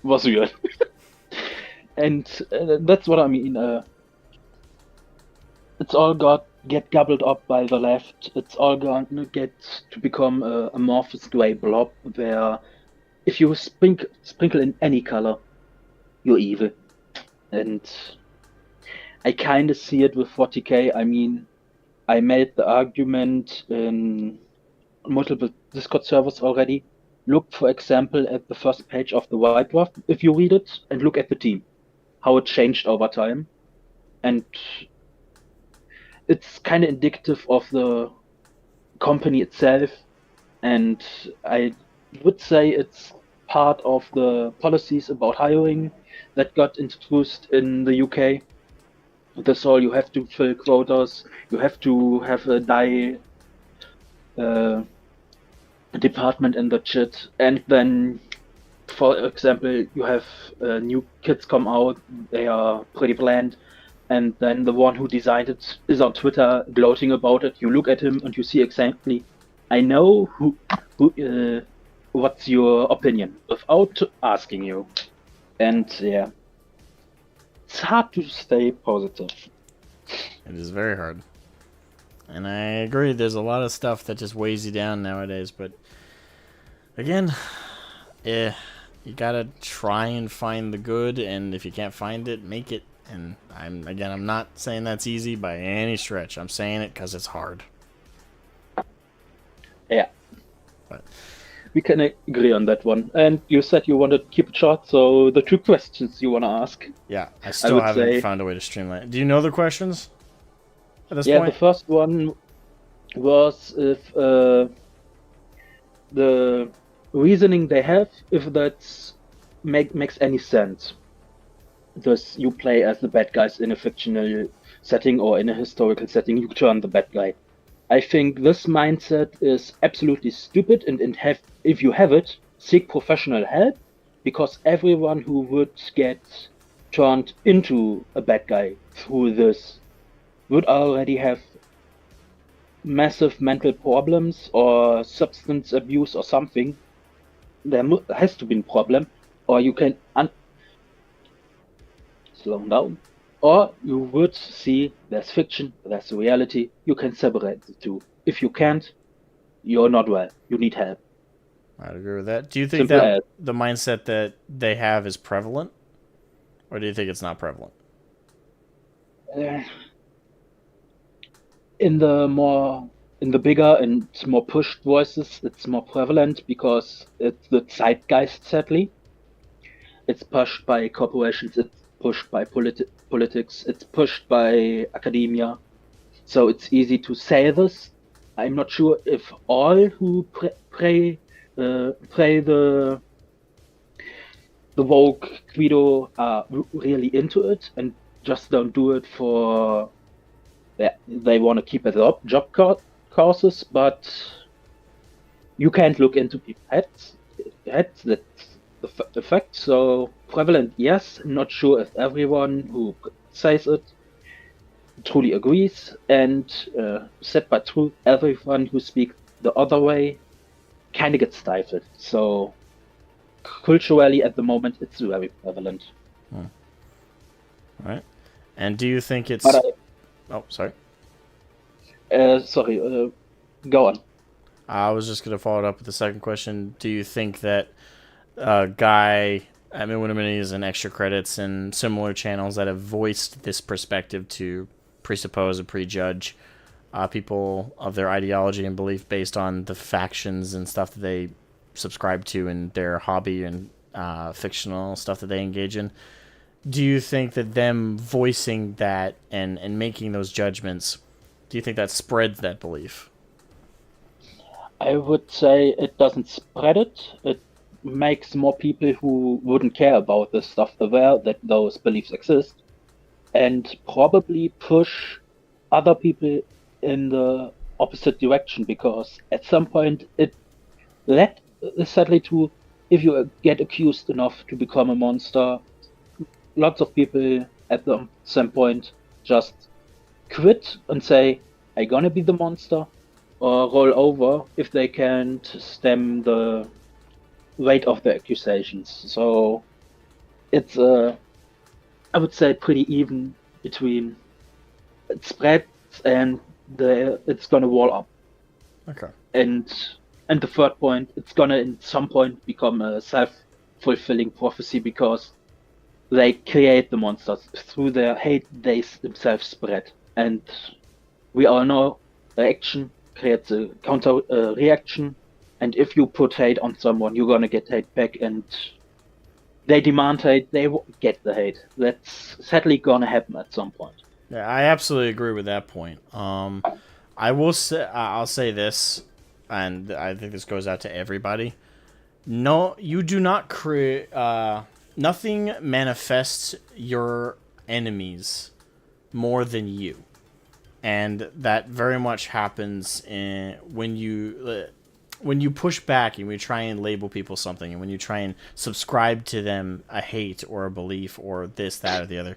was weird. And that's what I mean. It's all get gobbled up by the left. It's all gonna get to become a amorphous grey blob where if you sprinkle in any color, you're evil. And I kind of see it with 40k. I mean, I made the argument in multiple Discord servers already. Look, for example, at the first page of the White Dwarf, if you read it, and look at the team, how it changed over time. And it's kind of indicative of the company itself. And I would say it's part of the policies about hiring that got introduced in the UK. That's all. You have to fill quotas. You have to have a dye department in the shit. And then, for example, you have new kids come out. They are pretty bland. And then the one who designed it is on Twitter gloating about it. You look at him and you see exactly, I know what's your opinion without asking you. And yeah, it's hard to stay positive. It is very hard. And I agree, there's a lot of stuff that just weighs you down nowadays, but again, you gotta try and find the good, and if you can't find it, make it. And I'm not saying that's easy by any stretch. I'm saying it because it's hard. Yeah. But we can agree on that one. And you said you wanted to keep it short, so the 2 questions you want to ask. yeah, I still haven't found a way to streamline it. Do you know the questions at this point? The first one was if the reasoning they have, if that makes any sense. Thus, you play as the bad guys in a fictional setting or in a historical setting, you turn the bad guy. I think this mindset is absolutely stupid, and if you have it, seek professional help, because everyone who would get turned into a bad guy through this would already have massive mental problems or substance abuse or something. There has to be a problem, or you can slow down, or you would see there's fiction, there's reality. You can separate the two. If you can't, you're not well. You need help. I'd agree with that. Do you think Simple that as. the mindset that they have is prevalent, or do you think it's not prevalent? In the bigger and more pushed voices, it's more prevalent because it's the zeitgeist, sadly. It's pushed by corporations, it's pushed by politics, it's pushed by academia. So it's easy to say this. I'm not sure if all who pray the woke credo are really into it and just don't do it for they want to keep it up job causes, but you can't look into people's heads. That's the fact. So prevalent, yes. Not sure if everyone who says it truly agrees. And said by truth, everyone who speaks the other way kind of gets stifled. So culturally, at the moment, it's very prevalent. All right. And do you think it's? Oh, sorry. Sorry. Go on. I was just gonna follow it up with the second question. Do you think that Guy at Midwinter Minis and Extra Credits and similar channels that have voiced this perspective to presuppose and prejudge people of their ideology and belief based on the factions and stuff that they subscribe to in their hobby and fictional stuff that they engage in, do you think that them voicing that and making those judgments, do you think that spreads that belief? I would say it doesn't spread it. It makes more people who wouldn't care about this stuff aware that those beliefs exist, and probably push other people in the opposite direction, because at some point it led sadly to, if you get accused enough to become a monster, lots of people at some point just quit and say, I'm gonna be the monster, or roll over if they can't stem the weight of the accusations. So it's I would say pretty even between it spreads and it's gonna wall up. Okay. And the third point, it's gonna at some point become a self-fulfilling prophecy, because they create the monsters through their hate they themselves spread, and we all know reaction creates a counter reaction, and if you put hate on someone, you're gonna get hate back, and they demand hate, they get the hate. That's sadly gonna happen at some point. Yeah, I absolutely agree with that point. I will say, I'll say this, and I think this goes out to everybody. No, you do not create. Nothing manifests your enemies more than you, and that very much happens when you push back and when you try and label people something, and when you try and subscribe to them a hate or a belief or this, that, or the other.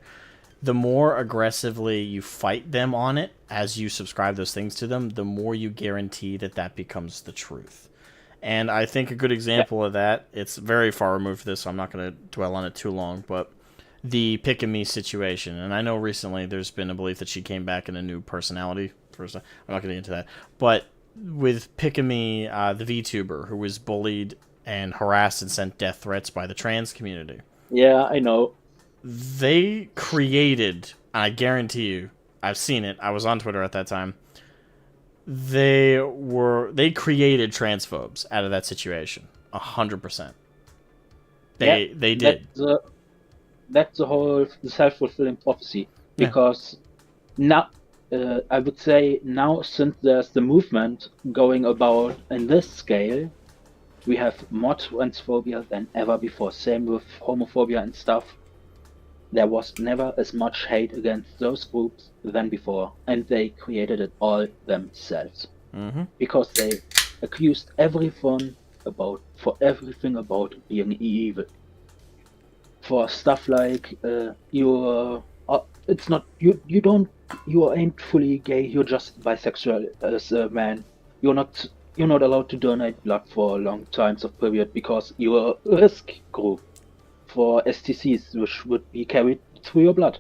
The more aggressively you fight them on it as you subscribe those things to them, the more you guarantee that becomes the truth. And I think a good example of that, it's very far removed from this, so I'm not going to dwell on it too long, but the Pick-a-Me situation. And I know recently there's been a belief that she came back in a new personality. I'm not going to get into that. But with Pick-a-Me, the VTuber, who was bullied and harassed and sent death threats by the trans community. Yeah, I know. They created, I guarantee you, I've seen it, I was on Twitter at that time, they created transphobes out of that situation. 100%. They did. That's the whole self-fulfilling prophecy. Because now, I would say now, since there's the movement going about in this scale, we have more transphobia than ever before. Same with homophobia and stuff. There was never as much hate against those groups than before, and they created it all themselves. Mm-hmm. Because they accused everyone for everything about being evil. For stuff like you ain't fully gay, you're just bisexual as a man. You're not allowed to donate blood for long times of period because you're a risk group for STCs, which would be carried through your blood.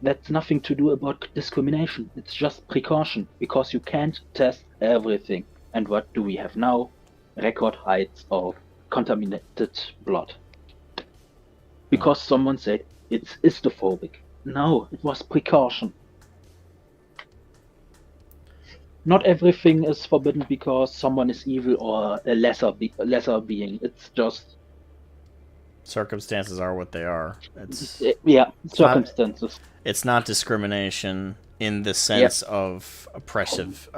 That's nothing to do about discrimination. It's just precaution, because you can't test everything. And what do we have now? Record heights of contaminated blood. Because someone said it's histophobic. No, it was precaution. Not everything is forbidden because someone is evil or a lesser being. It's just circumstances are what they are. Circumstances. It's not discrimination in the sense of oppressive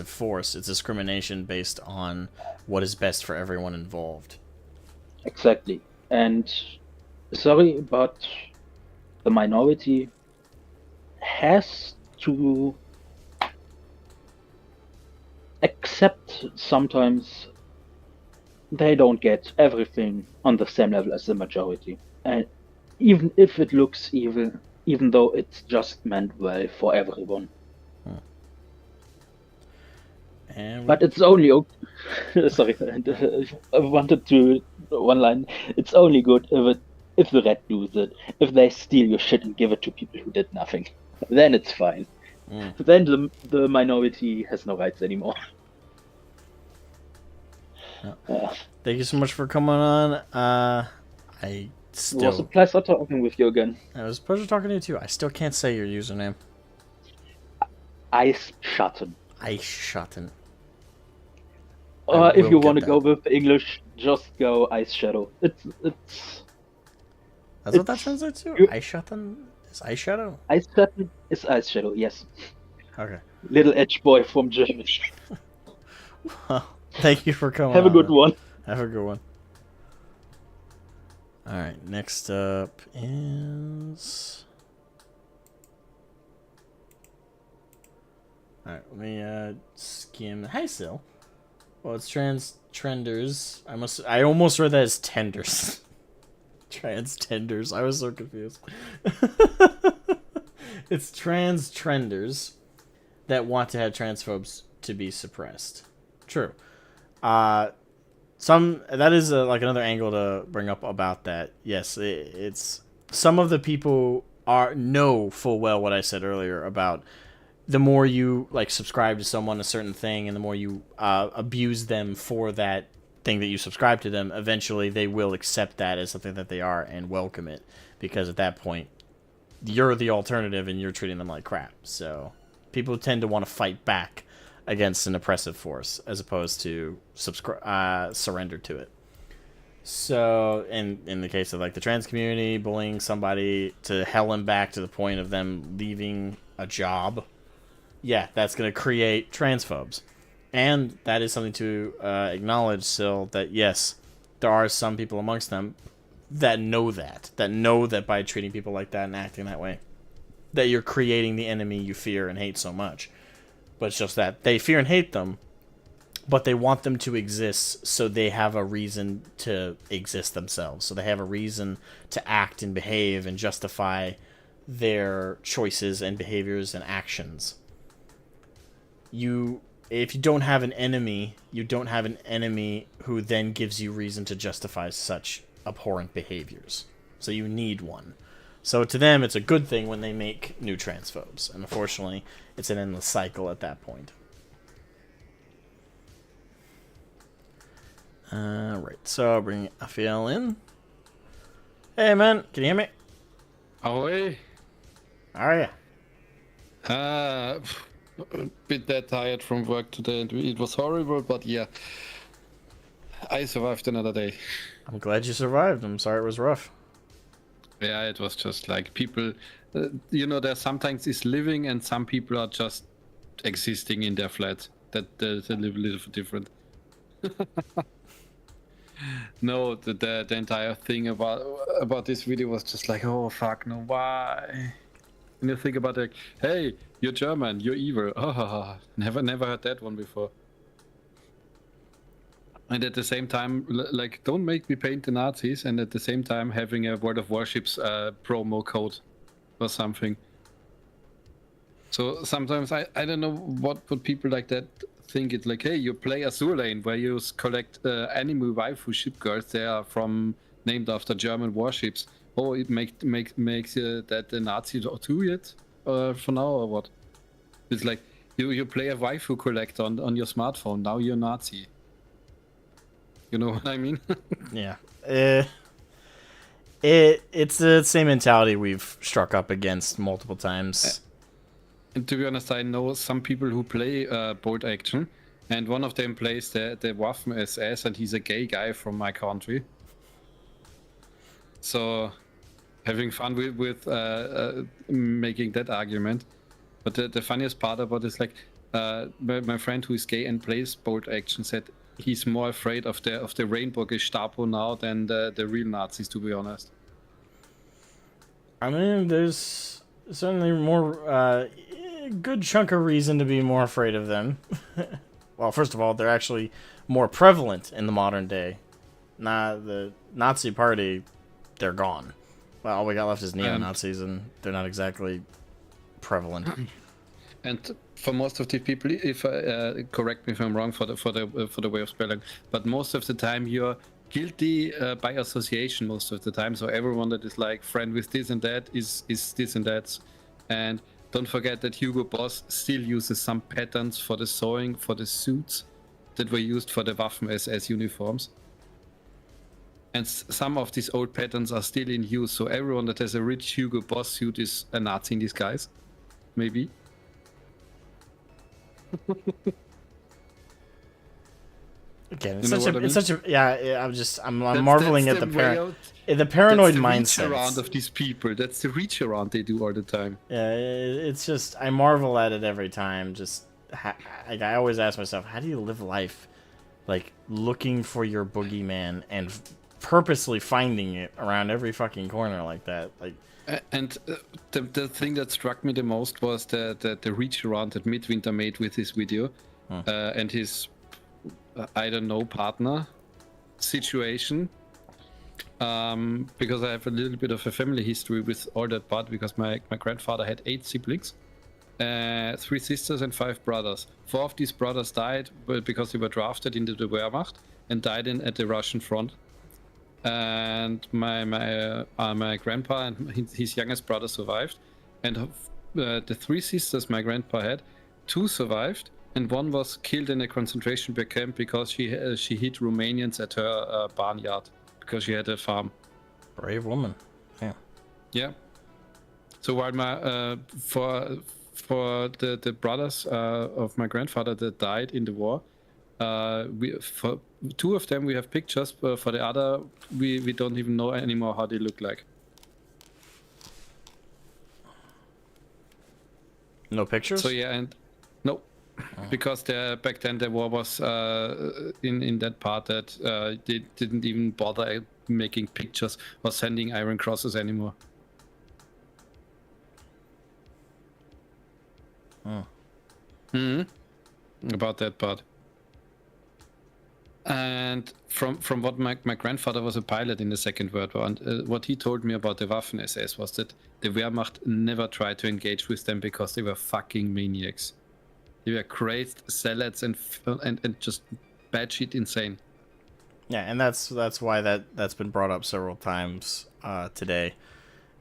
force. It's discrimination based on what is best for everyone involved. Exactly. And sorry, but the minority has to accept sometimes they don't get everything on the same level as the majority. And even if it looks evil, even though it's just meant well for everyone. But it's only sorry, I wanted to one line. It's only good if the red do it. If they steal your shit and give it to people who did nothing, then it's fine. Then the minority has no rights anymore. Thank you so much for coming on. It was a pleasure talking with you again. It was a pleasure talking to you too. I still can't say your username. Ice Schatten. Or if you want to go with English, just go Ice Shadow. It's. That's what that translates to? Ice Schatten is Ice Shadow? Ice Schatten is Ice Shadow, yes. Okay. Little edge boy from Germany. Well, thank you for coming. Have a good one. Have a good one. All right, next up is. All right, let me skim. Hi, Sil. Well, it's trenders. I almost read that as tenders. Trans-tenders. I was so confused. It's trans-trenders that want to have transphobes to be suppressed. True. That is like another angle to bring up about that. Yes, it's some of the people know full well what I said earlier about the more you like subscribe to someone a certain thing, and the more you abuse them for that thing that you subscribe to them, eventually they will accept that as something that they are and welcome it, because at that point you're the alternative and you're treating them like crap. So people tend to want to fight back against an oppressive force as opposed to surrender to it. So in the case of like the trans community, bullying somebody to hell and back to the point of them leaving a job, yeah, that's going to create transphobes. And that is something to acknowledge still, that yes, there are some people amongst them that know that by treating people like that and acting that way, that you're creating the enemy you fear and hate so much. But it's just that they fear and hate them, but they want them to exist so they have a reason to exist themselves. So they have a reason to act and behave and justify their choices and behaviors and actions. If you don't have an enemy, you don't have an enemy who then gives you reason to justify such abhorrent behaviors. So you need one. So to them, it's a good thing when they make new transphobes. And unfortunately, it's an endless cycle at that point. Right, so I'll bring Afiel in. Hey, man, can you hear me? Ahoy. How are you? A bit that tired from work today, and it was horrible, but yeah, I survived another day. I'm glad you survived. I'm sorry it was rough. Yeah, it was just like people, there sometimes is living, and some people are just existing in their flat. They live a little bit different. No, the entire thing about this video was just like, oh fuck, no, why? And you think about like, hey, you're German, you're evil. Oh, never heard that one before. And at the same time, like, don't make me paint the Nazis, and at the same time having a World of Warships promo code or something. So sometimes I don't know what people like that think. It's like, hey, you play Azur Lane where you collect anime waifu ship girls. They are named after German warships. Oh, it makes that a Nazi too yet? For now or what? It's like you play a waifu collector on your smartphone. Now you're Nazi. You know what I mean? Yeah. It's the same mentality we've struck up against multiple times. And to be honest, I know some people who play bolt action, and one of them plays the Waffen SS, and he's a gay guy from my country. So, having fun with making that argument. But the funniest part about it is like, my friend who is gay and plays bolt action said he's more afraid of the Rainbow Gestapo now than the real Nazis, to be honest. I mean, there's certainly more good chunk of reason to be more afraid of them. Well, first of all, they're actually more prevalent in the modern day. The Nazi party, they're gone. Well, all we got left is neo-Nazis, and they're not exactly prevalent. And for most of the people, if correct me if I'm wrong for the way of spelling, but most of the time you're guilty by association most of the time. So everyone that is like friend with this and that is this and that. And don't forget that Hugo Boss still uses some patterns for the sewing for the suits that were used for the Waffen SS uniforms. And some of these old patterns are still in use. So everyone that has a rich Hugo Boss suit is a Nazi in disguise. Maybe. Again, I'm marveling at the paranoid that's the mindset. reach around of these people. That's the reach around they do all the time. Yeah, it's just, I marvel at it every time. Just, I always ask myself, how do you live life, like, looking for your boogeyman and purposely finding it around every fucking corner like that. Like, And the thing that struck me the most was the reach around that Midwinter made with his video and his, I don't know, partner situation. Because I have a little bit of a family history with all that part, because my grandfather had 8 siblings, 3 sisters and 5 brothers. 4 of these brothers died because they were drafted into the Wehrmacht and died at the Russian front. And my grandpa and his youngest brother survived, and the 3 sisters my grandpa had, 2 survived, and 1 was killed in a concentration camp because she hit Romanians at her barnyard because she had a farm. brave woman. Yeah. Yeah. So while my for the brothers of my grandfather that died in the war, for 2 of them we have pictures, but for the other we don't even know anymore how they look like. No pictures? So yeah, and no, because back then the war was in that part that they didn't even bother making pictures or sending Iron Crosses anymore. About that part. And from what my grandfather was a pilot in the Second World War, and what he told me about the Waffen-SS was that the Wehrmacht never tried to engage with them because they were fucking maniacs. They were crazed zealots and just batshit insane. Yeah, and that's why that's been brought up several times today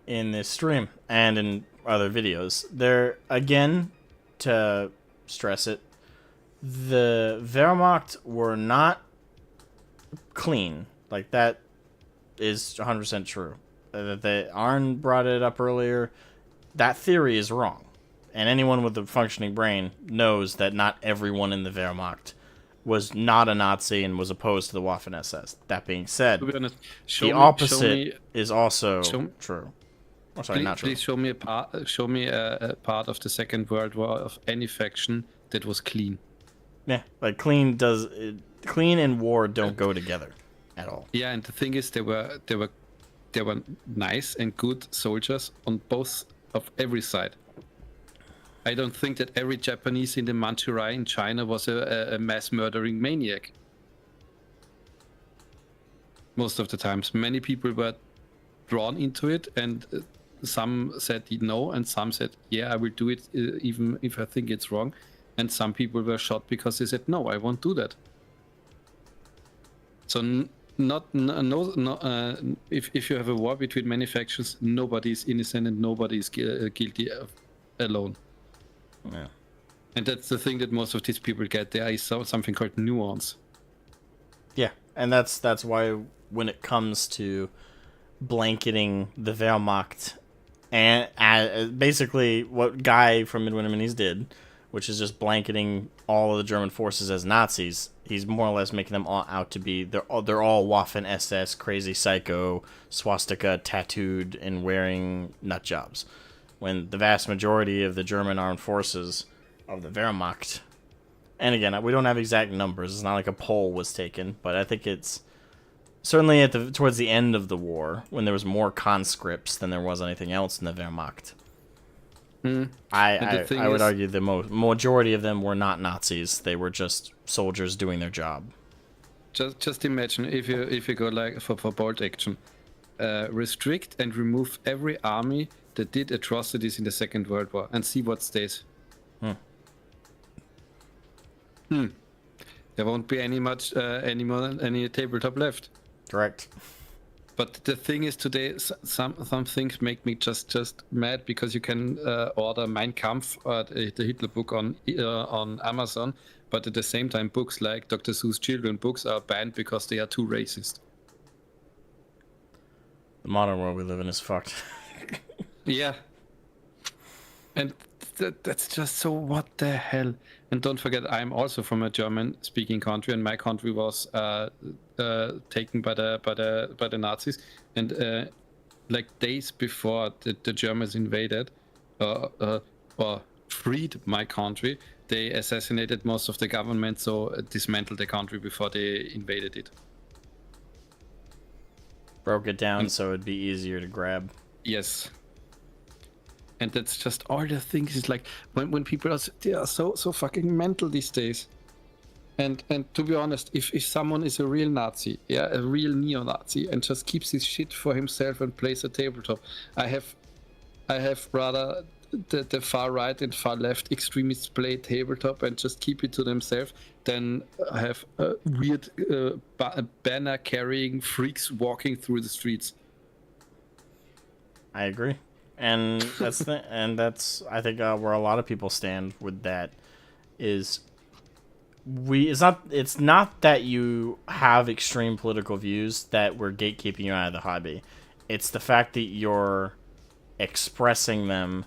in this stream and in other videos. There, again, to stress it, the Wehrmacht were not clean. Like, that is 100% true. Arn brought it up earlier. That theory is wrong. And anyone with a functioning brain knows that not everyone in the Wehrmacht was not a Nazi and was opposed to the Waffen-SS. That being said, To be honest, the opposite is also true. Oh, sorry, not true. Please show me a part of the Second World War of any faction that was clean. Yeah, like clean and war don't go together at all. Yeah, and the thing is, they were nice and good soldiers on both of every side. I don't think that every Japanese in the Manchuria in China was a mass murdering maniac. Most of the times, many people were drawn into it, and some said no, and some said, yeah, I will do it even if I think it's wrong. And some people were shot because they said, no, I won't do that. So if you have a war between many factions, nobody is innocent and nobody is guilty alone. Yeah. And that's the thing that most of these people get. There is something called nuance. Yeah, and that's why when it comes to blanketing the Wehrmacht, and basically what Guy from Midwinter Minis did, which is just blanketing all of the German forces as Nazis, he's more or less making them all out to be, they're all Waffen-SS, crazy psycho, swastika tattooed and wearing nut jobs. When the vast majority of the German armed forces of the Wehrmacht, and again, we don't have exact numbers, it's not like a poll was taken, but I think it's certainly towards the end of the war, when there was more conscripts than there was anything else in the Wehrmacht. I would argue the majority of them were not Nazis. They were just soldiers doing their job. Just imagine if you go like for bold action, restrict and remove every army that did atrocities in the Second World War and see what stays. There won't be any tabletop left. Correct. But the thing is, today some things make me just mad, because you can order Mein Kampf, the Hitler book on Amazon, but at the same time books like Dr. Seuss children books are banned because they are too racist. The modern world we live in is fucked. Yeah. And that's just so, what the hell? And don't forget, I'm also from a German-speaking country, and my country was taken by the Nazis. And like days before the Germans invaded or freed my country, they assassinated most of the government, so dismantled the country before they invaded it. Broke it down so it'd be easier to grab. Yes. And that's just all the things. It's like when people they are so fucking mental these days. And to be honest, if someone is a real Nazi, a real neo-Nazi, and just keeps his shit for himself and plays a tabletop, I have rather the far right and far left extremists play tabletop and just keep it to themselves than have weird banner carrying freaks walking through the streets. I agree, and that's I think where a lot of people stand with that is it's not that you have extreme political views that we're gatekeeping you out of the hobby. It's the fact that you're expressing them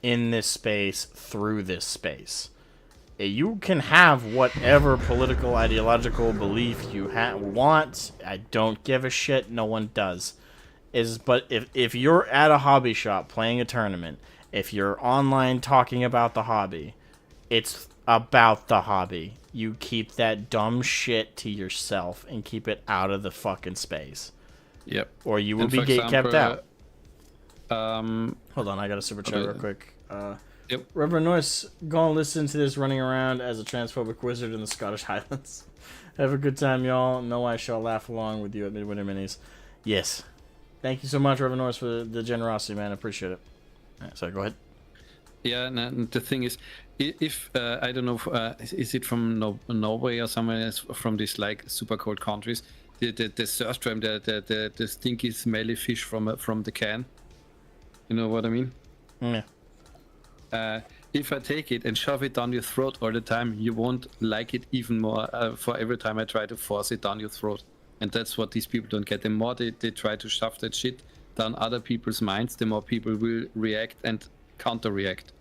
in this space through this space. You can have whatever political ideological belief you want. I don't give a shit. No one does. But if you're at a hobby shop playing a tournament, if you're online talking about the hobby, it's about the hobby. You keep that dumb shit to yourself and keep it out of the fucking space. Yep. Or you will And be for kept out. example, Hold on, I got a super chat real quick. Yep. Reverend Noyce, go and listen to this running around as a transphobic wizard in the Scottish Highlands. Have a good time, y'all. Know I shall laugh along with you at Midwinter Minis. Yes. Thank you so much, Reverend Noyce, for the generosity, man. I appreciate it. All right, sorry, go ahead. Yeah, and the thing is, if I don't know, is it from Norway or somewhere else, from these like super cold countries, the surström, the stinky, smelly fish from the can. You know what I mean? Yeah. If I take it and shove it down your throat all the time, you won't like it even more for every time I try to force it down your throat. And that's what these people don't get. The more they try to shove that shit down other people's minds, the more people will react and counter-react.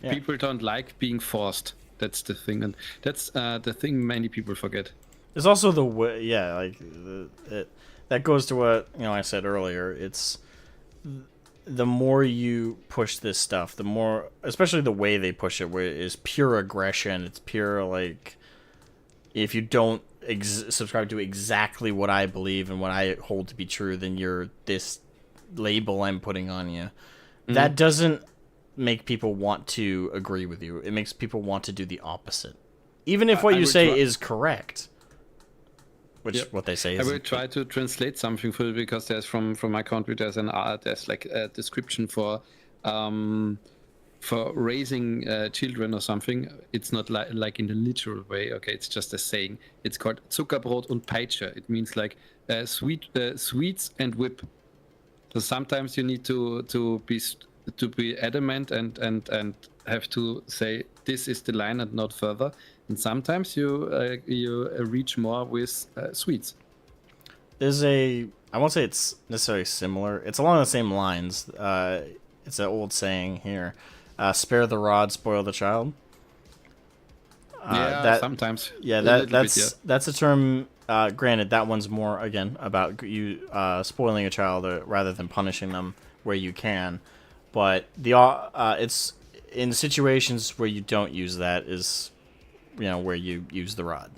Yeah. People don't like being forced. That's the thing. And that's the thing many people forget. It's also the way, that goes to what, I said earlier. It's the more you push this stuff, the more, especially the way they push it, where it is pure aggression. It's pure, like, if you don't subscribe to exactly what I believe and what I hold to be true, then you're this label I'm putting on you. Mm-hmm. That doesn't make people want to agree with you. It makes people want to do the opposite. Even if what you say is correct. Which what they say is. I will try to translate something for you, because there's from my country there's like a description for raising children or something. It's not like in the literal way. Okay, it's just a saying. It's called Zuckerbrot und Peitsche. It means like sweets and whip. So sometimes you need to be adamant and have to say this is the line and not further. And sometimes you reach more with sweets. There's I won't say it's necessarily similar. It's along the same lines. It's an old saying here: "Spare the rod, spoil the child." Sometimes. Yeah, that's a term. Granted, that one's more again about you spoiling a child rather than punishing them where you can. But it's in situations where you don't use that is, where you use the rod.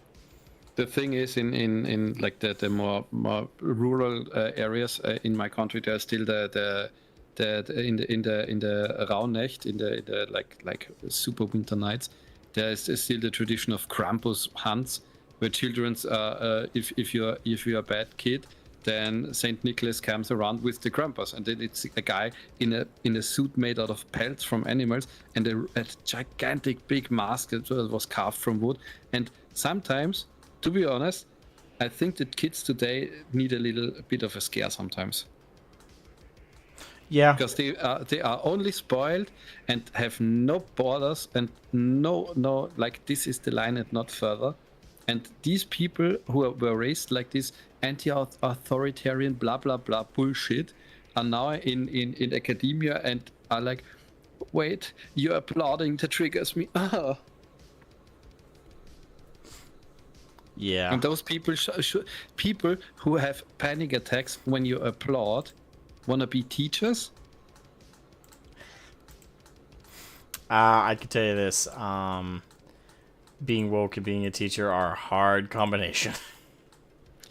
The thing is, in like the more rural areas in my country, there's still the in the Rauhnacht, in the like super winter nights, there is still the tradition of Krampus hunts, where children's if you're a bad kid, then Saint Nicholas comes around with the Krampus, and then it's a guy in a suit made out of pelts from animals and a gigantic big mask that was carved from wood. And sometimes, to be honest, I think that kids today need a little bit of a scare sometimes. Yeah, because they are only spoiled and have no borders and no like this is the line and not further. And these people who were raised like this anti-authoritarian blah blah blah bullshit are now in academia and are like, wait, you're applauding, that triggers me. Yeah. And those people people who have panic attacks when you applaud wanna be teachers? I can tell you this. Being woke and being a teacher are a hard combination.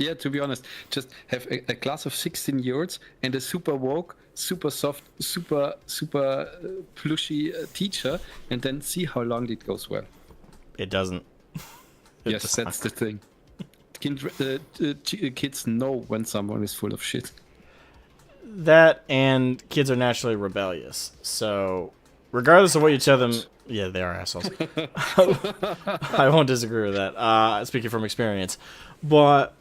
Yeah, to be honest, just have a class of 16-year-olds and a super woke, super soft, super plushy teacher, and then see how long it goes well. It doesn't. Yes, that's the thing. Kids know when someone is full of shit. That and kids are naturally rebellious. So, regardless of what you tell them, yeah, they are assholes. I won't disagree with that. Speaking from experience, but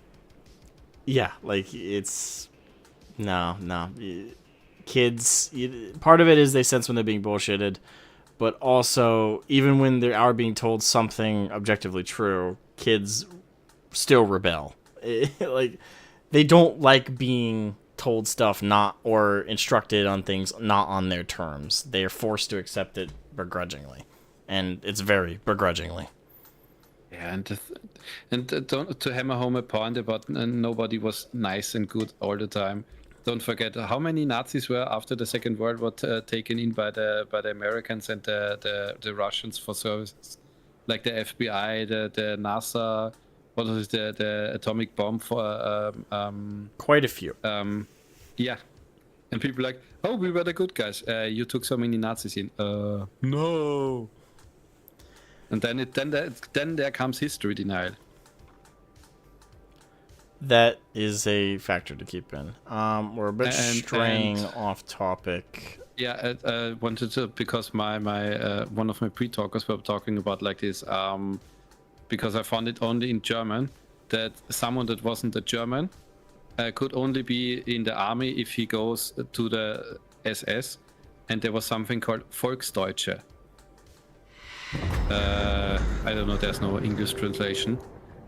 yeah, like it's no. Kids, part of it is they sense when they're being bullshitted, but also even when they are being told something objectively true, kids still rebel. Like they don't like being told stuff not or instructed on things not on their terms. They are forced to accept it begrudgingly, and it's very begrudgingly. Yeah, and don't, to hammer home a point about nobody was nice and good all the time. Don't forget how many Nazis were after the Second World War taken in by the Americans and the Russians for services, like the FBI, the NASA. What was it, the atomic bomb for? Quite a few. Yeah, and people like, oh, we were the good guys. You took so many Nazis in. No. And then there comes history denial. That is a factor to keep in. We're a bit straying off topic. Yeah, I wanted to, because my one of my pre-talkers were talking about like this, because I found it only in German, that someone that wasn't a German could only be in the army if he goes to the SS, and there was something called Volksdeutsche. I don't know, there's no English translation,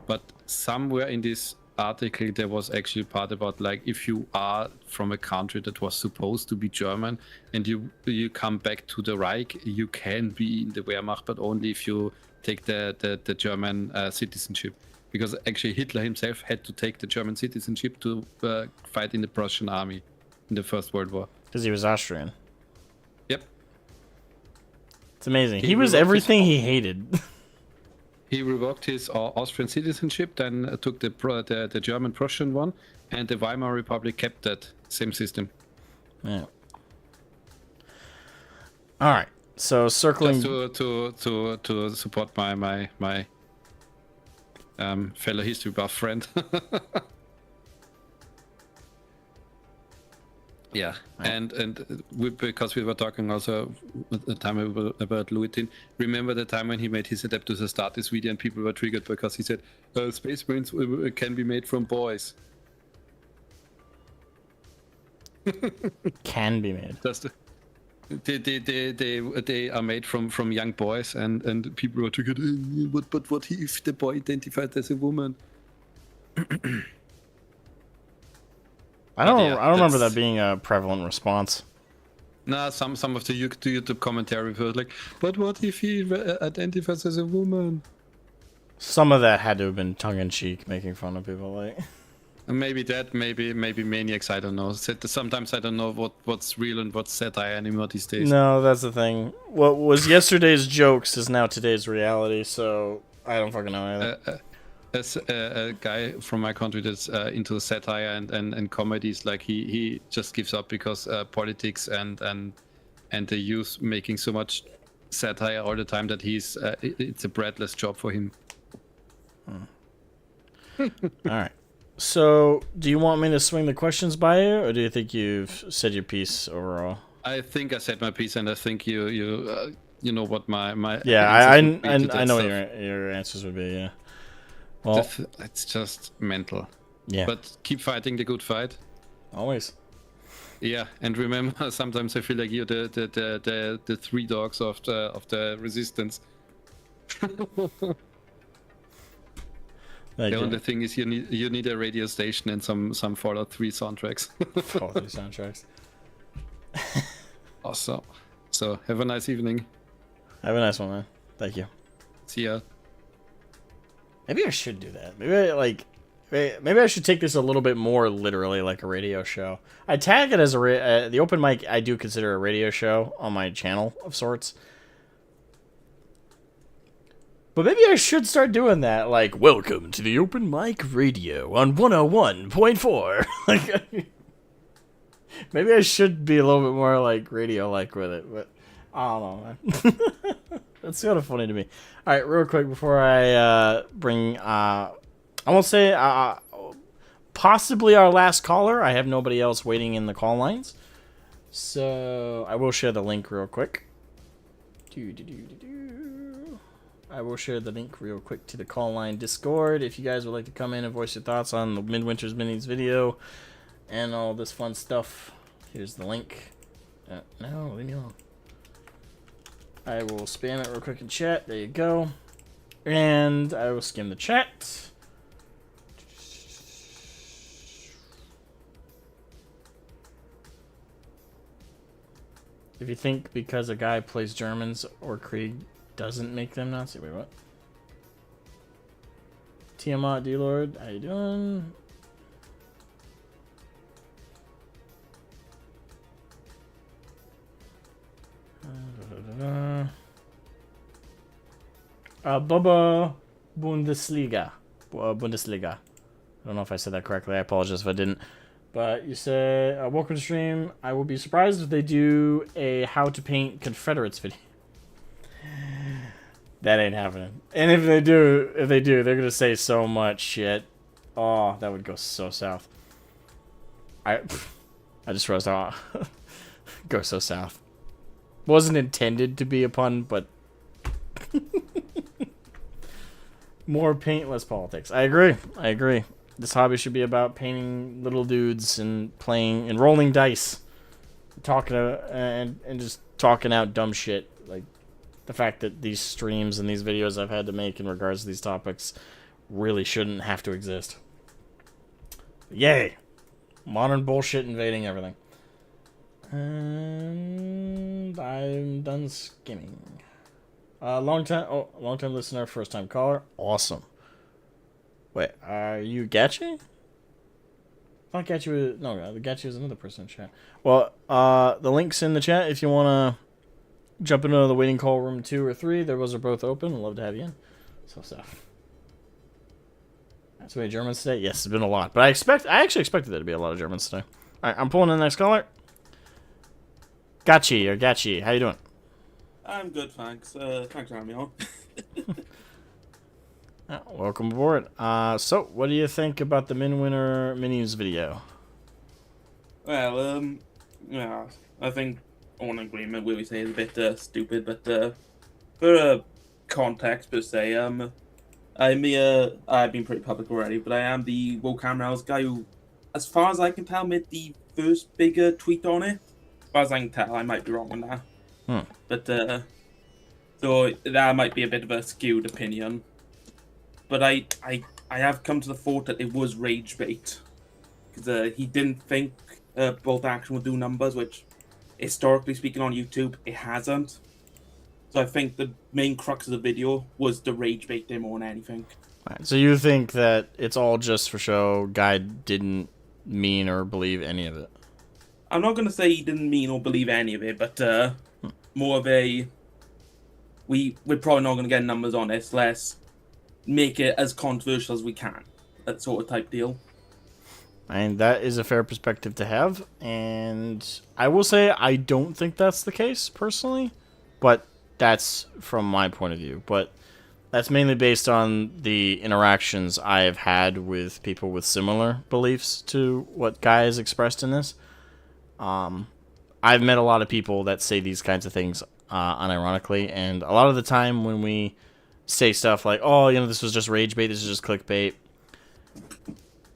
but somewhere in this article there was actually part about like if you are from a country that was supposed to be German and you come back to the Reich, you can be in the Wehrmacht, but only if you take the German citizenship, because actually Hitler himself had to take the German citizenship to fight in the Prussian army in the First World War. Because he was Austrian. Yep. It's amazing. He was everything he hated. He revoked his Austrian citizenship, then took the German Prussian one, and the Weimar Republic kept that same system. Yeah. All right. So circling just to support my fellow history buff friend. Yeah, and because we were talking also at the time about Louis. Remember the time when he made his Adeptus Astartes video and people were triggered because he said Space Marines can be made from boys. Can be made. That's they are made from young boys, and people were triggered. But what if the boy identified as a woman? I don't remember that being a prevalent response. Nah, some of the YouTube commentary was like, but what if he identifies as a woman? Some of that had to have been tongue-in-cheek, making fun of people. Like, maybe that, maybe maniacs. I don't know. Sometimes I don't know what's real and what's satire anymore these days. No, that's the thing. What was yesterday's jokes is now today's reality. So I don't fucking know either. As a guy from my country that's into satire and comedies, like he just gives up because politics and the youth making so much satire all the time that he's it's a breadless job for him. All right. So, do you want me to swing the questions by you, or do you think you've said your piece overall? I think I said my piece, and I think you know what my yeah, I know what your answers would be. Yeah. Well, it's just mental. Yeah. But keep fighting the good fight. Always. Yeah, and remember, sometimes I feel like you're the three dogs of the resistance. The only thing is you need a radio station and some Fallout 3 soundtracks. Fallout 3 soundtracks. Awesome. So have a nice evening. Have a nice one, man. Thank you. See ya. Maybe I should do that. Maybe I should take this a little bit more literally, like a radio show. I tag it as the open mic. I do consider a radio show on my channel of sorts. But maybe I should start doing that. Like, welcome to the open mic radio on 101.4. Like, maybe I should be a little bit more like radio-like with it. But I don't know, man. That's kind of funny to me. All right, real quick before I bring, I won't say possibly our last caller. I have nobody else waiting in the call lines, so I will share the link real quick. I will share the link real quick to the call line Discord if you guys would like to come in and voice your thoughts on the Midwinter's Minis video and all this fun stuff. Here's the link. No, leave me alone. I will spam it real quick in chat. There you go. And I will skim the chat. If you think because a guy plays Germans or Krieg doesn't make them Nazi. Wait, what? Tiamat D-Lord, how you doing? Bubba Bundesliga. Bundesliga. I don't know if I said that correctly. I apologize if I didn't. But you say, welcome to stream. I will be surprised if they do a how to paint Confederates video. That ain't happening. And if they do, they're going to say so much shit. Oh, that would go so south. I just realized how go so south. Wasn't intended to be a pun, but more paint, less politics. I agree. This hobby should be about painting little dudes and playing and rolling dice, talking and just talking out dumb shit. Like the fact that these streams and these videos I've had to make in regards to these topics really shouldn't have to exist. Yay! Modern bullshit invading everything. And I'm done skimming. Long time listener, first time caller. Awesome. Wait, are you Gachi? I thought Gachi was... No, Gachi was another person in chat. Well, the link's in the chat if you want to jump into the waiting call room 2 or 3. Those are both open. I'd love to have you in. So. That's many Germans today? Yes, it's been a lot. But I actually expected there to be a lot of Germans today. Alright, I'm pulling in the next caller. Gachi, how you doing? I'm good, thanks. Thanks for having me on. Welcome aboard. So, what do you think about the Midwinter Minis video? Well, yeah, I think I'm in agreement with what we say is a bit stupid, but for context per se, I've been pretty public already, but I am the Wargaming House guy who, as far as I can tell, made the first bigger tweet on it. As far as I can tell, I might be wrong on that. But so that might be a bit of a skewed opinion. But I have come to the thought that it was rage bait, because he didn't think bolt action would do numbers, which historically speaking on YouTube it hasn't. So I think the main crux of the video was the rage bait him more than anything. Right, so you think that it's all just for show? Guy didn't mean or believe any of it? I'm not going to say he didn't mean or believe any of it, but more of a we're probably not going to get numbers on this. Let's make it as controversial as we can. That sort of type deal. And that is a fair perspective to have. And I will say I don't think that's the case personally, but that's from my point of view. But that's mainly based on the interactions I've had with people with similar beliefs to what Guy has expressed in this. I've met a lot of people that say these kinds of things unironically, and a lot of the time when we say stuff like, oh, you know, this was just rage bait, this is just clickbait,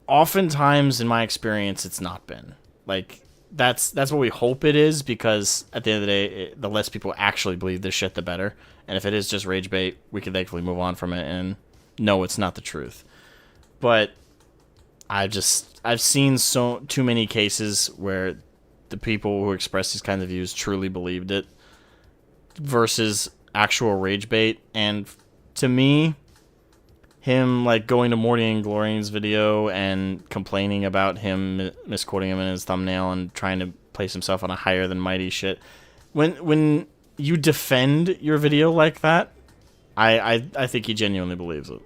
oftentimes in my experience it's not been. Like, that's what we hope it is, because at the end of the day, the less people actually believe this shit, the better. And if it is just rage bait, we can thankfully move on from it and know it's not the truth. But I've seen too many cases where the people who express these kinds of views truly believed it versus actual rage bait. And to me, him like going to Morty and Glorian's video and complaining about him misquoting him in his thumbnail and trying to place himself on a higher than mighty shit. When you defend your video like that, I think he genuinely believes it.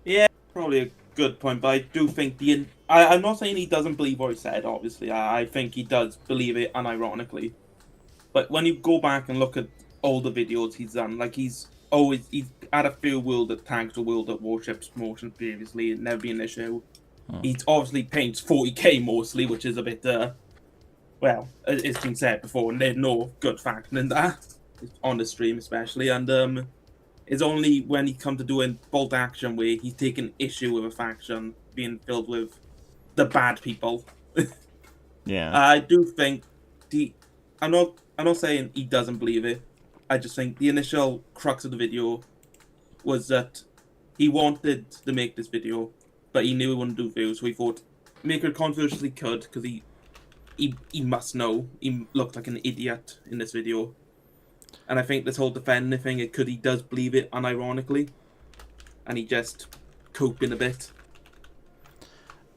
Yeah, probably a good point, but I do think I'm not saying he doesn't believe what he said, obviously. I think he does believe it unironically. But when you go back and look at all the videos he's done, like he's had a few World of Tanks or World of Warships promotions previously, it never been an issue. He's obviously paints 40k mostly, which is a bit, well, it's been said before, and there's no good faction in that, on the stream especially, and it's only when he come to doing bolt action where he's taken issue with a faction being filled with the bad people. Yeah. I do think I'm not saying he doesn't believe it. I just think the initial crux of the video was that he wanted to make this video, but he knew he wouldn't do views, so he thought make it controversial as he could, because he must know he looked like an idiot in this video. And I think this whole defending thing, he does believe it unironically, and he just coping a bit.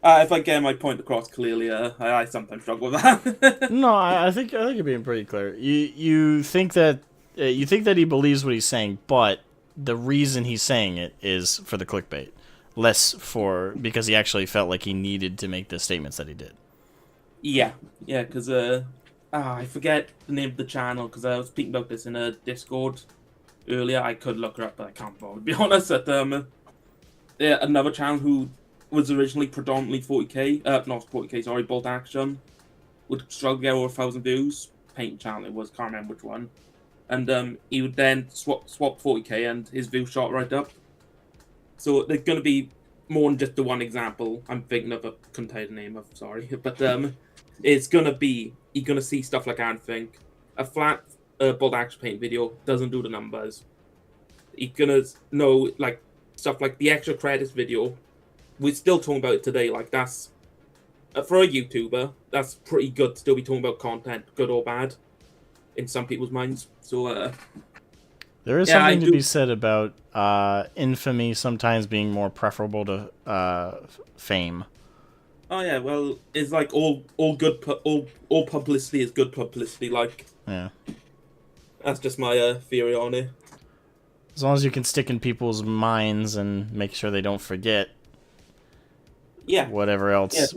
If I get my point across clearly, I sometimes struggle with that. No, I think you're being pretty clear. You think that he believes what he's saying, but the reason he's saying it is for the clickbait, less because he actually felt like he needed to make the statements that he did. Yeah, because I forget the name of the channel, because I was speaking about this in a Discord earlier. I could look her up, but I can't bother, to be honest. Another channel who was originally predominantly 40k, not 40k, sorry, bolt action, would struggle to get over 1,000 views. Paint channel it was, can't remember which one. And he would then swap 40k, and his views shot right up. So there's going to be more than just the one example. I'm thinking of a container name, I'm sorry. But it's going to be, you're going to see stuff like I think a flat bolt action paint video doesn't do the numbers. You're going to know, like, stuff like the extra credits video. We're still talking about it today. Like, that's for a YouTuber, that's pretty good to still be talking about content, good or bad, in some people's minds. So there is something to be said about infamy sometimes being more preferable to fame. Oh yeah, well, it's like all publicity is good publicity. Like, yeah, that's just my theory on it. As long as you can stick in people's minds and make sure they don't forget. Yeah. Whatever else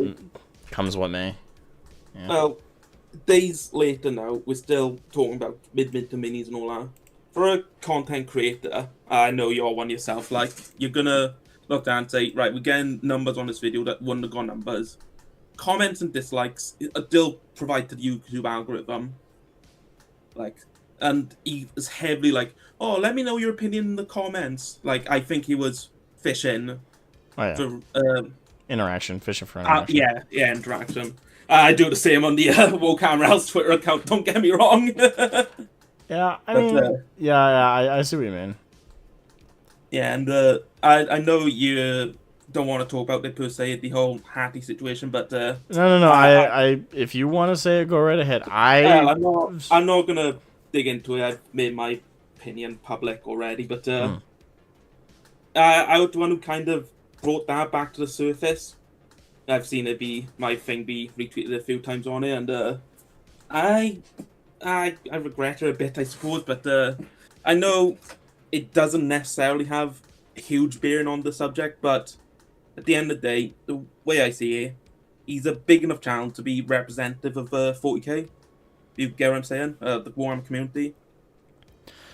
comes what may. Yeah. Well, days later now, we're still talking about Midwinter minis and all that. For a content creator, I know you're one yourself, like, you're gonna look down and say, right, we're getting numbers on this video that wouldn't have got numbers. Comments and dislikes are still provided to the YouTube algorithm. Like, and he was heavily like, oh, let me know your opinion in the comments. Like, I think he was fishing for... interaction, fishing for interaction. Yeah, interaction. I do the same on the Wargaming Twitter account, don't get me wrong. Yeah, I mean, I see what you mean. Yeah, and I know you don't want to talk about it per se, the whole Hattie situation, but... No, I if you want to say it, go right ahead. I'm not going to dig into it, I've made my opinion public already, but I was the one who kind of brought that back to the surface. I've seen it my thing be retweeted a few times on it, and I regret it a bit, I suppose, but I know it doesn't necessarily have a huge bearing on the subject, but at the end of the day, the way I see it, he's a big enough channel to be representative of 40k. You get what I'm saying? The Warhammer community.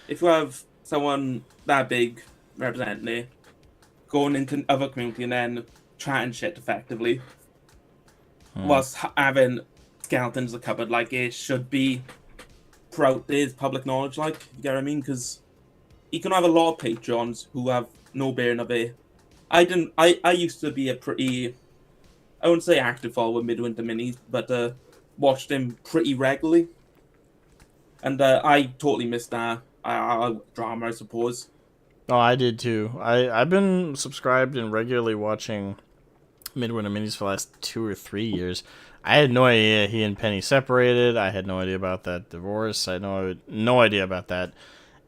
If you have someone that big representing it, going into other community and then chatting shit effectively, whilst having skeletons in the cupboard, like, it should be out there, public knowledge, like, you get what I mean? Because you can have a lot of patrons who have no bearing of it. I used to be a pretty, I wouldn't say active follower of Midwinter minis, but watched him pretty regularly, and I totally missed that drama, I suppose. Oh, I did too. I've been subscribed and regularly watching Midwinter minis for the last 2 or 3 years. I had no idea he and Penny separated. I had no idea about that divorce. I had no idea about that.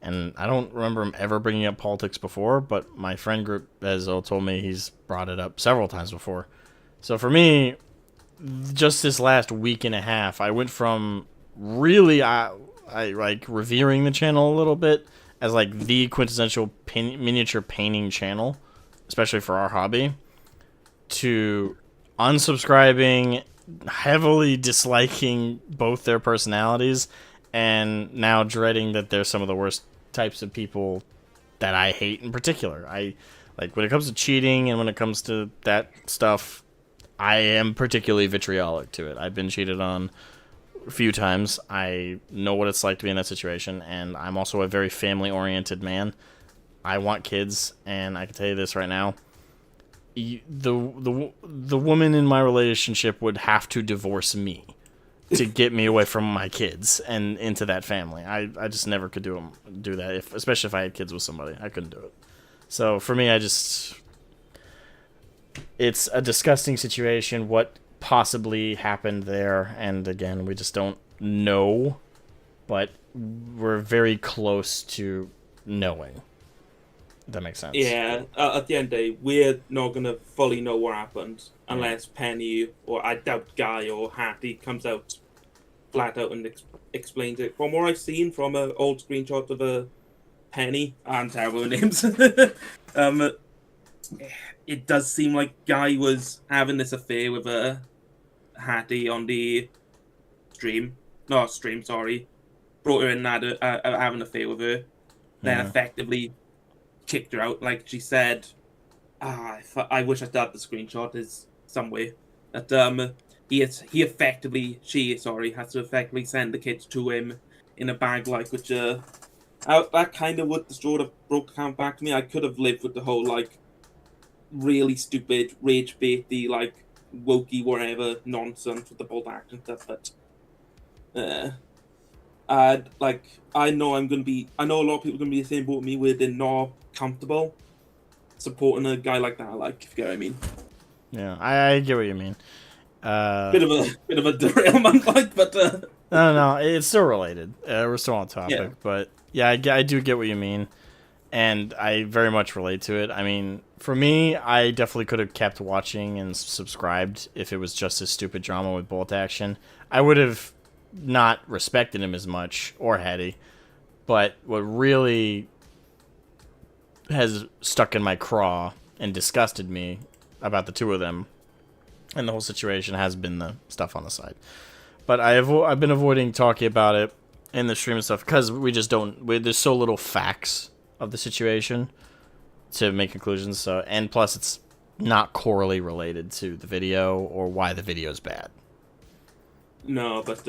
And I don't remember him ever bringing up politics before, but my friend group has all told me he's brought it up several times before. So for me, just this last week and a half, I went from really I like revering the channel a little bit as like the quintessential miniature painting channel, especially for our hobby, to unsubscribing, heavily disliking both their personalities, and now dreading that they're some of the worst types of people that I hate in particular. I like when it comes to cheating and when it comes to that stuff, I am particularly vitriolic to it. I've been cheated on a few times. I know what it's like to be in that situation, and I'm also a very family-oriented man. I want kids, and I can tell you this right now. The woman in my relationship would have to divorce me to get me away from my kids and into that family. I just never could do that, especially if I had kids with somebody. I couldn't do it. So for me, it's a disgusting situation. What possibly happened there, and again, we just don't know, but we're very close to knowing. If that makes sense. Yeah, at the end of the day, we're not going to fully know what happened unless Penny, or I doubt Guy or Hattie, comes out flat out and explains it. From what I've seen from an old screenshot of Penny, I'm terrible with names, it does seem like Guy was having this affair with Hattie on the stream. No, stream, sorry. Brought her in and had having an affair with her. Then effectively kicked her out. Like she said, I wish I had the screenshot is somewhere. That she has to effectively send the kids to him in a bag, like, which that kind of would the straw that broke the camp back to me. I could have lived with the whole like really stupid rage baity like wokey whatever nonsense with the bolt action stuff, but I know a lot of people are gonna be the same boat with me where they're not comfortable supporting a guy like that, like, if you get what I mean. Yeah, I get what you mean. Bit of a derailment, like, but no, it's still related. We're still on topic, yeah. But yeah, I do get what you mean, and I very much relate to it. I mean, for me, I definitely could have kept watching and subscribed if it was just a stupid drama with bolt action. I would have not respected him as much, or Hattie, but what really has stuck in my craw and disgusted me about the two of them and the whole situation has been the stuff on the side. But I've been avoiding talking about it in the stream and stuff because we just there's so little facts of the situation to make conclusions. So, and plus it's not correlated related to the video or why the video is bad. No, but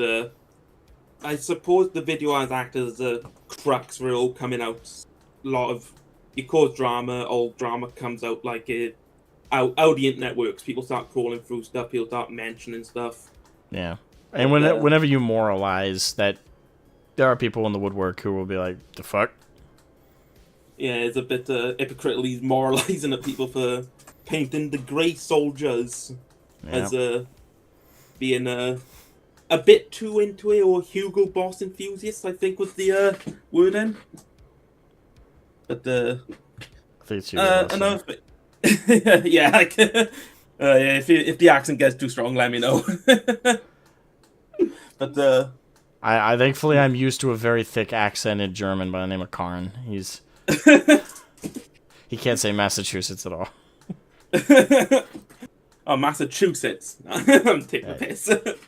I suppose the video has acted as a crux for it all coming out. A lot of you cause drama, all drama comes out like how the internet works. People start crawling through stuff, people start mentioning stuff. Yeah. And whenever you moralize that, there are people in the woodwork who will be like, the fuck? Yeah, it's a bit hypocritically moralizing at people for painting the Grey Soldiers as being a bit too into it, or Hugo Boss enthusiasts, I think was the wording. But I think it's Hugo Boss. Another thing. Yeah, like, if the accent gets too strong, let me know. But I thankfully I'm used to a very thick accented German by the name of Karn. He can't say Massachusetts at all. Oh, Massachusetts! I'm taking the piss.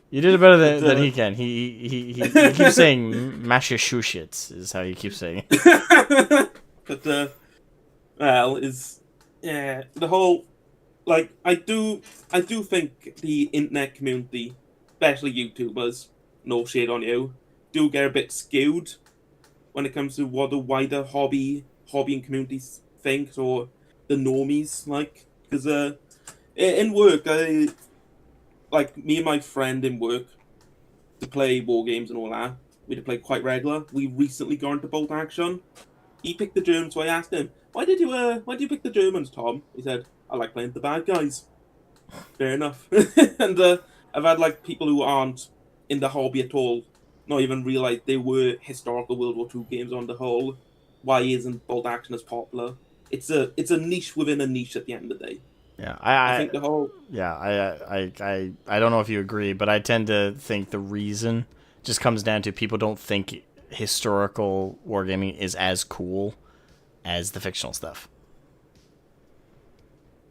You did it better than he can. He keeps saying Massachusetts is how he keeps saying it. But the whole, like, I do think the internet community, especially YouTubers, no shade on you, do get a bit skewed when it comes to what the wider hobby and communities think, or the normies, like, because in work, me and my friend in work, to play war games and all that, we to play quite regular. We recently got into bolt action. He picked the Germans, so I asked him, why did you pick the Germans, Tom? He said, I like playing the bad guys. Fair enough. And I've had like people who aren't in the hobby at all not even realize they were historical World War II games on the whole. Why isn't bolt action as popular? It's a niche within a niche at the end of the day. Yeah, I think the whole. Yeah, I don't know if you agree, but I tend to think the reason just comes down to people don't think historical wargaming is as cool as the fictional stuff.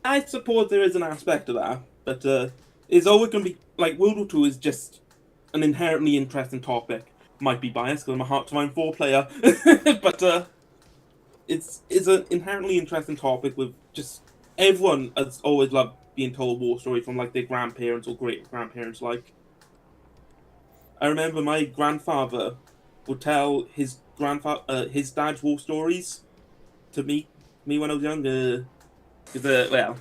I suppose there is an aspect of that, but it's always going to be like World War II is just an inherently interesting topic. Might be biased because I'm a Hearts-of-Iron 4 player, but it's an inherently interesting topic with just everyone has always loved being told war stories from like their grandparents or great grandparents. Like I remember my grandfather would tell his dad's war stories to me when I was young. Because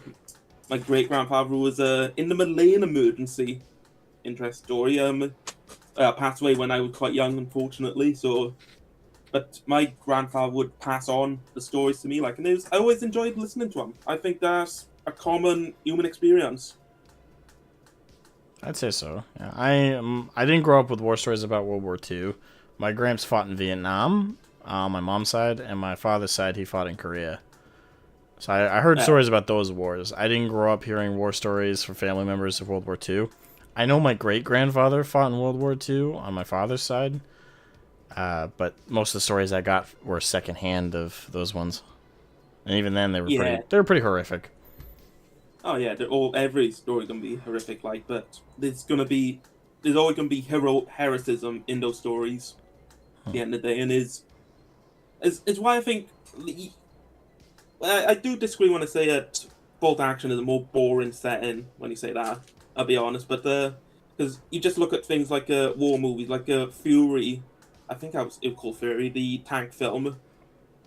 my great grandfather was in the Malayan emergency. Interest story. Passed away when I was quite young, unfortunately. So, but my grandfather would pass on the stories to me, and I always enjoyed listening to them. I think that's a common human experience. I'd say so. Yeah, I didn't grow up with war stories about World War II. My gramps fought in Vietnam on my mom's side, and my father's side he fought in Korea. So I heard stories about those wars. I didn't grow up hearing war stories from family members of World War II. I know my great-grandfather fought in World War II on my father's side, but most of the stories I got were secondhand of those ones. And even then, they were pretty horrific. Oh yeah, every story gonna be horrific, but there's always gonna be heroism in those stories. At the end of the day, and is why I think. I do disagree when I say that bolt action is a more boring setting when you say that. I'll be honest, but because you just look at things like war movies, like Fury. I think it was called Fury. The tank film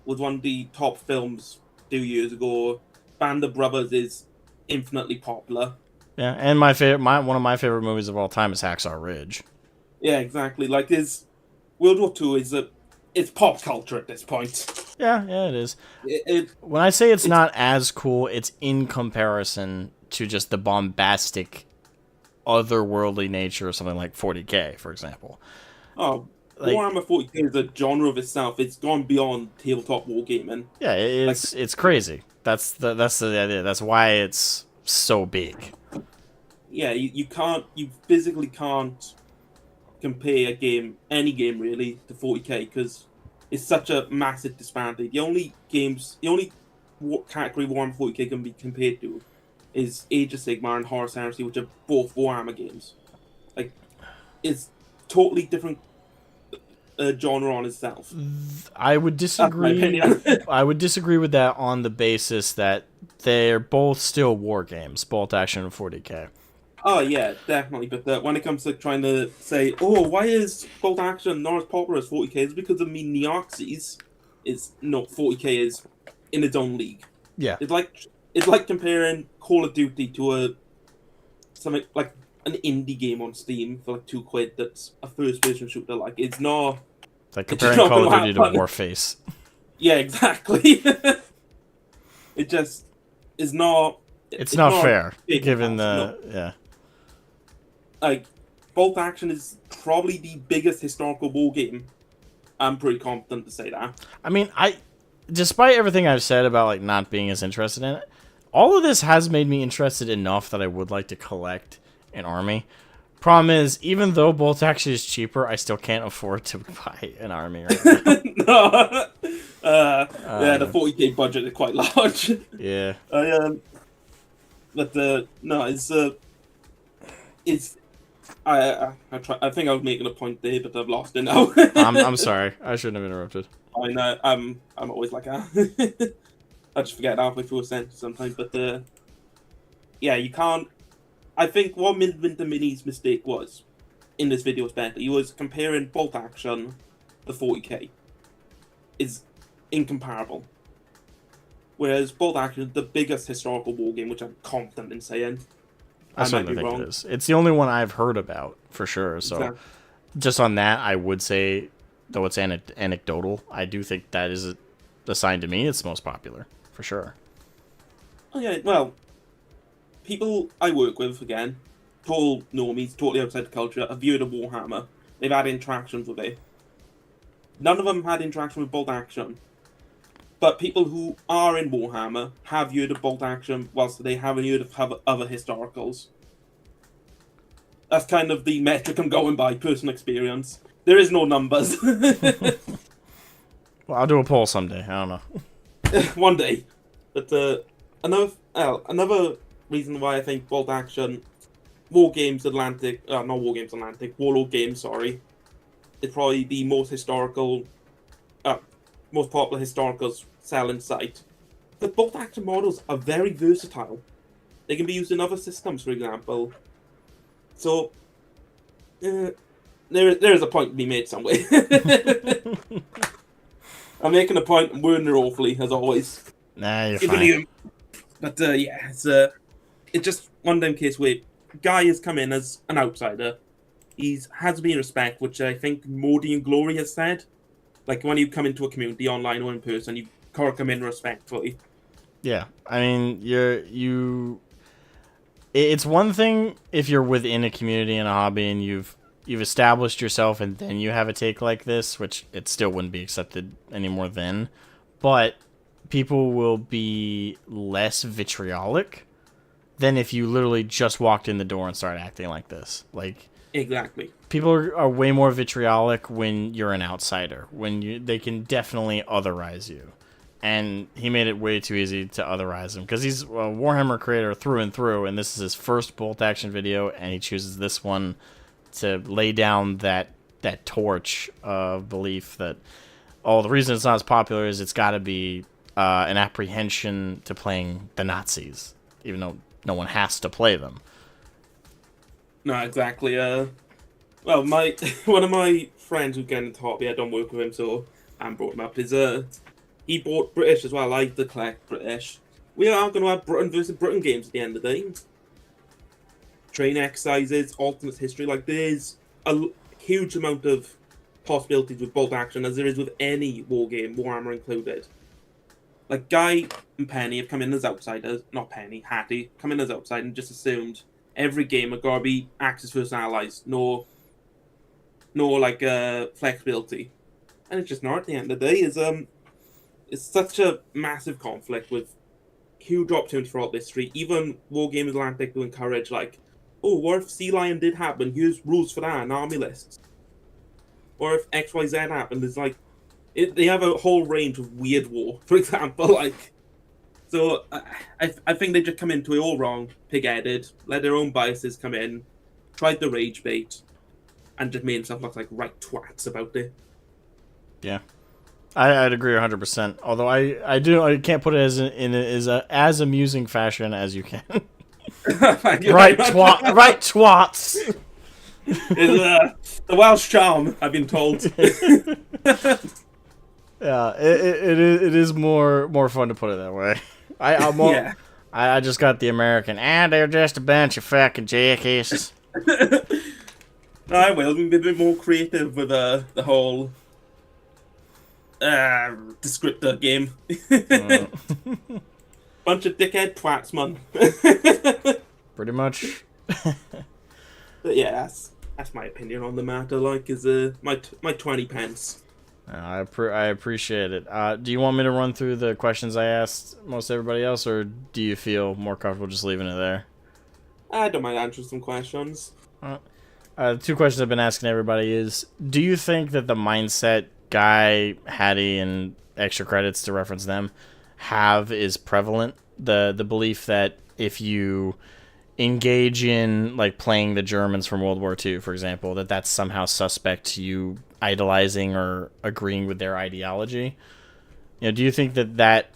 was one of the top films 2 years ago. Band of Brothers is infinitely popular. Yeah, and one of my favorite movies of all time is Hacksaw Ridge. Yeah, exactly. World War II it's pop culture at this point. Yeah, it is. When I say it's not as cool, it's in comparison to just the bombastic, otherworldly nature of something like 40K, for example. Oh, Warhammer 40K is a genre of itself. It's gone beyond tabletop wargaming. Yeah, it's crazy. That's the idea. That's why it's so big. Yeah, you physically can't compare any game really, to 40K because it's such a massive disparity. The only category Warhammer 40K can be compared to is Age of Sigmar and Horus Heresy, which are both Warhammer games. It's totally different genre on itself. I would disagree. I would disagree with that on the basis that they're both still war games, Bolt Action and 40K. Oh yeah, definitely. But when it comes to trying to say, why is Bolt Action not as popular as 40K? It's because Neoxys is not 40K is in its own league. Yeah, it's like comparing Call of Duty to something like an indie game on Steam for £2. That's a first-person shooter. It's not. It's like comparing Call of Duty to Warface. Yeah, exactly. It just is not. It's not fair, given the Bolt Action is probably the biggest historical war game. I'm pretty confident to say that. I mean, despite everything I've said about not being as interested in it, all of this has made me interested enough that I would like to collect an army. Problem is, even though Bolt Action is cheaper, I still can't afford to buy an army right now. Yeah, the 40K budget is quite large. Yeah. But no, it's. I think I was making a point there, but I've lost it now. I'm sorry. I shouldn't have interrupted. I know. I'm always like that. I just forget halfway through a sentence sometimes. But yeah, you can't. I think what Midwinter Mini's mistake was in this video is better. He was comparing Bolt Action to 40K. Is incomparable. Whereas Bolt Action is the biggest historical war game, which I'm confident in saying. I certainly think it is. It's the only one I've heard about, for sure. So, exactly. Just on that, I would say, though it's anecdotal, I do think that is assigned to me. It's the most popular, for sure. Oh yeah, well, people I work with, again, total normies, totally outside the culture, have viewed a Warhammer. They've had interactions with it. None of them had interaction with Bolt Action. But people who are in Warhammer have viewed a Bolt Action whilst they haven't viewed of other historicals. That's kind of the metric I'm going by, personal experience. there is no numbers. Well, I'll do a poll someday. I don't know. One day. But another reason why I think Bolt Action, Warlord Games, sorry, is probably the most popular historical selling site. The Bolt Action models are very versatile. They can be used in other systems, for example. So, there is a point to be made somewhere. I'm making a point and wording it awfully, as always. Nah, you're fine. But it's just one of them cases where Guy has come in as an outsider. He has to be in respect, which I think Modi and Glory has said. Like, when you come into a community, online or in person, you gotta come in respectfully. Yeah, I mean, it's one thing if you're within a community and a hobby and you've established yourself and then you have a take like this, which it still wouldn't be accepted anymore then, but people will be less vitriolic than if you literally just walked in the door and started acting like this. Like, exactly. People are way more vitriolic when you're an outsider, when they can definitely otherize you. And he made it way too easy to otherize him because he's a Warhammer creator through and through, and this is his first Bolt Action video, and he chooses this one to lay down that torch of belief that, the reason it's not as popular is it's got to be an apprehension to playing the Nazis, even though no one has to play them. No, exactly. Well, one of my friends who get into hobby, I don't work with him, so I haven't brought him up, is he bought British as well. I like to collect British. We are going to have Britain versus Britain games at the end of the day. Train exercises, alternate history. Like, there's a huge amount of possibilities with Bolt Action as there is with any war game, Warhammer included. Like, Guy and Penny have come in as outsiders. Not Penny, Hattie. Come in as outsiders and just assumed every game are going to be Axis versus Allies. No flexibility. And it's just not at the end of the day. It's such a massive conflict with huge opportunities for all history. Even Wargaming Atlantic to encourage, like, oh, what if Sea Lion did happen? Here's rules for that and army lists. Or if XYZ happened, there's like, they have a whole range of weird war, for example. Like, so I think they just come into it all wrong, pig-headed, let their own biases come in, tried the rage bait, and just made himself look like right twats about it. Yeah. I'd agree 100%. Although I can't put it in as amusing fashion as you can. Right twats. It's the Welsh charm, I've been told. Yeah, it is more fun to put it that way. I just got the American, they're just a bunch of fucking jackasses. I will be a bit more creative with the whole descriptor game. Bunch of dickhead twats, man. Pretty much. But yeah, that's my opinion on the matter. Like, is my 20 pence. I appreciate it. Do you want me to run through the questions I asked most everybody else, or do you feel more comfortable just leaving it there? I don't mind answering some questions. Two questions I've been asking everybody is, do you think that the mindset Guy, Hattie, and extra credits to reference them have is prevalent? The belief that if you engage in, like, playing the Germans from World War II, for example, that's somehow suspect to you idolizing or agreeing with their ideology. Do you think that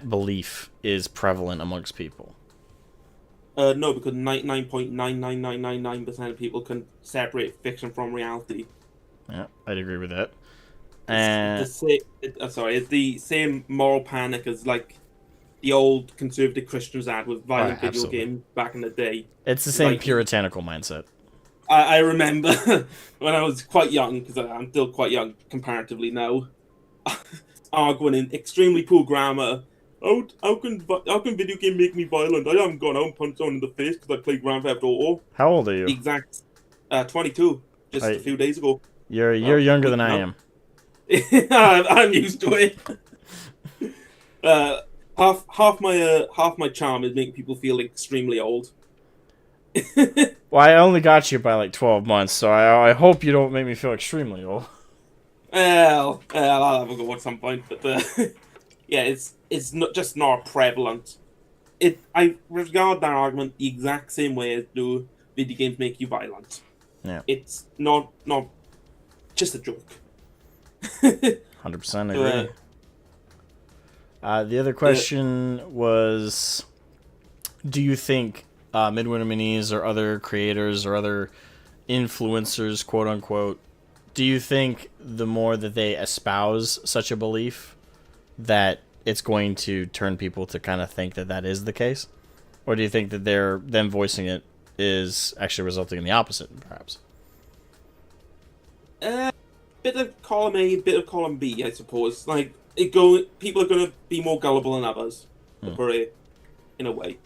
belief is prevalent amongst people? No, because 99.99999% of people can separate fiction from reality. Yeah, I'd agree with that. It's the same moral panic as, like, the old conservative Christians had with violent video games back in the day. It's the same puritanical mindset. I remember when I was quite young, because I'm still quite young comparatively now, arguing in extremely poor grammar. How can video game make me violent? I haven't gone out and punched someone in the face because I played Grand Theft Auto. How old are you? Exact. 22. Just a few days ago. You're younger than I am. I'm used to it. Half my charm is making people feel extremely old. Well, I only got you by like 12 months, so I hope you don't make me feel extremely old. Well, I'll have a go at some point, but yeah, it's not prevalent. I regard that argument the exact same way as do video games make you violent. Yeah. It's not just a joke. 100% agree. The other question was, do you think Midwinter Minis or other creators or other influencers, quote unquote, do you think the more that they espouse such a belief that it's going to turn people to kind of think that that is the case? Or do you think that them voicing it is actually resulting in the opposite, perhaps? Bit of column A, bit of column B, I suppose. Like people are going to be more gullible than others, in a way.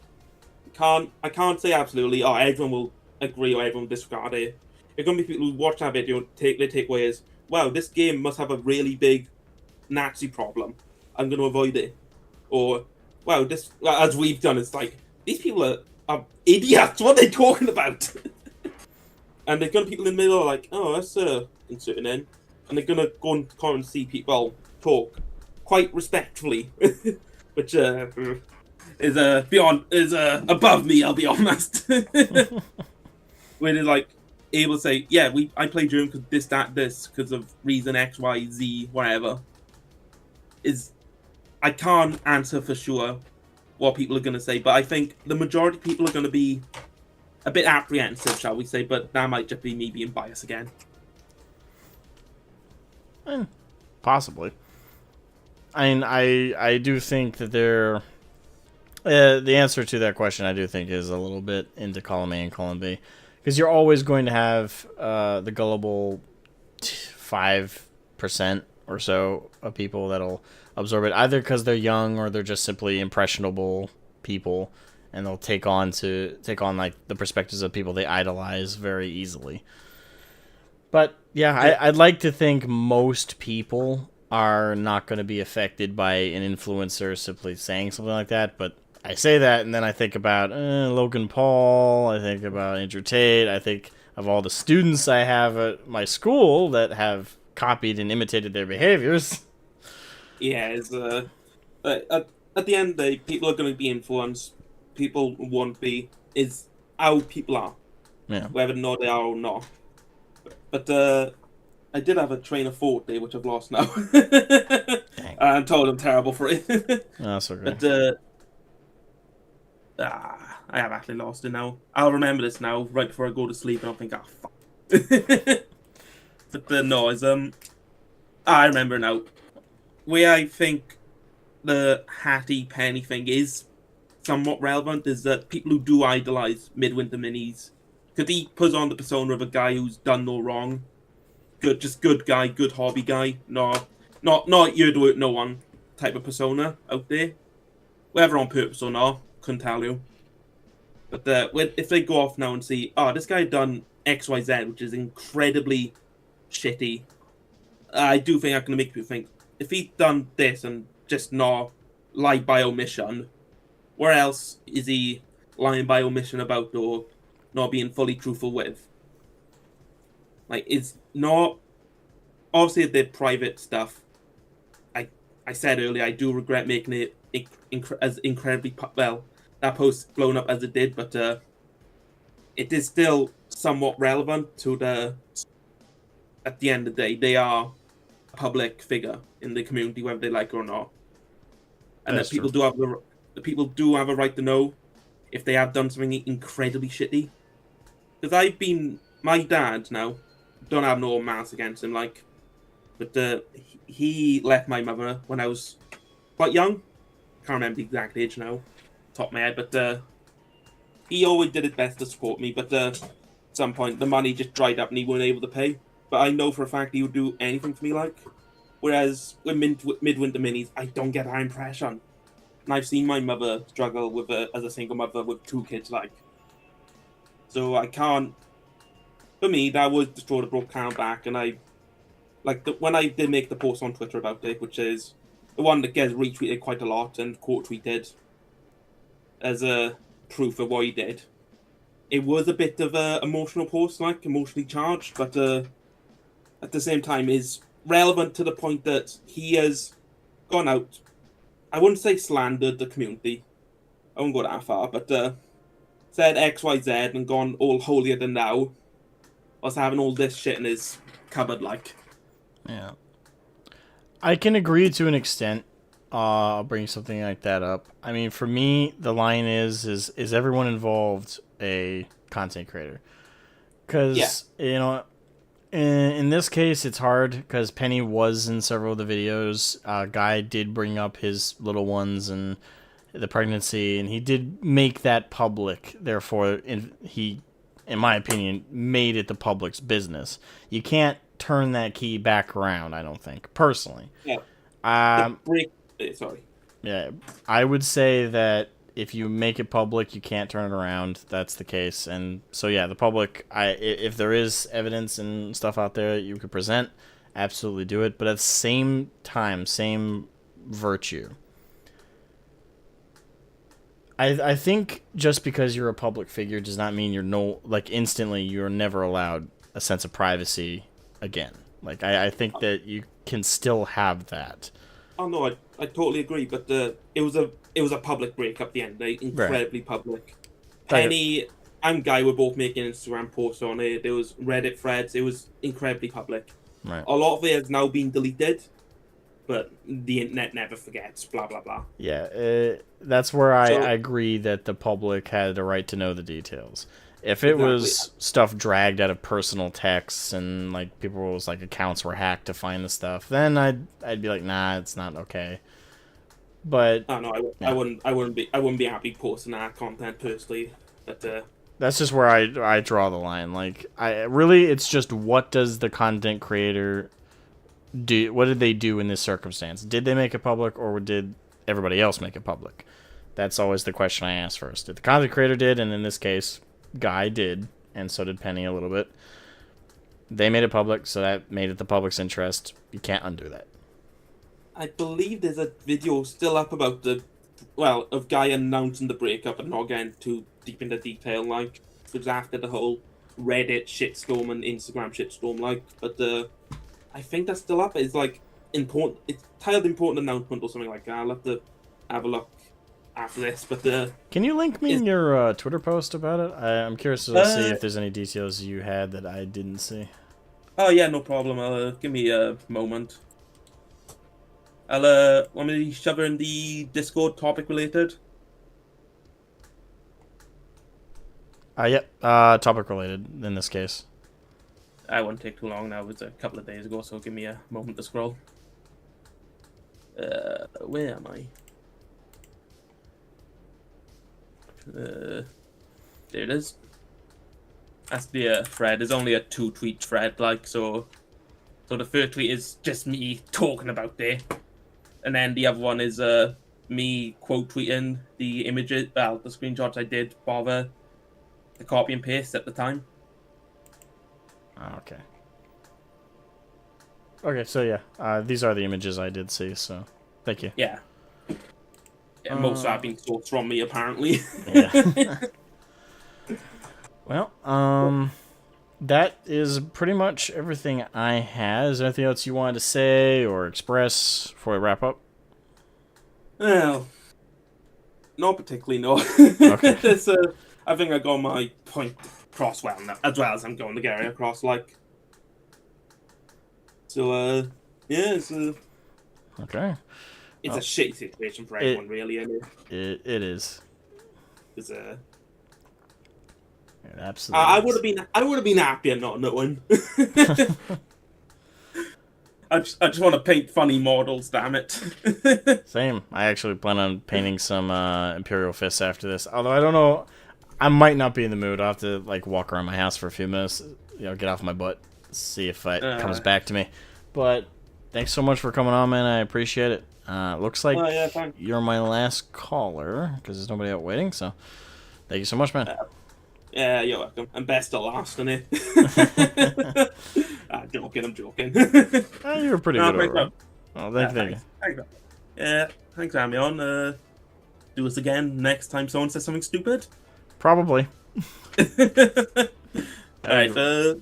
I can't say absolutely. Oh, everyone will agree or everyone will disregard it. There are going to be people who watch that video and take away as, wow, this game must have a really big Nazi problem. I'm going to avoid it. Or, wow, this, as we've done, it's like, these people are idiots. What are they talking about? And they're going to people in the middle are like, oh, that's inserting in. And they're going to go and comment and see people talk quite respectfully, which is above me, I'll be honest. Where they're like able to say, yeah, I play German because this, that, this, because of reason X, Y, Z, whatever. I can't answer for sure what people are going to say, but I think the majority of people are going to be a bit apprehensive, shall we say, but that might just be me being biased again. Possibly. I mean, I do think that the answer to that question, I do think, is a little bit into column A and column B. Because you're always going to have the gullible 5% or so of people that'll absorb it, either because they're young or they're just simply impressionable people, and they'll take on like the perspectives of people they idolize very easily. But yeah, I'd like to think most people are not going to be affected by an influencer simply saying something like that. But I say that, and then I think about Logan Paul, I think about Andrew Tate, I think of all the students I have at my school that have copied and imitated their behaviors. Yeah, at the end of the day, people are going to be influenced. People won't be. Is how people are. Yeah. Whether or not they are or not. But I did have a train of thought there, which I've lost now. I'm told I'm terrible for it. That's okay. But I have actually lost it now. I'll remember this now, right before I go to sleep, and I'll think, fuck. But the noise, I remember now. Where I think the Hattie Penny thing is somewhat relevant is that people who do idolize Midwinter Minis, because he puts on the persona of a guy who's done no wrong, good guy, good hobby guy, not you're doing no one type of persona out there, whether on purpose or not, couldn't tell you. But if they go off now and see, this guy done XYZ, which is incredibly shitty, I do think I'm gonna make people think, if he'd done this and just not lied by omission, where else is he lying by omission about or not being fully truthful with? Like, it's not... Obviously, the private stuff, I said earlier, I do regret making it as incredibly... Well, that post blown up as it did, but it is still somewhat relevant to the... At the end of the day, they are a public figure in the community, whether they like it or not. And that people do have a right to know if they have done something incredibly shitty. Because my dad now, don't have no malice against him, but he left my mother when I was quite young. Can't remember the exact age now, top of my head, but he always did his best to support me, but at some point the money just dried up and he wasn't able to pay. But I know for a fact he would do anything for me, whereas with Midwinter Minis, I don't get that impression. And I've seen my mother struggle as a single mother with 2 kids, So I can't... For me, that was the straw that broke Karen back, and when I did make the post on Twitter about it, which is the one that gets retweeted quite a lot and quote tweeted as a proof of what he did, it was a bit of a emotional post, like emotionally charged, but at the same time is relevant to the point that he has gone out. I wouldn't say slandered the community. I won't go that far, but said X, Y, Z and gone all holier than thou. Was having all this shit in his cupboard, like. Yeah. I can agree to an extent. I'll bring something like that up. I mean, for me, the line is everyone involved a content creator? Because, you know, in this case, it's hard because Penny was in several of the videos. Guy did bring up his little ones and the pregnancy, and he did make that public. Therefore, he, in my opinion, made it the public's business. You can't turn that key back around, I don't think, personally. Yeah. Sorry. Yeah, I would say that if you make it public, you can't turn it around. That's the case. And so, yeah, the public, if there is evidence and stuff out there that you could present, absolutely do it. But at the same time, same virtue. I think just because you're a public figure does not mean instantly you're never allowed a sense of privacy again. Like, I think that you can still have that. Oh no, I totally agree. But it was a public breakup at the end. Incredibly public. Penny and Guy were both making Instagram posts on it. There was Reddit threads. It was incredibly public. Right. A lot of it has now been deleted, but the internet never forgets. Blah blah blah. Yeah, that's where I agree that the public had the right to know the details. If it was stuff dragged out of personal texts and like people's like accounts were hacked to find the stuff, then I'd be like, nah, it's not okay. But oh no, I wouldn't be happy posting that content personally. But that's just where I draw the line. Like it's just what does the content creator do? What did they do in this circumstance? Did they make it public or did everybody else make it public? That's always the question I ask first. If the content creator did, and in this case, Guy did, and so did Penny a little bit. They made it public, so that made it the public's interest. You can't undo that. I believe there's a video still up about of Guy announcing the breakup and not getting too deep into detail, like, it was after the whole Reddit shitstorm and Instagram shitstorm, like, but I think that's still up. It's like important. It's titled "Important Announcement" or something like that. I'll have to have a look after this, but can you link me in your Twitter post about it? I'm curious to see if there's any details you had that I didn't see. Oh yeah, no problem. Give me a moment. I'll want me to shove her in the Discord topic related. Yep. Topic related in this case. I won't take too long now. It was a couple of days ago, so give me a moment to scroll. Where am I? There it is. That's the thread. There's only a 2-tweet thread, like, so the first tweet is just me talking about it, and then the other one is me quote tweeting the images, the screenshots I did bother the copy and paste at the time. Okay. Okay, so yeah, these are the images I did see, so thank you. Yeah. Yeah, most of that being sourced from me, apparently. Yeah. Well, that is pretty much everything I had. Is there anything else you wanted to say or express before we wrap up? Well, not particularly, no. Okay. I think I got my point across well, as well as I'm going to get it across, like. So, yeah, it's okay. It's a shitty situation for everyone, really, isn't it? It is. It's It absolutely. I would have been happier not knowing. I just want to paint funny models, damn it. Same. I actually plan on painting some Imperial Fists after this. Although I don't know, I might not be in the mood. I'll have to like walk around my house for a few minutes, get off my butt, see if it comes back to me. But thanks so much for coming on, man. I appreciate it. Looks like you're my last caller because there's nobody out waiting. So thank you so much, man. Yeah, you're welcome. And best to last, innit? I'm joking. You were pretty good overall. Oh, thank you. Thanks. Yeah, thanks for having me on. Do this again next time someone says something stupid? Probably. Alright,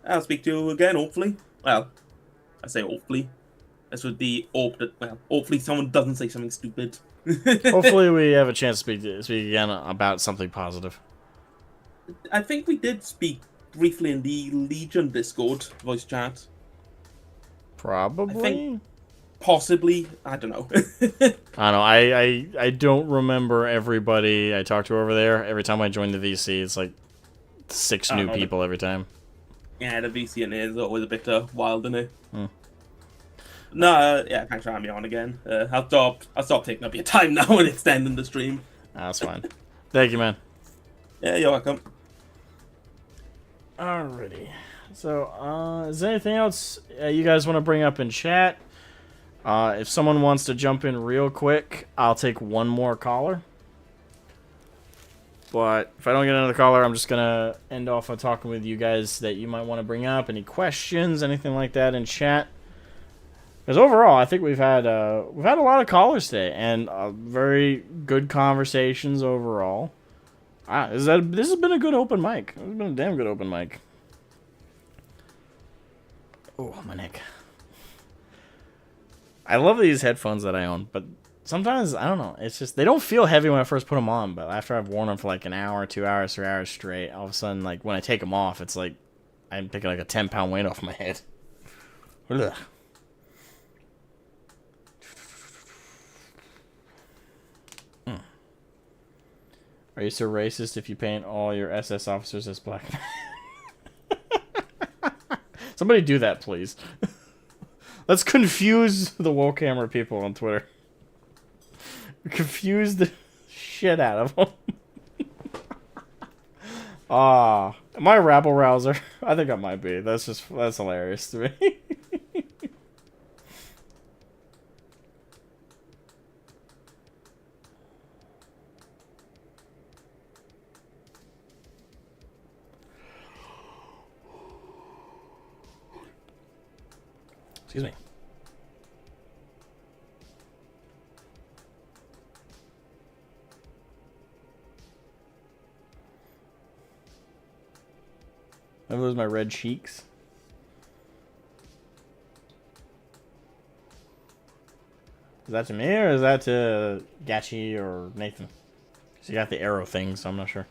I'll speak to you again, hopefully. Well, I say hopefully. This would be hopefully someone doesn't say something stupid. Hopefully we have a chance to speak again about something positive. I think we did speak briefly in the Legion Discord voice chat. Probably. Possibly, I don't know. I don't know. I don't remember everybody I talked to over there. Every time I join the VC, it's like 6 new people every time. Yeah, the VC in here is always a bit wild, isn't it? Hmm. No, yeah, thanks for having me on again. I'll stop taking up your time now and extending the stream. That's fine. Thank you, man. Yeah, you're welcome. Alrighty. So, is there anything else you guys want to bring up in chat? If someone wants to jump in real quick, I'll take one more caller. But if I don't get another caller, I'm just gonna end off on talking with you guys that you might want to bring up. Any questions, anything like that in chat? Because overall, I think we've had a lot of callers today, and very good conversations overall. This has been a good open mic. It's been a damn good open mic. Oh, my neck. I love these headphones that I own, but sometimes, I don't know, it's just, they don't feel heavy when I first put them on, but after I've worn them for like an hour, 2 hours, 3 hours straight, all of a sudden, like, when I take them off, it's like, I'm taking like a 10-pound weight off my head. Ugh. Are you so racist if you paint all your SS officers as black? Somebody do that, please. Let's confuse the Warhammer people on Twitter. Confuse the shit out of them. Am I a rabble rouser? I think I might be. That's hilarious to me. Excuse me. I lose my red cheeks. Is that to me or is that to Gachi or Nathan? Because you got the arrow thing, so I'm not sure.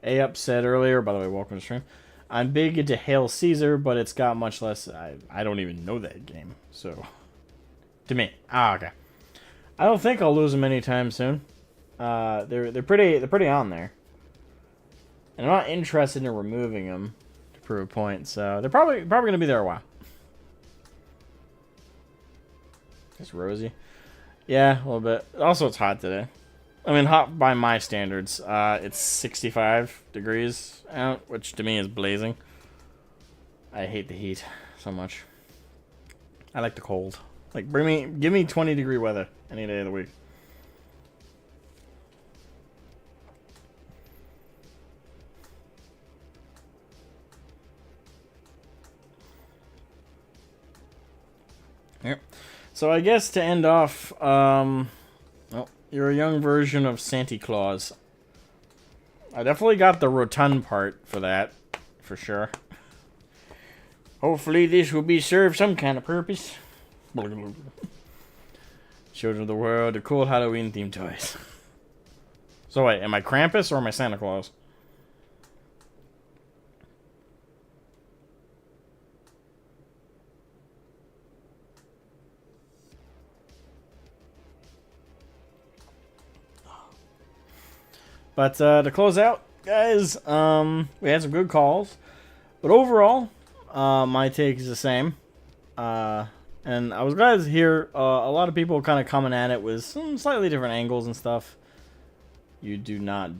A-Up said earlier, by the way, welcome to the stream. I'm big into Hail Caesar, but it's got much less. I don't even know that game, so to me. Okay. I don't think I'll lose them anytime soon. They're pretty on there, and I'm not interested in removing them to prove a point. So they're probably gonna be there a while. It's Rosie. Yeah, a little bit. Also, it's hot today. I mean, hot by my standards. It's 65 degrees out, which to me is blazing. I hate the heat so much. I like the cold. Like, give me 20-degree weather any day of the week. Yep. So I guess to end off, you're a young version of Santa Claus. I definitely got the rotund part for that, for sure. Hopefully this will be served some kind of purpose. Children of the world, the cool Halloween themed toys. So wait, am I Krampus or am I Santa Claus? But to close out, guys, we had some good calls. But overall, my take is the same. And I was glad to hear a lot of people kind of coming at it with some slightly different angles and stuff. I do not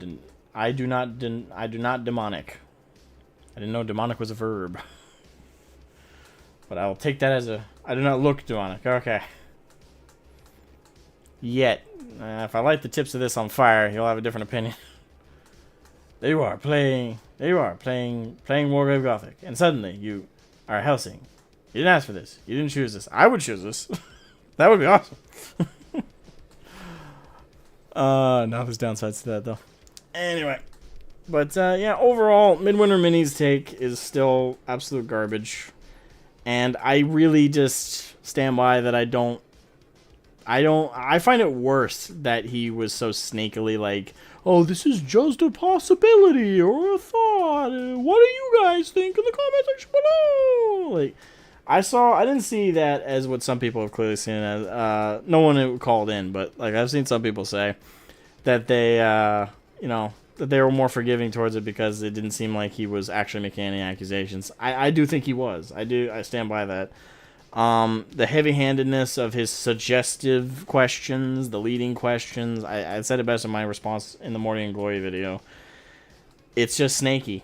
demonic. I didn't know demonic was a verb. But I will take that as I do not look demonic. Okay. Yet. If I light the tips of this on fire, you'll have a different opinion. There you are, playing Wargaming Gothic, and suddenly you are Helsing. You didn't ask for this. You didn't choose this. I would choose this. That would be awesome. No, there's downsides to that, though. Anyway. But, yeah, overall, Midwinter Mini's take is still absolute garbage. And I really just stand by that I find it worse that he was so snakily like, oh, this is just a possibility or a thought. What do you guys think in the comment section below? Like, I didn't see that as what some people have clearly seen it as. No one called in, but like I've seen some people say that they, that they were more forgiving towards it because it didn't seem like he was actually making any accusations. I do think he was. I stand by that. The heavy-handedness of his suggestive questions, the leading questions, I said it best in my response in the Morning Glory video. It's just snaky.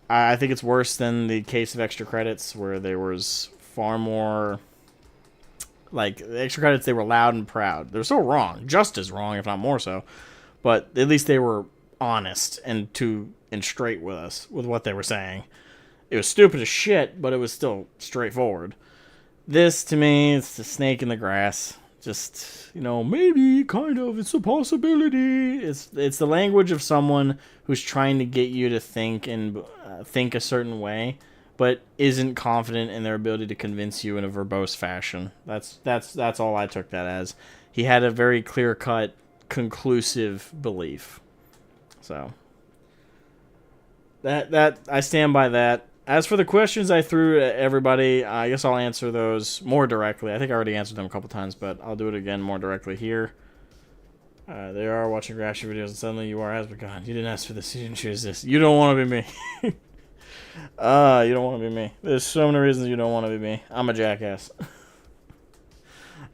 I think it's worse than the case of extra credits, where there was far more, like, the extra credits, they were loud and proud. They're still wrong, just as wrong, if not more so, but at least they were honest and straight with us, with what they were saying. It was stupid as shit, but it was still straightforward. This, to me, it's the snake in the grass. Just, maybe, kind of, it's a possibility. It's the language of someone who's trying to get you to think and think a certain way, but isn't confident in their ability to convince you in a verbose fashion. That's all I took that as. He had a very clear-cut, conclusive belief. So, that I stand by that. As for the questions I threw at everybody, I guess I'll answer those more directly. I think I already answered them a couple times, but I'll do it again more directly here. They are watching reaction videos, and suddenly you are as begun. You didn't ask for this. You didn't choose this. You don't want to be me. You don't want to be me. There's so many reasons you don't want to be me. I'm a jackass.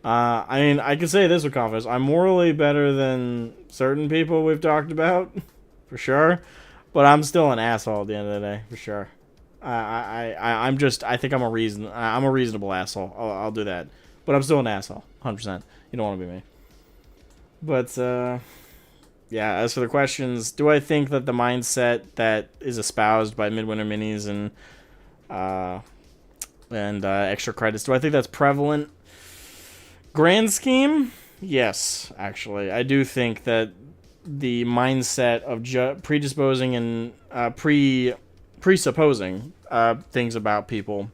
I mean, I can say this with confidence. I'm morally better than certain people we've talked about, for sure. But I'm still an asshole at the end of the day, for sure. I think I'm a reasonable asshole. I'll do that. But I'm still an asshole. 100%. You don't want to be me. But, yeah, as for the questions, do I think that the mindset that is espoused by Midwinter Minis and extra credits, do I think that's prevalent? Grand scheme? Yes, actually. I do think that the mindset of predisposing and presupposing things about people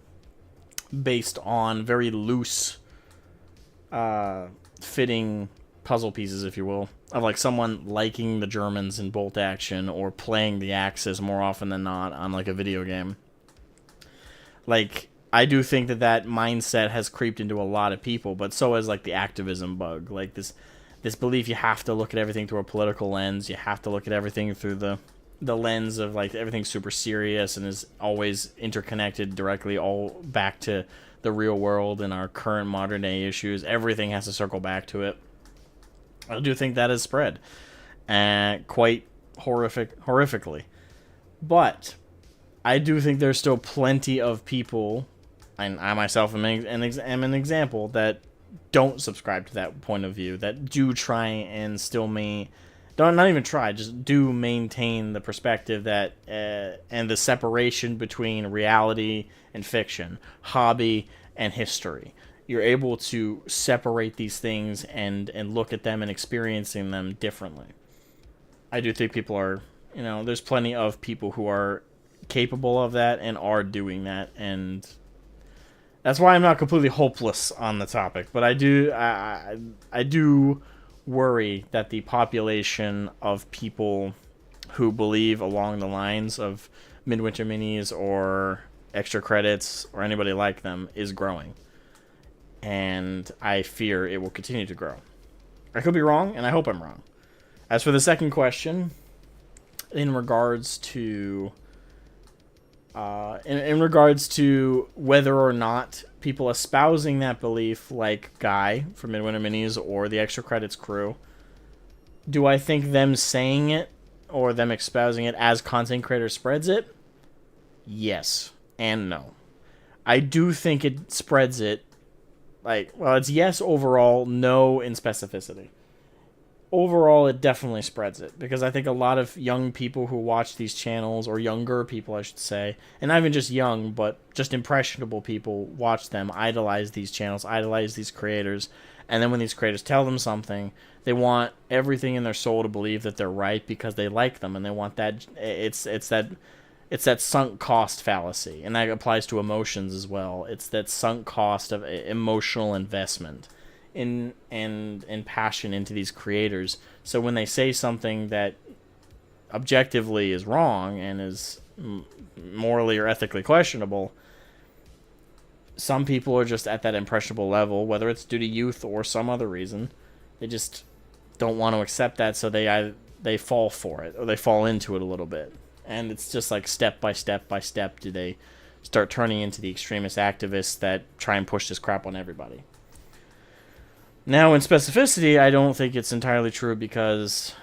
based on very loose fitting puzzle pieces, if you will, of like someone liking the Germans in Bolt Action or playing the Axis more often than not on like a video game. Like, I do think that mindset has creeped into a lot of people, but so has like the activism bug. Like this belief you have to look at everything through a political lens, you have to look at everything through the lens of like everything's super serious and is always interconnected directly all back to the real world and our current modern day issues. Everything has to circle back to it. I do think that is spread quite horrifically. But I do think there's still plenty of people, and I myself am an example, that don't subscribe to that point of view, that do try and still not even try, just do maintain the perspective that and the separation between reality and fiction, hobby and history. You're able to separate these things and look at them and experiencing them differently. I do think people are, there's plenty of people who are capable of that and are doing that, and that's why I'm not completely hopeless on the topic. But I do worry that the population of people who believe along the lines of Midwinter Minis or extra credits or anybody like them is growing. And I fear it will continue to grow. I could be wrong, and I hope I'm wrong. As for the second question, in regards to whether or not people espousing that belief, like Guy from Midwinter Minis or the Extra Credits crew, do I think them saying it or them espousing it as content creator spreads it? Yes and no. I do think it spreads it. It's yes overall, no in specificity. overall it definitely spreads it, because I think a lot of young people who watch these channels, or younger people I should say, and not even just young but just impressionable people, watch them, idolize these channels, idolize these creators, and then when these creators tell them something, they want everything in their soul to believe that they're right because they like them, and they want that. It's that sunk cost fallacy, and that applies to emotions as well. It's that sunk cost of emotional investment in and passion into these creators. So when they say something that objectively is wrong and is morally or ethically questionable, some people are just at that impressionable level, whether it's due to youth or some other reason. They just don't want to accept that, so they fall for it, or they fall into it a little bit. And it's just like step by step by step do they start turning into the extremist activists that try and push this crap on everybody. Now, in specificity, I don't think it's entirely true, because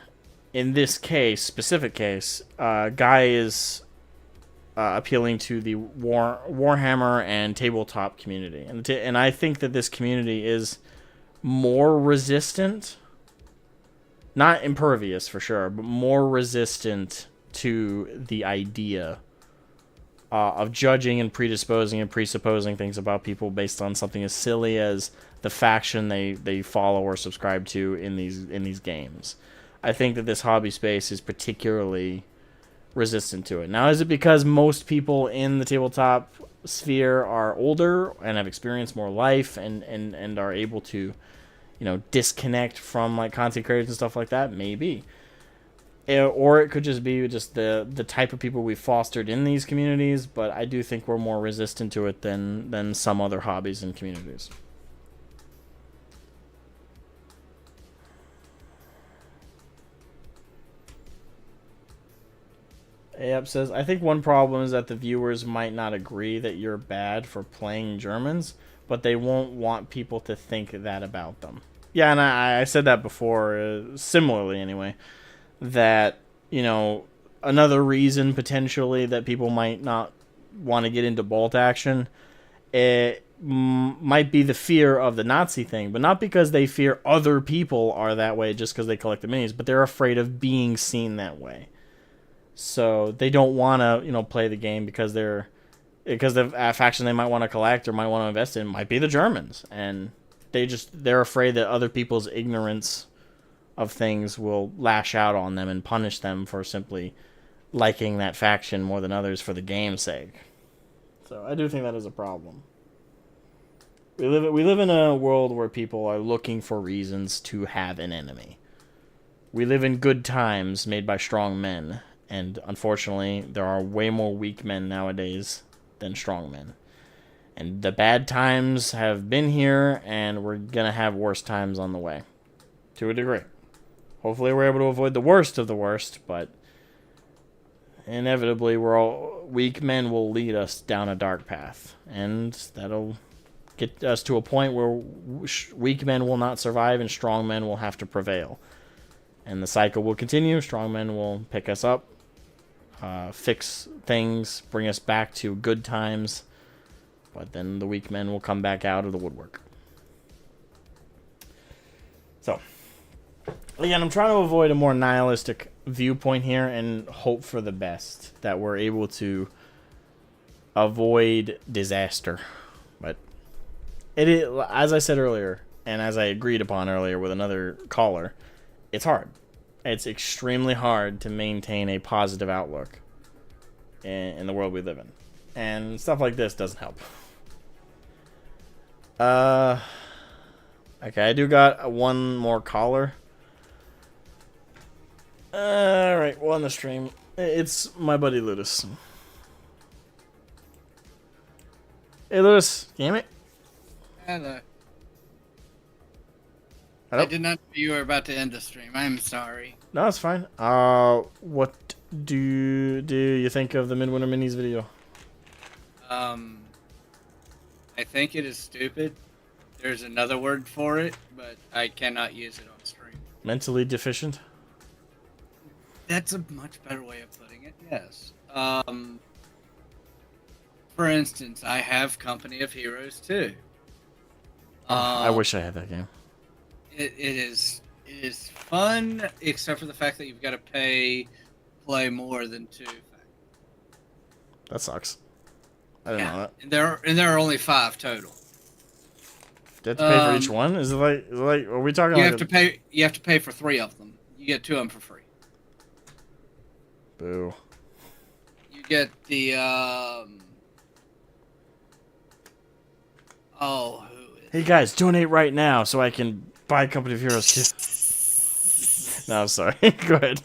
in this case, specific case, Guy is appealing to the Warhammer and tabletop community. And I think that this community is more resistant, not impervious for sure, but more resistant to the idea of judging and predisposing and presupposing things about people based on something as silly as the faction they follow or subscribe to in these games. I think that this hobby space is particularly resistant to it. Now, is it because most people in the tabletop sphere are older and have experienced more life and are able to, disconnect from like content creators and stuff like that? Maybe. Or it could just be the type of people we've fostered in these communities, but I do think we're more resistant to it than some other hobbies and communities. Ayap says, I think one problem is that the viewers might not agree that you're bad for playing Germans, but they won't want people to think that about them. Yeah, and I said that before, similarly anyway, that, another reason potentially that people might not want to get into bolt action, it might be the fear of the Nazi thing, but not because they fear other people are that way just because they collect the minis, but they're afraid of being seen that way. So they don't want to, play the game because the faction they might want to collect or might want to invest in might be the Germans, and they're afraid that other people's ignorance of things will lash out on them and punish them for simply liking that faction more than others for the game's sake. So I do think that is a problem. We live in a world where people are looking for reasons to have an enemy. We live in good times made by strong men, and unfortunately there are way more weak men nowadays than strong men. And the bad times have been here, and we're gonna have worse times on the way, to a degree. Hopefully we're able to avoid the worst of the worst, but inevitably weak men will lead us down a dark path, and that'll get us to a point where weak men will not survive and strong men will have to prevail. And the cycle will continue. Strong men will pick us up, fix things, bring us back to good times, but then the weak men will come back out of the woodwork. So, again, I'm trying to avoid a more nihilistic viewpoint here and hope for the best, that we're able to avoid disaster. But it is, as I said earlier, and as I agreed upon earlier with another caller, it's hard. It's extremely hard to maintain a positive outlook in the world we live in. And stuff like this doesn't help. Okay, I do got one more caller. Alright, well, on the stream. It's my buddy Ludus. Hey, Ludus, damn it. Hello. Hello? I did not know you were about to end the stream. I'm sorry. No, it's fine. What do you think of the Midwinter Minis video? I think it is stupid. There's another word for it, but I cannot use it on stream. Mentally deficient? That's a much better way of putting it, yes. For instance, I have Company of Heroes too. I wish I had that game. It is is fun, except for the fact that you've got to play more than 2. That sucks. I didn't know that. And there are only 5 total. Do you have to pay for each one? Is it like are we talking You like have to pay. You have to pay for 3 of them. You get 2 of them for free. Boo. You get the Hey guys, donate right now so I can buy Company of Heroes 2. No, I'm sorry. Go ahead.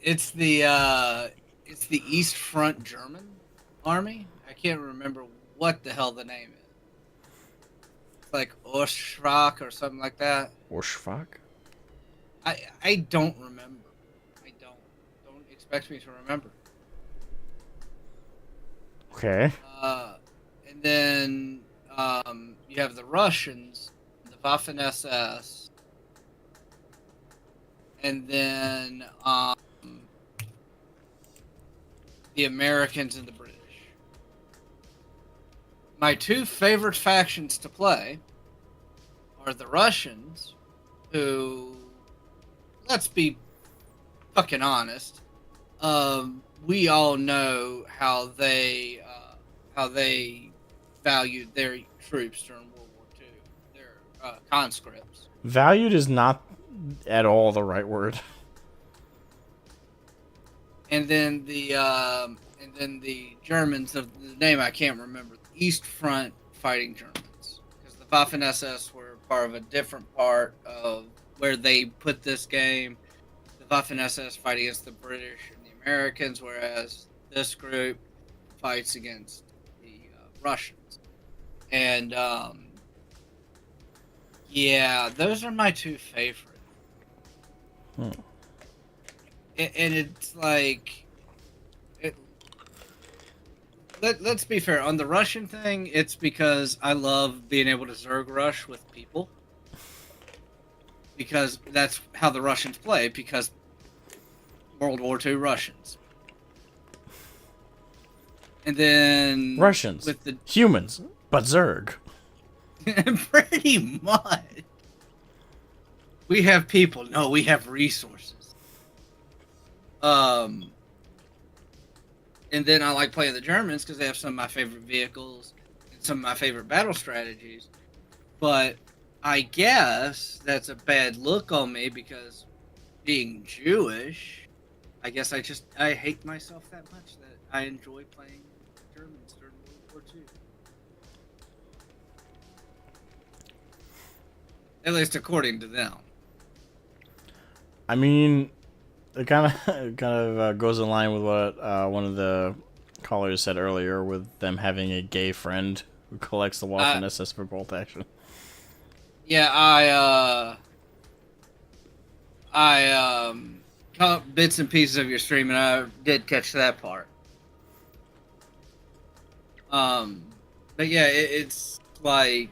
It's the East Front German Army. I can't remember what the hell the name is. It's like Ostschwach or something like that. Warschwach? I don't remember. I don't. Don't expect me to remember. Okay. And then you have the Russians, the Waffen SS, and then the Americans and the British. My 2 favorite factions to play are the Russians, who, let's be fucking honest, we all know how they valued their troops during World War II, their conscripts. Valued is not at all the right word. And then the Germans, of the name I can't remember, the East Front Fighting Germans, because the Waffen SS were part of a different part of where they put this game. The Waffen SS fight against the British and the Americans, whereas this group fights against the Russians. And yeah, those are my 2 favorite. And it's like, let's be fair. On the Russian thing, it's because I love being able to Zerg rush with people. Because that's how the Russians play, because World War II Russians. And then... Russians. With the humans, but Zerg. Pretty much. We have people. No, we have resources. And then I like playing the Germans because they have some of my favorite vehicles and some of my favorite battle strategies. But I guess that's a bad look on me because being Jewish, I guess I hate myself that much that I enjoy playing Germans during World War II. At least according to them. I mean, it kind of goes in line with what one of the callers said earlier, with them having a gay friend who collects the Waffen SS for bolt action. Yeah, I caught bits and pieces of your stream, and I did catch that part. But yeah, it's like,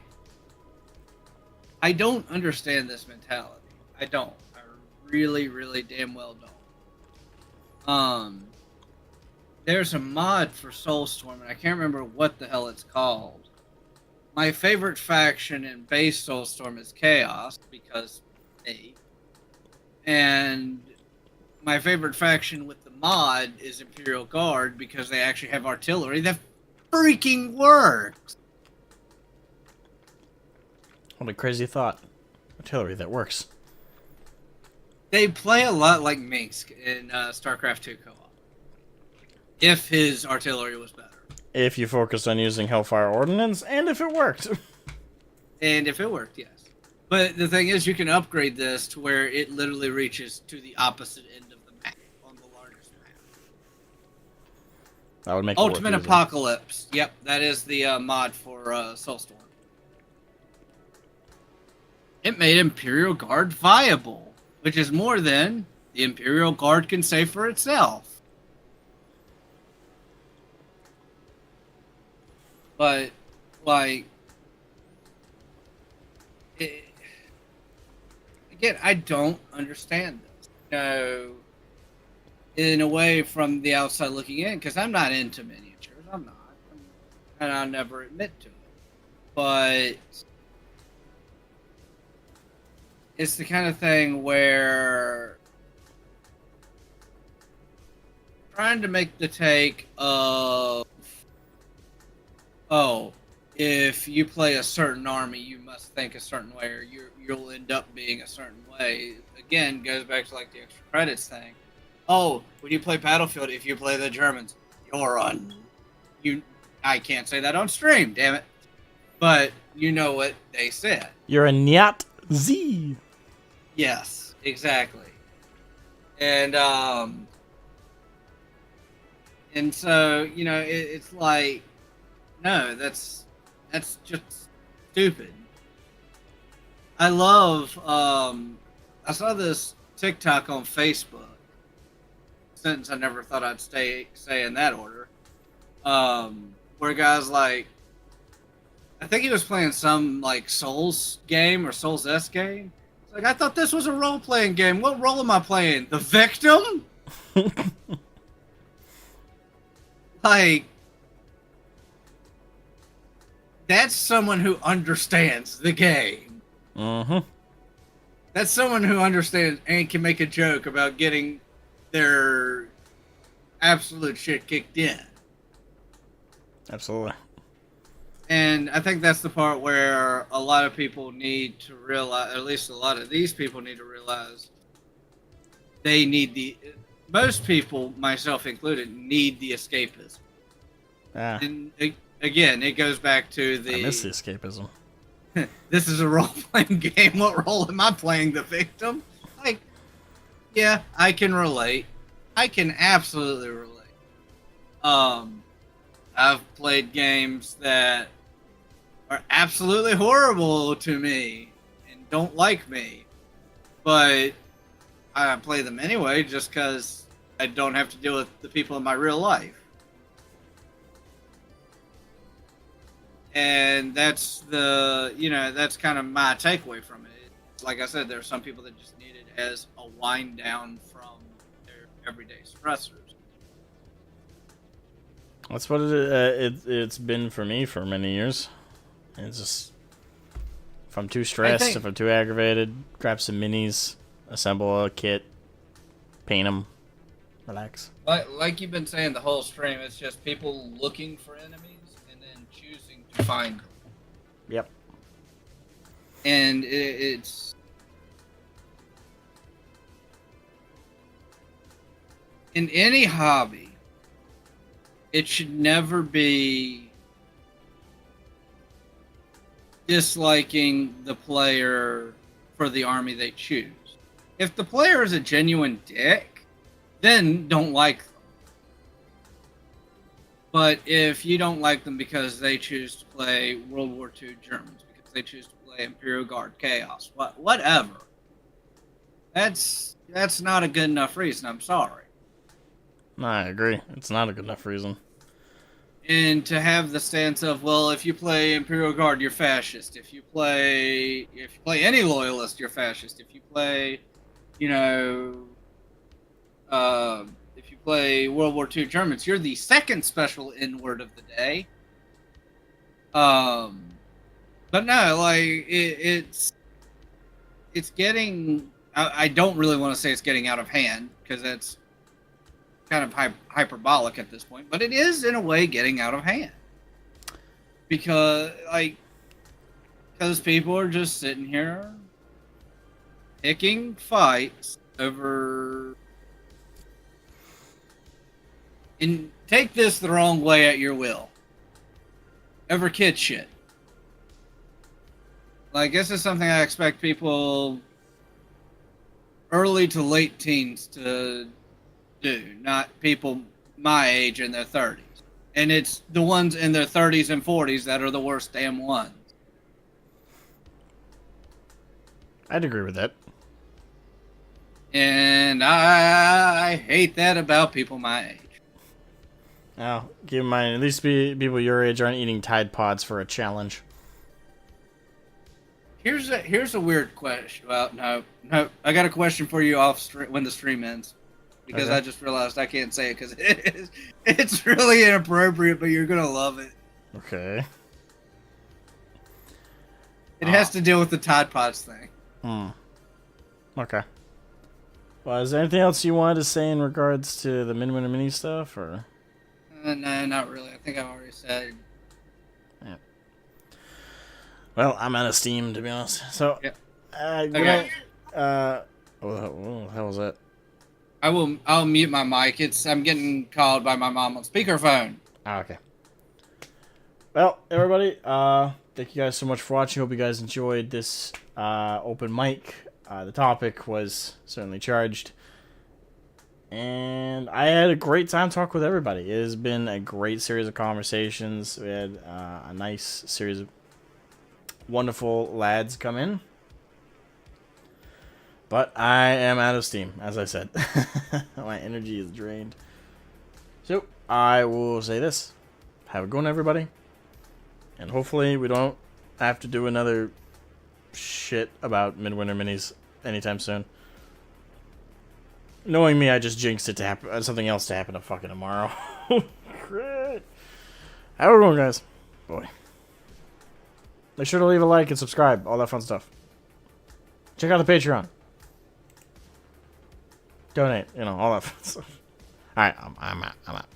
I don't understand this mentality. I don't. I really, really damn well don't. There's a mod for Soulstorm, and I can't remember what the hell it's called. My favorite faction in base Soulstorm is Chaos, because me. And my favorite faction with the mod is Imperial Guard, because they actually have artillery that freaking works! What a crazy thought. Artillery that works. They play a lot like Minsk in StarCraft 2 co-op. If his artillery was better. If you focused on using Hellfire Ordnance, and if it worked. And if it worked, yes. But the thing is, you can upgrade this to where it literally reaches to the opposite end of the map, on the largest map. That would make Ultimate Apocalypse. Yep, that is the mod for Soulstorm. It made Imperial Guard viable, which is more than the Imperial Guard can say for itself. But, like, again, I don't understand this. You know, in a way, from the outside looking in, because I'm not into miniatures. I'm not. And I'll never admit to it. But it's the kind of thing where trying to make the take of, oh, if you play a certain army, you must think a certain way, or you'll end up being a certain way. Again, goes back to like the extra credits thing. Oh, when you play Battlefield, if you play the Germans, you're on. I can't say that on stream, damn it. But you know what they said. You're a Nazi. Yes, exactly. And so, you know, it's like, no, that's just stupid. I love, I saw this TikTok on Facebook, sentence I never thought I'd say in that order, where guys like, I think he was playing some like Souls game or Souls-esque game. It's like, I thought this was a role-playing game. What role am I playing? The victim? Like, that's someone who understands the game. That's someone who understands and can make a joke about getting their absolute shit kicked in. Absolutely. And I think that's the part where a lot of people need to realize, at least a lot of these people need to realize, they need most people, myself included, need the escapism. And again, it goes back to I miss the escapism. This is a role-playing game. What role am I playing? The victim? Like, yeah, I can relate. I can absolutely relate. I've played games that are absolutely horrible to me and don't like me, but I play them anyway just because I don't have to deal with the people in my real life. And that's that's kind of my takeaway from it. Like I said, there are some people that just need it as a wind down from their everyday stressors. That's what it's been for me for many years. It's just, if I'm too stressed, if I'm too aggravated, grab some minis, assemble a kit, paint them, relax. Like you've been saying the whole stream, it's just people looking for enemies and then choosing to find them. Yep. And it's in any hobby, it should never be disliking the player for the army they choose. If the player is a genuine dick, then don't like them. But if you don't like them because they choose to play World War II Germans, because they choose to play Imperial Guard Chaos, whatever, that's not a good enough reason. I'm sorry. No, I agree. It's not a good enough reason. And to have the stance of, well, if you play Imperial Guard, you're fascist. If you play any loyalist, you're fascist. If you play, if you play World War II Germans, you're the second special N-word of the day. But no, like it's getting. I don't really want to say it's getting out of hand because that's kind of hyperbolic at this point, but it is in a way getting out of hand because people are just sitting here picking fights over, and take this the wrong way at your will, over kid shit. Like, this is something I expect people early to late teens to do, not people my age in their 30s. And it's the ones in their 30s and 40s that are the worst damn ones. I'd agree with that. And I hate that about people my age. Now, keep in mind, at least people your age aren't eating Tide Pods for a challenge. Here's a weird question. Well, no, I got a question for you when the stream ends. Because Okay. I just realized I can't say it because it's really inappropriate, but you're gonna love it. Okay. It has to deal with the Tide Pods thing. Okay. Well, is there anything else you wanted to say in regards to the Midwinter mini stuff, or? No, not really. I think I've already said. Yeah. Well, I'm out of steam, to be honest. So, Yep. okay. What the hell was that? I'll mute my mic. I'm getting called by my mom on speakerphone. Ah, okay. Well, everybody, thank you guys so much for watching. Hope you guys enjoyed this open mic. The topic was certainly charged. And I had a great time talking with everybody. It has been a great series of conversations. We had a nice series of wonderful lads come in. But I am out of steam, as I said. My energy is drained. So, I will say this. Have a good one, everybody. And hopefully we don't have to do another shit about Midwinter minis anytime soon. Knowing me, I just jinxed it to happen, something else to happen to fucking tomorrow. Great. Have a good one, guys. Boy. Make sure to leave a like and subscribe. All that fun stuff. Check out the Patreon. Donate. You know, all that fun stuff. Alright, I'm out.